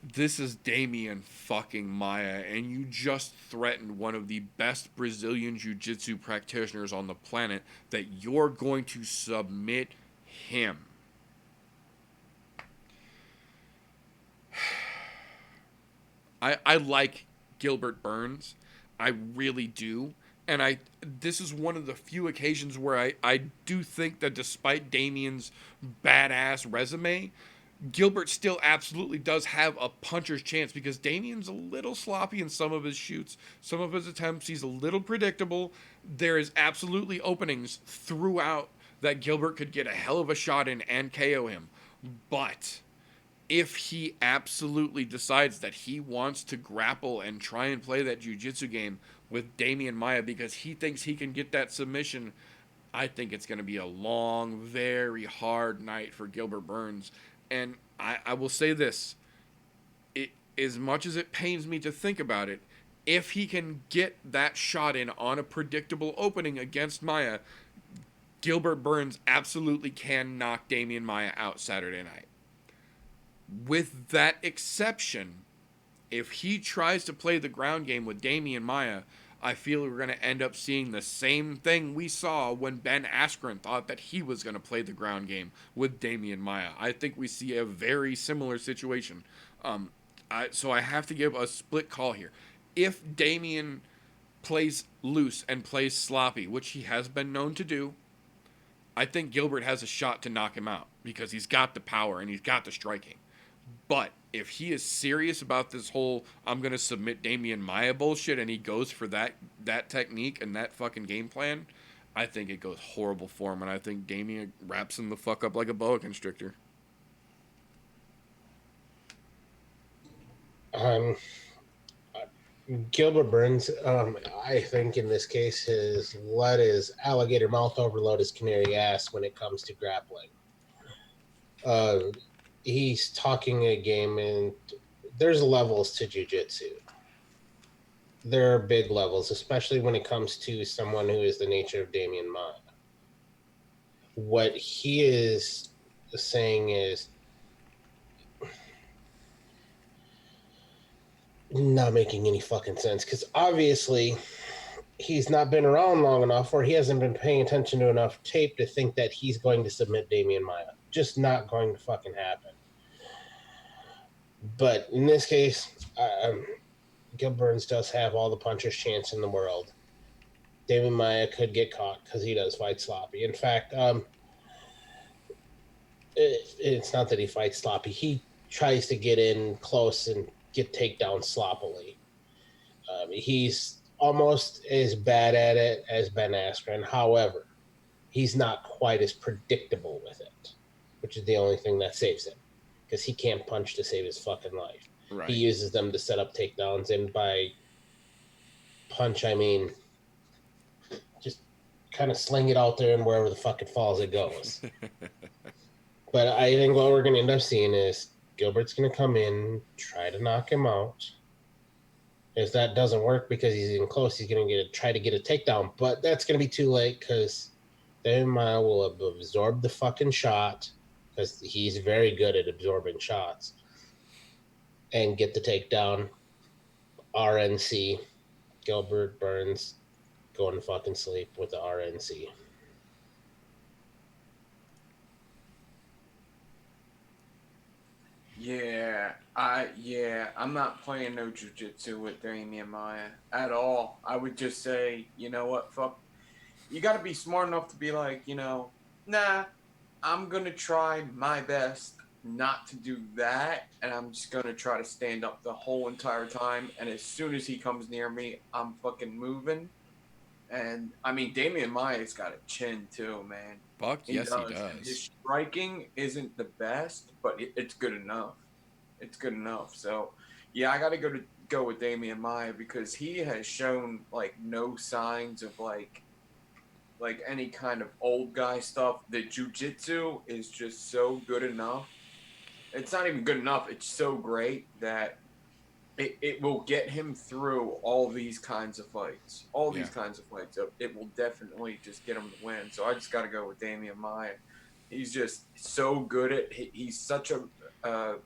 this is Damian fucking Maia, and you just threatened one of the best Brazilian Jiu-Jitsu practitioners on the planet that you're going to submit him. I like Gilbert Burns. I really do. And this is one of the few occasions where I do think that despite Damian's badass resume, Gilbert still absolutely does have a puncher's chance, because Damian's a little sloppy in some of his shoots, some of his attempts. He's a little predictable. There is absolutely openings throughout that Gilbert could get a hell of a shot in and KO him. But if he absolutely decides that he wants to grapple and try and play that jiu-jitsu game with Damian Maia because he thinks he can get that submission, I think it's going to be a long, very hard night for Gilbert Burns. And I will say this, as much as it pains me to think about it, if he can get that shot in on a predictable opening against Maia, Gilbert Burns absolutely can knock Damian Maia out Saturday night. With that exception, if he tries to play the ground game with Damian Maia, I feel we're going to end up seeing the same thing we saw when Ben Askren thought that he was going to play the ground game with Damian Maia. I think we see a very similar situation. So I have to give a split call here. If Damian plays loose and plays sloppy, which he has been known to do, I think Gilbert has a shot to knock him out because he's got the power and he's got the striking. But if he is serious about this whole I'm going to submit Damian Maia bullshit and he goes for that technique and that fucking game plan, I think it goes horrible for him, and I think Damian wraps him the fuck up like a boa constrictor. Gilbert Burns, I think in this case, has let his alligator mouth overload his canary ass when it comes to grappling. He's talking a game, and there's levels to jiu-jitsu. There are big levels, especially when it comes to someone who is the nature of Damian Maia. What he is saying is, not making any fucking sense because obviously he's not been around long enough or he hasn't been paying attention to enough tape to think that he's going to submit Damian Maya. Just not going to fucking happen. But in this case, Gil Burns does have all the puncher's chance in the world. Damian Maya could get caught because he does fight sloppy. In fact, it's not that he fights sloppy. He tries to get in close and get takedowns sloppily. He's almost as bad at it as Ben Askren. However, he's not quite as predictable with it, which is the only thing that saves him because he can't punch to save his fucking life. Right. He uses them to set up takedowns, and by punch, I mean just kind of sling it out there and wherever the fuck it falls, it goes. But I think what we're going to end up seeing is Gilbert's going to come in, try to knock him out. If that doesn't work because he's in close, he's going to try to get a takedown. But that's going to be too late because then Maya will have absorbed the fucking shot because he's very good at absorbing shots and get the takedown. RNC, Gilbert Burns going to fucking sleep with the RNC. I'm not playing no jiu-jitsu with Damian Maya at all. I would just say, you know what, fuck. You got to be smart enough to be like, nah, I'm going to try my best not to do that, and I'm just going to try to stand up the whole entire time, and as soon as he comes near me, I'm fucking moving. And, I mean, Damian Maya's got a chin, too, man. Fuck, yes, he does. His striking isn't the best, but it's good enough. It's good enough. So, yeah, I got to go with Damian Maya because he has shown like no signs of like any kind of old guy stuff. The jiu-jitsu is just so good enough. It's not even good enough. It's so great that it will get him through all these kinds of fights. It will definitely just get him to win. So I just got to go with Damian Maya. He's just so good at. He's such a.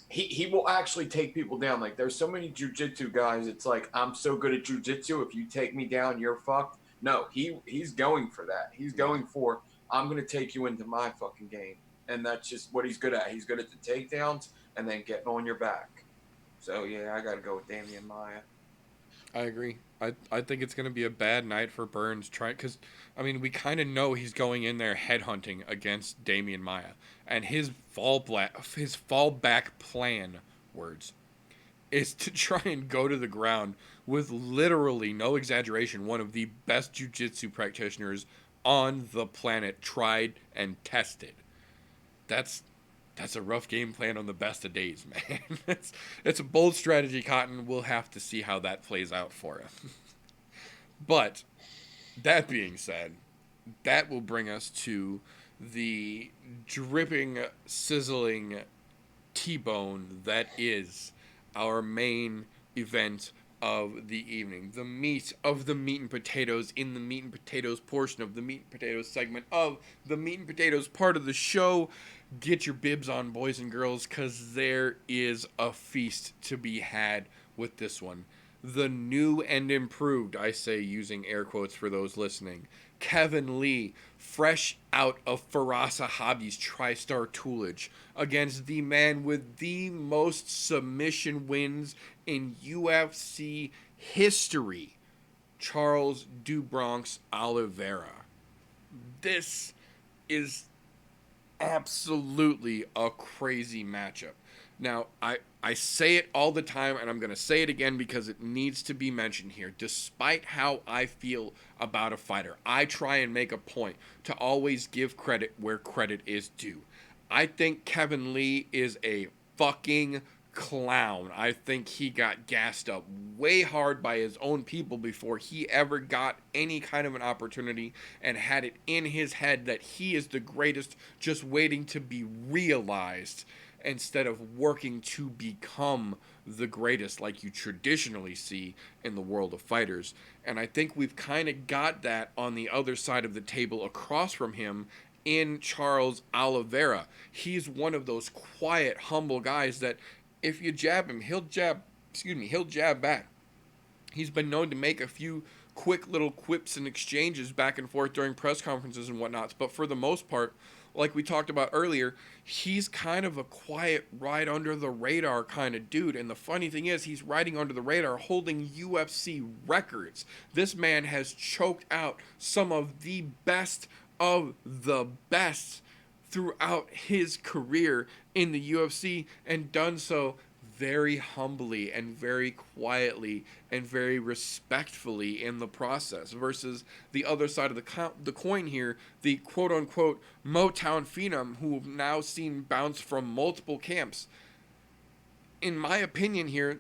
He will actually take people down. Like there's so many jiu-jitsu guys. It's like I'm so good at jiu-jitsu. If you take me down, you're fucked. No, he's going for that. He's going for I'm going to take you into my fucking game, and that's just what he's good at. He's good at the takedowns and then getting on your back. So, yeah, I got to go with Damian Maya. I agree. I think it's going to be a bad night for Burns. Because, I mean, we kind of know he's going in there headhunting against Damian Maya. And his fallback plan, is to try and go to the ground with literally, no exaggeration, one of the best jiu-jitsu practitioners on the planet, tried and tested. That's a rough game plan on the best of days, man. It's a bold strategy, Cotton. We'll have to see how that plays out for him. But, that being said, that will bring us to the dripping, sizzling T-bone that is our main event of the evening. The meat of the meat and potatoes in the meat and potatoes portion of the meat and potatoes segment of the meat and potatoes part of the show. Get your bibs on, boys and girls, because there is a feast to be had with this one. The new and improved, I say using air quotes for those listening, Kevin Lee, fresh out of Faraz Zahabi's TriStar Toolage, against the man with the most submission wins in UFC history, Charles do Bronx Olivera. This is absolutely a crazy matchup. Now, I say it all the time, and I'm going to say it again because it needs to be mentioned here. Despite how I feel about a fighter, I try and make a point to always give credit where credit is due. I think Kevin Lee is a fucking clown. I think he got gassed up way hard by his own people before he ever got any kind of an opportunity and had it in his head that he is the greatest, just waiting to be realized instead of working to become the greatest like you traditionally see in the world of fighters. And I think we've kind of got that on the other side of the table across from him in Charles Oliveira. He's one of those quiet, humble guys that if you jab him, he'll jab he'll jab back. He's been known to make a few quick little quips and exchanges back and forth during press conferences and whatnots, but for the most part, like we talked about earlier, he's kind of a quiet, ride under the radar kind of dude. And the funny thing is, he's riding under the radar holding UFC records. This man has choked out some of the best throughout his career in the UFC, and done so very humbly and very quietly and very respectfully in the process, versus the other side of the coin here, the quote-unquote Motown phenom, who have now seen bounce from multiple camps. In my opinion here,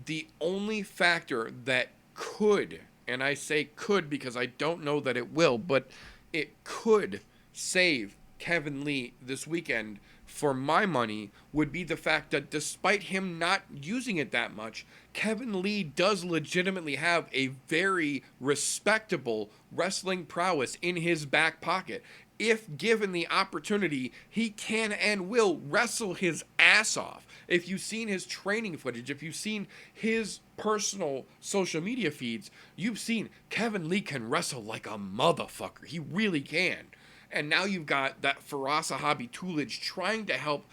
the only factor that could, and I say could because I don't know that it will, but it could save Kevin Lee this weekend, for my money, would be the fact that despite him not using it that much, Kevin Lee does legitimately have a very respectable wrestling prowess in his back pocket. If given the opportunity, he can and will wrestle his ass off. If you've seen his training footage, if you've seen his personal social media feeds, you've seen Kevin Lee can wrestle like a motherfucker. He really can. And now you've got that Firas Zahabi Tulic trying to help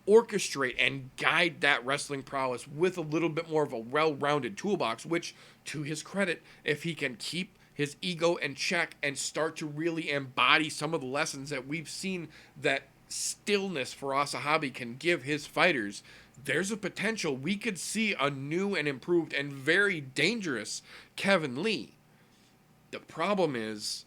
orchestrate and guide that wrestling prowess with a little bit more of a well-rounded toolbox, which, to his credit, if he can keep his ego in check and start to really embody some of the lessons that we've seen that stillness Firas Zahabi can give his fighters, there's a potential we could see a new and improved and very dangerous Kevin Lee. The problem is,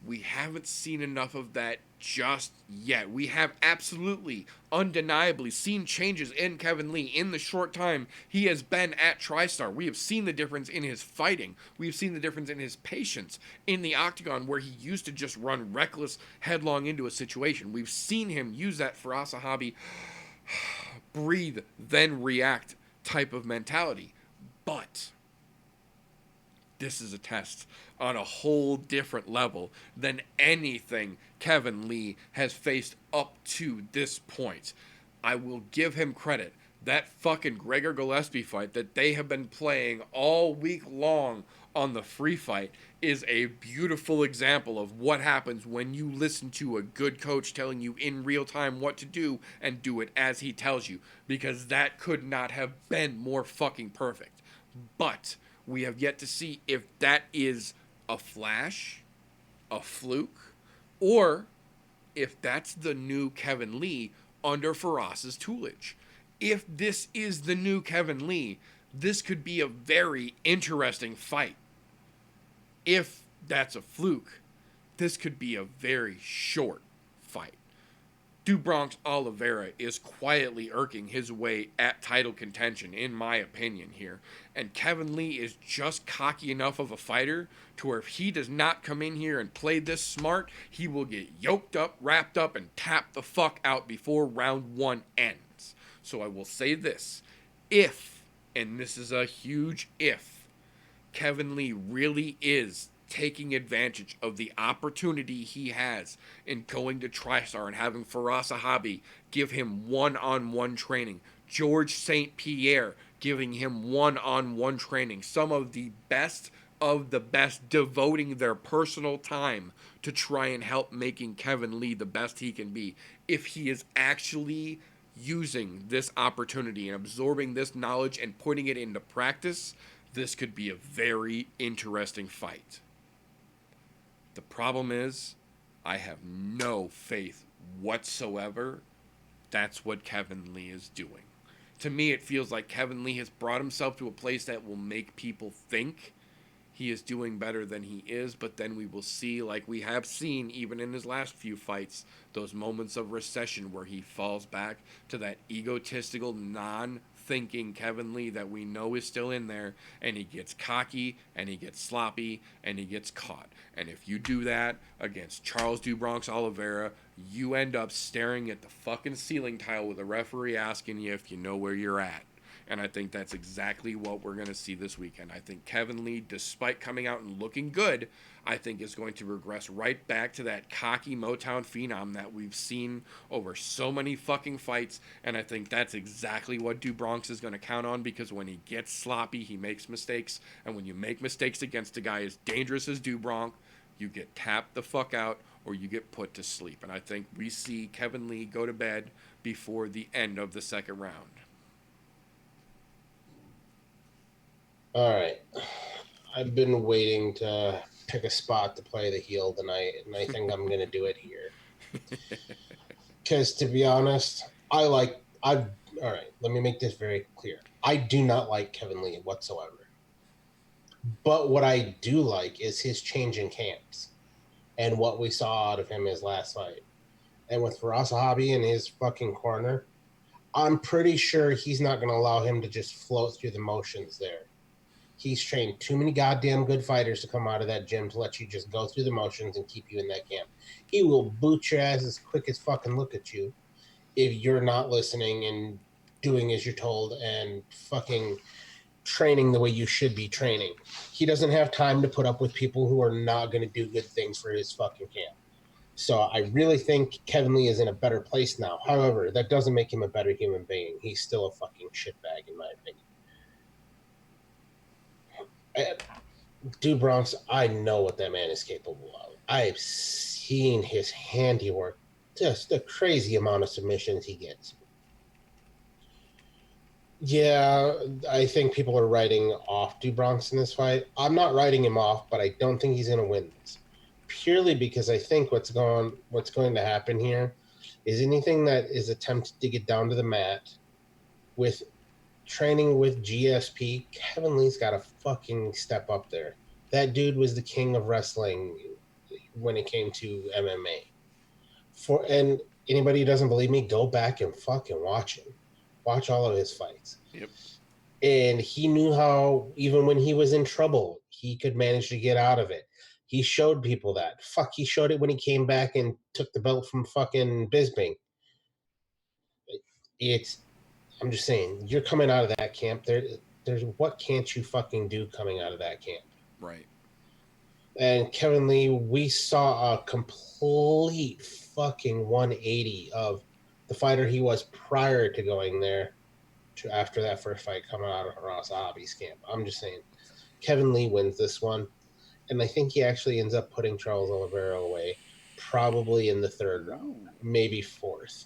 we haven't seen enough of that just yet. We have absolutely, undeniably seen changes in Kevin Lee in the short time he has been at TriStar. We have seen the difference in his fighting. We've seen the difference in his patience in the octagon, where he used to just run reckless, headlong into a situation. We've seen him use that Firas Zahabi breathe, then react type of mentality. But this is a test on a whole different level than anything Kevin Lee has faced up to this point. I will give him credit. That fucking Gregor Gillespie fight that they have been playing all week long on the free fight is a beautiful example of what happens when you listen to a good coach telling you in real time what to do and do it as he tells you, because that could not have been more fucking perfect. But we have yet to see if that is a flash, a fluke, or if that's the new Kevin Lee under Firas's tutelage. If this is the new Kevin Lee, this could be a very interesting fight. If that's a fluke, this could be a very short fight. DuBronx Olivera is quietly irking his way at title contention, in my opinion here. And Kevin Lee is just cocky enough of a fighter to where if he does not come in here and play this smart, he will get yoked up, wrapped up, and tapped the fuck out before round one ends. So I will say this. If, and this is a huge if, Kevin Lee really is taking advantage of the opportunity he has in going to TriStar and having Firas Zahabi give him one-on-one training, George St. Pierre giving him one-on-one training, some of the best devoting their personal time to try and help making Kevin Lee the best he can be. If he is actually using this opportunity and absorbing this knowledge and putting it into practice, this could be a very interesting fight. The problem is, I have no faith whatsoever that's what Kevin Lee is doing. To me, it feels like Kevin Lee has brought himself to a place that will make people think he is doing better than he is, but then we will see, like we have seen even in his last few fights, those moments of recession where he falls back to that egotistical, non-thinking Kevin Lee that we know is still in there, and he gets cocky, and he gets sloppy, and he gets caught. And if you do that against Charles DuBronx Olivera, you end up staring at the fucking ceiling tile with a referee asking you if you know where you're at. And I think that's exactly what we're going to see this weekend. I think Kevin Lee, despite coming out and looking good, I think is going to regress right back to that cocky Motown phenom that we've seen over so many fucking fights. And I think that's exactly what Dubronx is going to count on, because when he gets sloppy, he makes mistakes. And when you make mistakes against a guy as dangerous as Dubronx, you get tapped the fuck out or you get put to sleep. And I think we see Kevin Lee go to bed before the end of the second round. All right. I've been waiting to pick a spot to play the heel tonight, and I think I'm going to do it here. Because to be honest, all right, let me make this very clear. I do not like Kevin Lee whatsoever. But what I do like is his change in camps and what we saw out of him his last fight. And with Varasahabi in his fucking corner, I'm pretty sure he's not going to allow him to just float through the motions there. He's trained too many goddamn good fighters to come out of that gym to let you just go through the motions and keep you in that camp. He will boot your ass as quick as fucking look at you if you're not listening and doing as you're told and fucking training the way you should be training. He doesn't have time to put up with people who are not going to do good things for his fucking camp. So I really think Kevin Lee is in a better place now. However, that doesn't make him a better human being. He's still a fucking shitbag, in my opinion. Dubronx, I know what that man is capable of. I've seen his handiwork. Just a crazy amount of submissions he gets. Yeah, I think people are writing off Dubronx in this fight. I'm not writing him off, but I don't think he's going to win this. Purely because I think what's going to happen here is anything that is attempted to get down to the mat with training with GSP, Kevin Lee's got to fucking step up there. That dude was the king of wrestling when it came to MMA. And anybody who doesn't believe me, go back and fucking watch him. Watch all of his fights. Yep. And he knew how, even when he was in trouble, he could manage to get out of it. He showed people that. Fuck, he showed it when he came back and took the belt from fucking Bisbing. I'm just saying, you're coming out of that camp. There's what can't you fucking do coming out of that camp? Right. And Kevin Lee, we saw a complete fucking 180 of the fighter he was prior to going there to after that first fight coming out of Varasahabi's camp. I'm just saying, Kevin Lee wins this one. And I think he actually ends up putting Charles Oliveira away, probably in the third round, maybe fourth.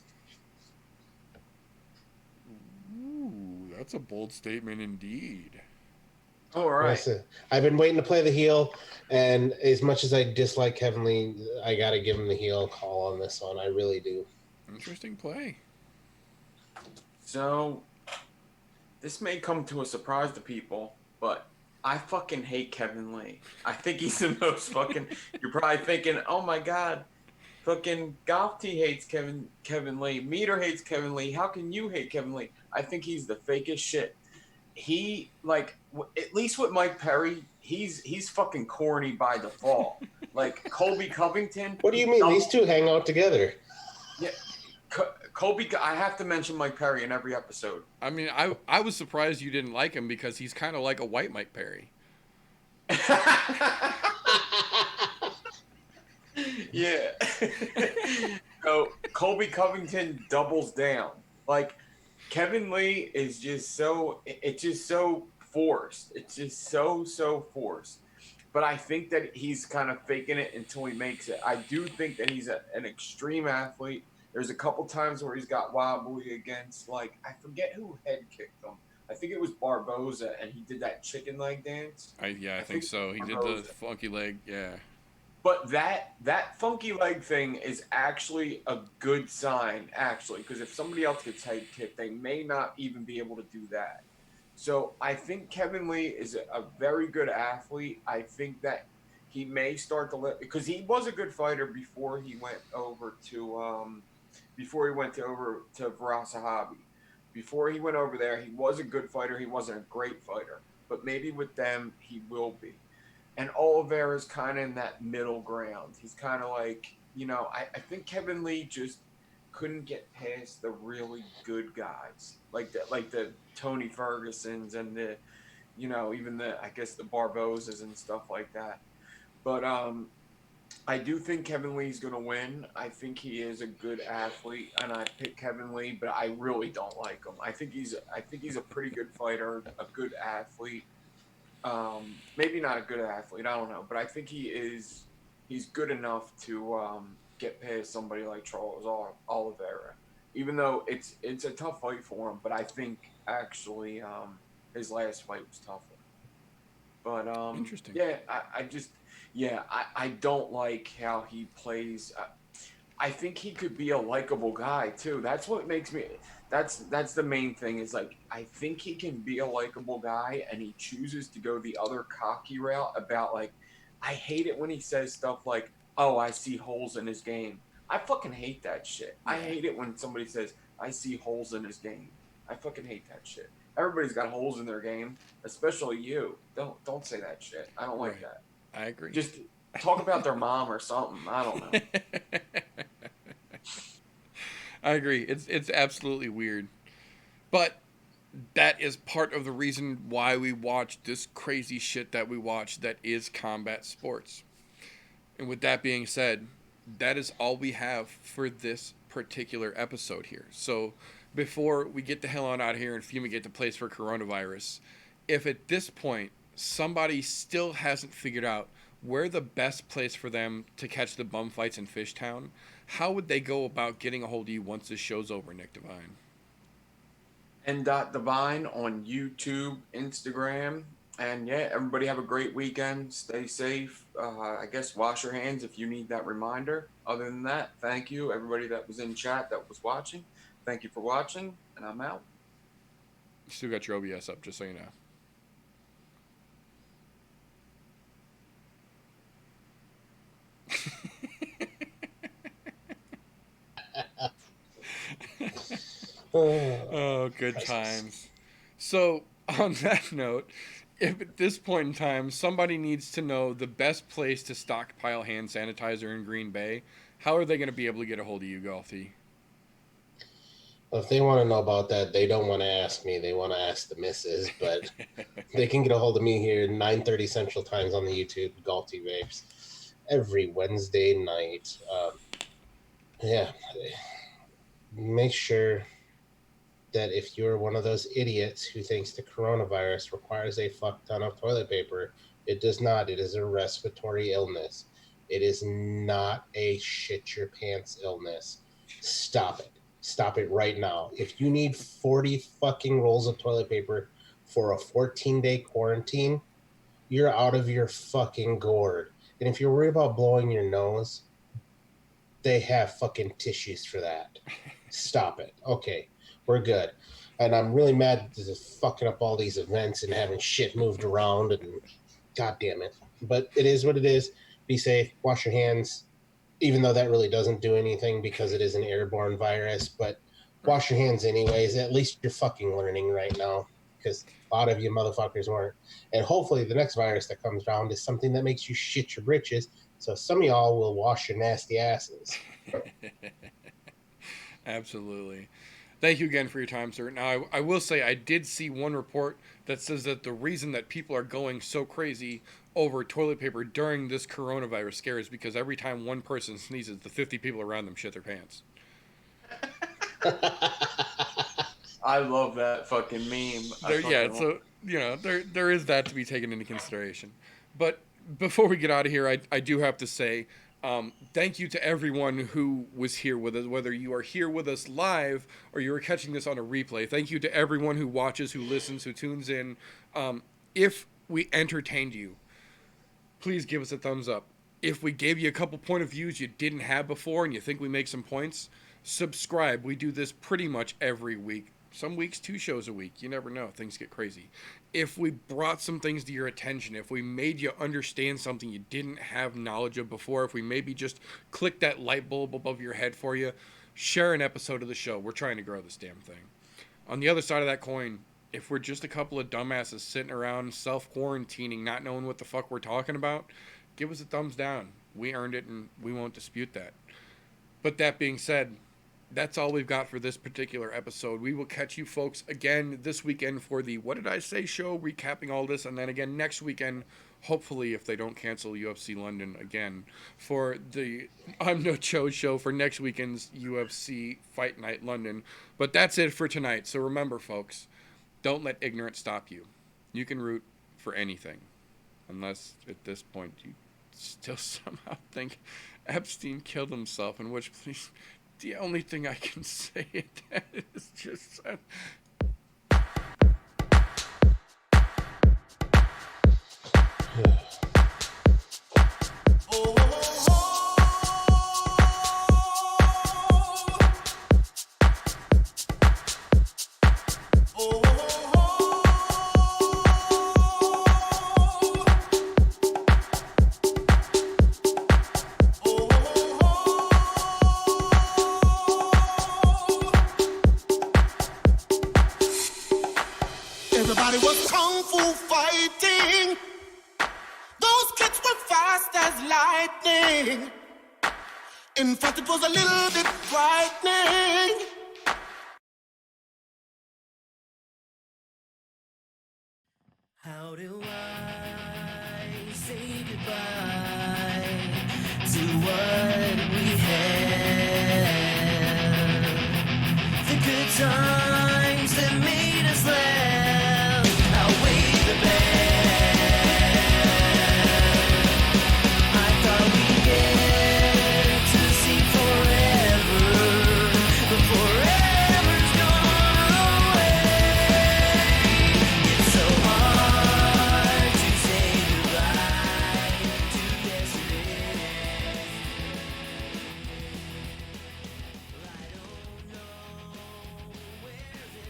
Ooh, that's a bold statement indeed. All right. Listen, I've been waiting to play the heel, and as much as I dislike Kevin Lee, I got to give him the heel call on this one. I really do. Interesting play. So, this may come to a surprise to people, but I fucking hate Kevin Lee. I think he's the most fucking... You're probably thinking, oh my God, fucking Golf T hates Kevin Lee. Meter hates Kevin Lee. How can you hate Kevin Lee? I think he's the fakest shit. He, like, at least with Mike Perry, he's fucking corny by default. Like, Colby Covington... What do you mean? These two hang out together. Yeah. Colby, I have to mention Mike Perry in every episode. I mean, I was surprised you didn't like him because he's kind of like a white Mike Perry. Yeah. So Colby Covington doubles down. Like, Kevin Lee is just so, it's just so forced. It's just so forced. But I think that he's kind of faking it until he makes it. I do think that he's an extreme athlete. There's a couple times where he's got wobbly against, like, I forget who head kicked him. I think it was Barboza, and he did that chicken leg dance. I think so. He did the funky leg, yeah. But that funky leg thing is actually a good sign, actually, because if somebody else gets head kicked, they may not even be able to do that. So I think Kevin Lee is a very good athlete. I think that he may start to because he was a good fighter before he went over to Varasahabi. Before he went over there, he was a good fighter. He wasn't a great fighter, but maybe with them he will be. And Oliveira's kind of in that middle ground. He's kind of like, I think Kevin Lee just couldn't get past the really good guys, like the Tony Fergusons and the, even the, I guess, the Barbosas and stuff like that. But I do think Kevin Lee's going to win. I think he is a good athlete, and I pick Kevin Lee, but I really don't like him. I think he's a pretty good fighter, a good athlete. Maybe not a good athlete, I don't know, but I think he's good enough to get past somebody like Charles Oliveira. Even though it's a tough fight for him, but I think actually his last fight was tougher. But Interesting. yeah, I just I don't like how he plays. I think he could be a likable guy too. That's what makes me. That's the main thing. Is like I think he can be a likable guy, and he chooses to go the other cocky route about like. I hate it when he says stuff like, "Oh, I see holes in his game." I fucking hate that shit. I hate it when somebody says, "I see holes in his game." I fucking hate that shit. Everybody's got holes in their game, especially you. Don't say that shit. I don't like Right. that. I agree. Just talk about their mom or something. I don't know. I agree. It's absolutely weird. But that is part of the reason why we watch this crazy shit that we watch that is combat sports. And with that being said, that is all we have for this particular episode here. So before we get the hell on out of here and fumigate the place for coronavirus, if at this point somebody still hasn't figured out where the best place for them to catch the bum fights in Fishtown, how would they go about getting a hold of you once this show's over, Nick Devine? And Divine on YouTube, Instagram. And yeah, everybody have a great weekend. Stay safe. I guess wash your hands if you need that reminder. Other than that, thank you, everybody that was in chat that was watching. Thank you for watching, and I'm out. You still got your OBS up, just so you know. Oh, good times. So, on that note, if at this point in time somebody needs to know the best place to stockpile hand sanitizer in Green Bay, how are they going to be able to get a hold of you, Golfy? Well, if they want to know about that, they don't want to ask me. They want to ask the missus. But they can get a hold of me here 9:30 Central Times on the YouTube Galti Vapes every Wednesday night. Yeah, make sure that if you're one of those idiots who thinks the coronavirus requires a fuck ton of toilet paper, it does not. It is a respiratory illness. It is not a shit your pants illness. Stop it. Stop it right now. If you need 40 fucking rolls of toilet paper for a 14-day quarantine, you're out of your fucking gourd. And if you're worried about blowing your nose, they have fucking tissues for that. Stop it. Okay, we're good. And I'm really mad that this is fucking up all these events and having shit moved around, and god damn it. But it is what it is. Be safe. Wash your hands. Even though that really doesn't do anything because it is an airborne virus, but wash your hands anyways. At least you're fucking learning right now, because a lot of you motherfuckers weren't. And hopefully the next virus that comes around is something that makes you shit your britches, so some of y'all will wash your nasty asses. Absolutely. Thank you again for your time, sir. Now, I will say I did see one report that says that the reason that people are going so crazy over toilet paper during this coronavirus scare is because every time one person sneezes, the 50 people around them shit their pants. I love that fucking meme. So, there is that to be taken into consideration. But before we get out of here, I do have to say thank you to everyone who was here with us, whether you are here with us live or you are catching this on a replay. Thank you to everyone who watches, who listens, who tunes in. If we entertained you, please give us a thumbs up. If we gave you a couple point of views you didn't have before and you think we make some points, subscribe. We do this pretty much every week. Some weeks 2 shows a week. You never know. Things get crazy. If we brought some things to your attention, if we made you understand something you didn't have knowledge of before, if we maybe just clicked that light bulb above your head for you, share an episode of the show. We're trying to grow this damn thing. On the other side of that coin, if we're just a couple of dumbasses sitting around self-quarantining, not knowing what the fuck we're talking about, give us a thumbs down. We earned it and we won't dispute that. But that being said, that's all we've got for this particular episode. We will catch you folks again this weekend for the What Did I Say show, recapping all this, and then again next weekend, hopefully, if they don't cancel UFC London again, for the I'm No Joe show for next weekend's UFC Fight Night London. But that's it for tonight. So remember, folks, don't let ignorance stop you. You can root for anything, unless at this point you still somehow think Epstein killed himself, in which, please, the only thing I can say at that is just... Everybody was kung fu fighting. Those kids were fast as lightning. In fact, it was a little bit frightening. How do I say goodbye?